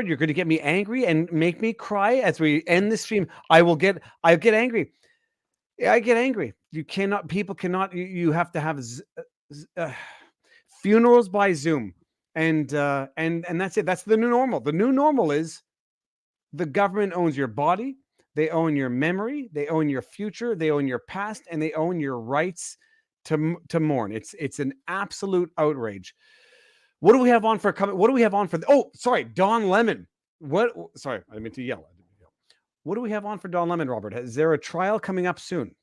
you're going to get me angry and make me cry as we end the stream. I get angry. I get angry. People cannot, you have to have funerals by Zoom. And that's it. That's the new normal. The new normal is the government owns your body. They own your memory. They own your future. They own your past, and they own your rights to mourn. It's an absolute outrage. What do we have on for coming? What do we have on for? Don Lemon. Sorry, I meant to yell. What do we have on for Don Lemon, Robert? Is there a trial coming up soon?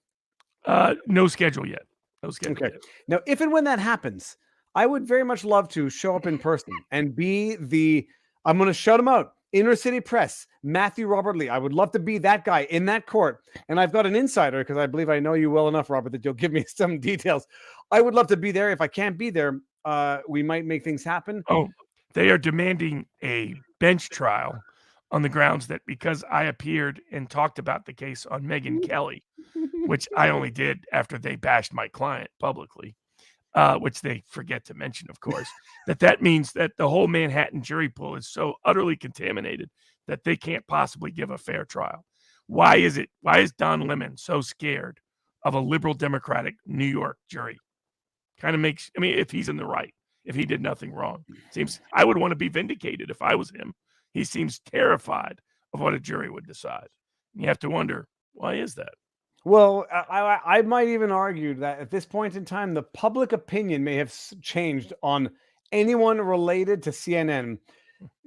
No schedule yet. Okay. Now, if and when that happens, I would very much love to show up in person and be I'm going to shout him out. Inner City Press, Matthew Robert Lee. I would love to be that guy in that court. And I've got an insider because I believe I know you well enough, Robert, that you'll give me some details. I would love to be there. If I can't be there, we might make things happen. Oh, they are demanding a bench trial on the grounds that because I appeared and talked about the case on Megyn Kelly, which I only did after they bashed my client publicly, which they forget to mention, of course, that means that the whole Manhattan jury pool is so utterly contaminated that they can't possibly give a fair trial. Why is Don Lemon so scared of a liberal Democratic New York jury? Kind of makes, if he's in the right, if he did nothing wrong, seems I would want to be vindicated if I was him. He seems terrified of what a jury would decide. You have to wonder, why is that? Well, I might even argue that at this point in time, the public opinion may have changed on anyone related to CNN.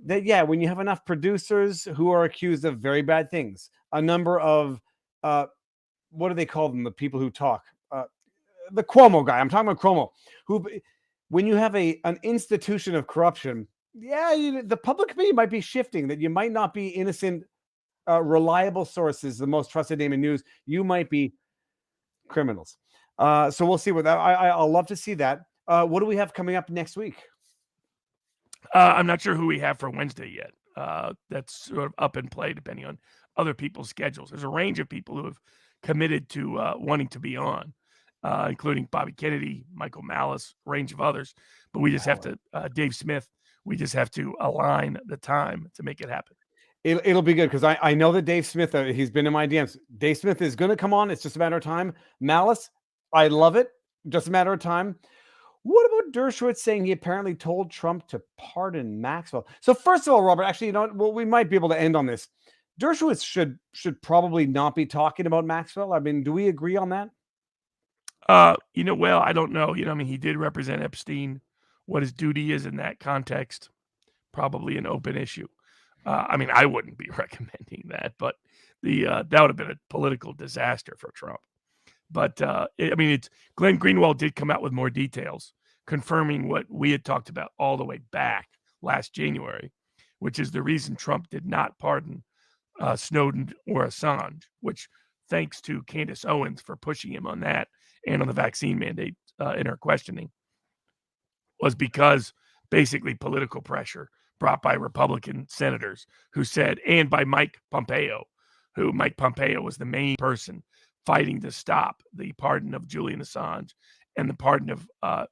That, when you have enough producers who are accused of very bad things, a number of, what do they call them? The people who talk, the Cuomo guy. I'm talking about Cuomo, who when you have an institution of corruption, the public opinion might be shifting, that you might not be innocent, reliable sources, the most trusted name in news. You might be criminals. So we'll see what that. I'll love to see that. What do we have coming up next week? I'm not sure who we have for Wednesday yet. That's sort of up in play depending on other people's schedules. There's a range of people who have committed to wanting to be on, including Bobby Kennedy, Michael Malice, a range of others. But we just have to, Dave Smith, we just have to align the time to make it happen. It'll be good because I know that Dave Smith, he's been in my DMs. Dave Smith is going to come on. It's just a matter of time. Malice, I love it. Just a matter of time. What about Dershowitz saying he apparently told Trump to pardon Maxwell? So first of all, Robert, actually, you know what? Well, we might be able to end on this. Dershowitz should probably not be talking about Maxwell. I mean, do we agree on that? Well, I don't know. I mean, he did represent Epstein. What his duty is in that context, probably an open issue. I mean, I wouldn't be recommending that, but that would have been a political disaster for Trump. But it's Glenn Greenwald did come out with more details, confirming what we had talked about all the way back last January, which is the reason Trump did not pardon Snowden or Assange, which thanks to Candace Owens for pushing him on that and on the vaccine mandate in her questioning, was because basically political pressure brought by Republican senators who said, and by Mike Pompeo was the main person fighting to stop the pardon of Julian Assange and the pardon of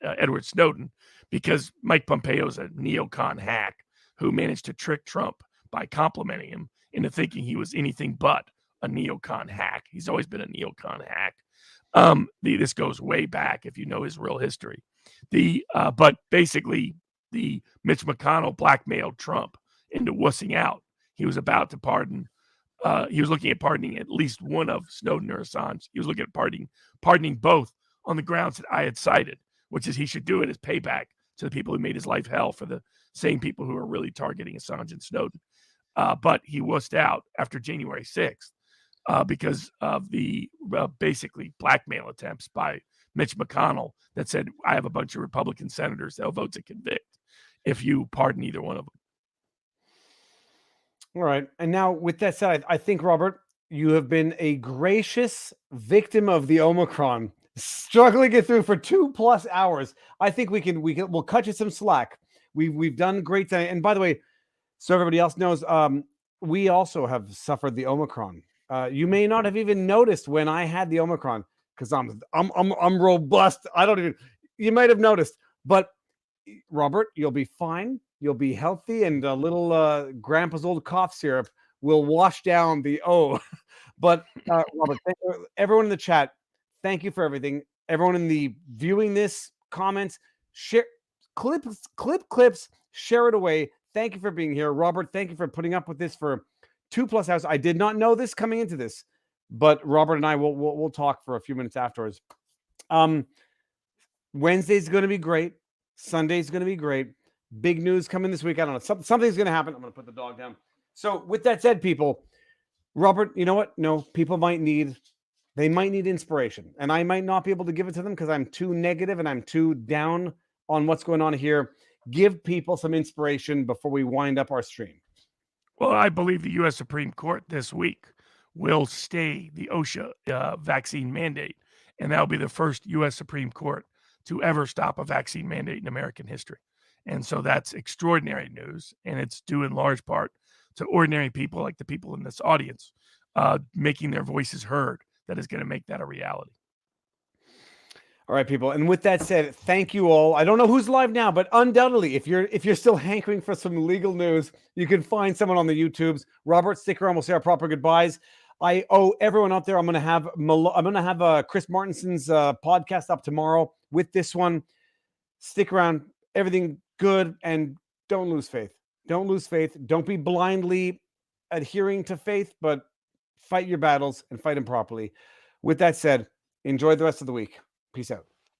Edward Snowden, because Mike Pompeo is a neocon hack who managed to trick Trump by complimenting him into thinking he was anything but a neocon hack. He's always been a neocon hack. This goes way back if you know his real history. But basically, the Mitch McConnell blackmailed Trump into wussing out. He was about to pardon. He was looking at pardoning at least one of Snowden or Assange. He was looking at pardoning both on the grounds that I had cited, which is he should do it as payback to the people who made his life hell for the same people who are really targeting Assange and Snowden. But he wussed out after January 6th because of the basically blackmail attempts by Mitch McConnell that said, I have a bunch of Republican senators that'll vote to convict if you pardon either one of them. All right. And now with that said, I think, Robert, you have been a gracious victim of the Omicron, struggling it through for 2+ hours. I think we'll cut you some slack. We've done great tonight. And by the way, so everybody else knows, we also have suffered the Omicron. You may not have even noticed when I had the Omicron because I'm robust. You might have noticed, but Robert, you'll be fine. You'll be healthy, and a little grandpa's old cough syrup will wash down the But Robert, everyone in the chat, thank you for everything. Everyone in the viewing this, comments, share clips, share it away. Thank you for being here, Robert. Thank you for putting up with this for 2+ hours. I did not know this coming into this, but Robert and I will talk for a few minutes afterwards. Wednesday's going to be great. Sunday's going to be great. Big news coming this week. I don't know. Something's going to happen. I'm going to put the dog down. So with that said, people, Robert, you know what? No, people might need inspiration, and I might not be able to give it to them because I'm too negative and I'm too down on what's going on here. Give people some inspiration before we wind up our stream. Well, I believe the U.S. Supreme Court this week will stay the OSHA vaccine mandate, and that'll be the first U.S. Supreme Court to ever stop a vaccine mandate in American history. And so that's extraordinary news, and it's due in large part to ordinary people like the people in this audience making their voices heard that is going to make that a reality. All right, people. And with that said, thank you all. I don't know who's live now, but undoubtedly, if you're still hankering for some legal news, you can find someone on the YouTubes. Robert, stick around. We'll say our proper goodbyes. I owe everyone out there. I'm gonna have Chris Martinson's podcast up tomorrow with this one. Stick around. Everything good, and don't lose faith. Don't lose faith. Don't be blindly adhering to faith, but fight your battles and fight them properly. With that said, enjoy the rest of the week. Peace out.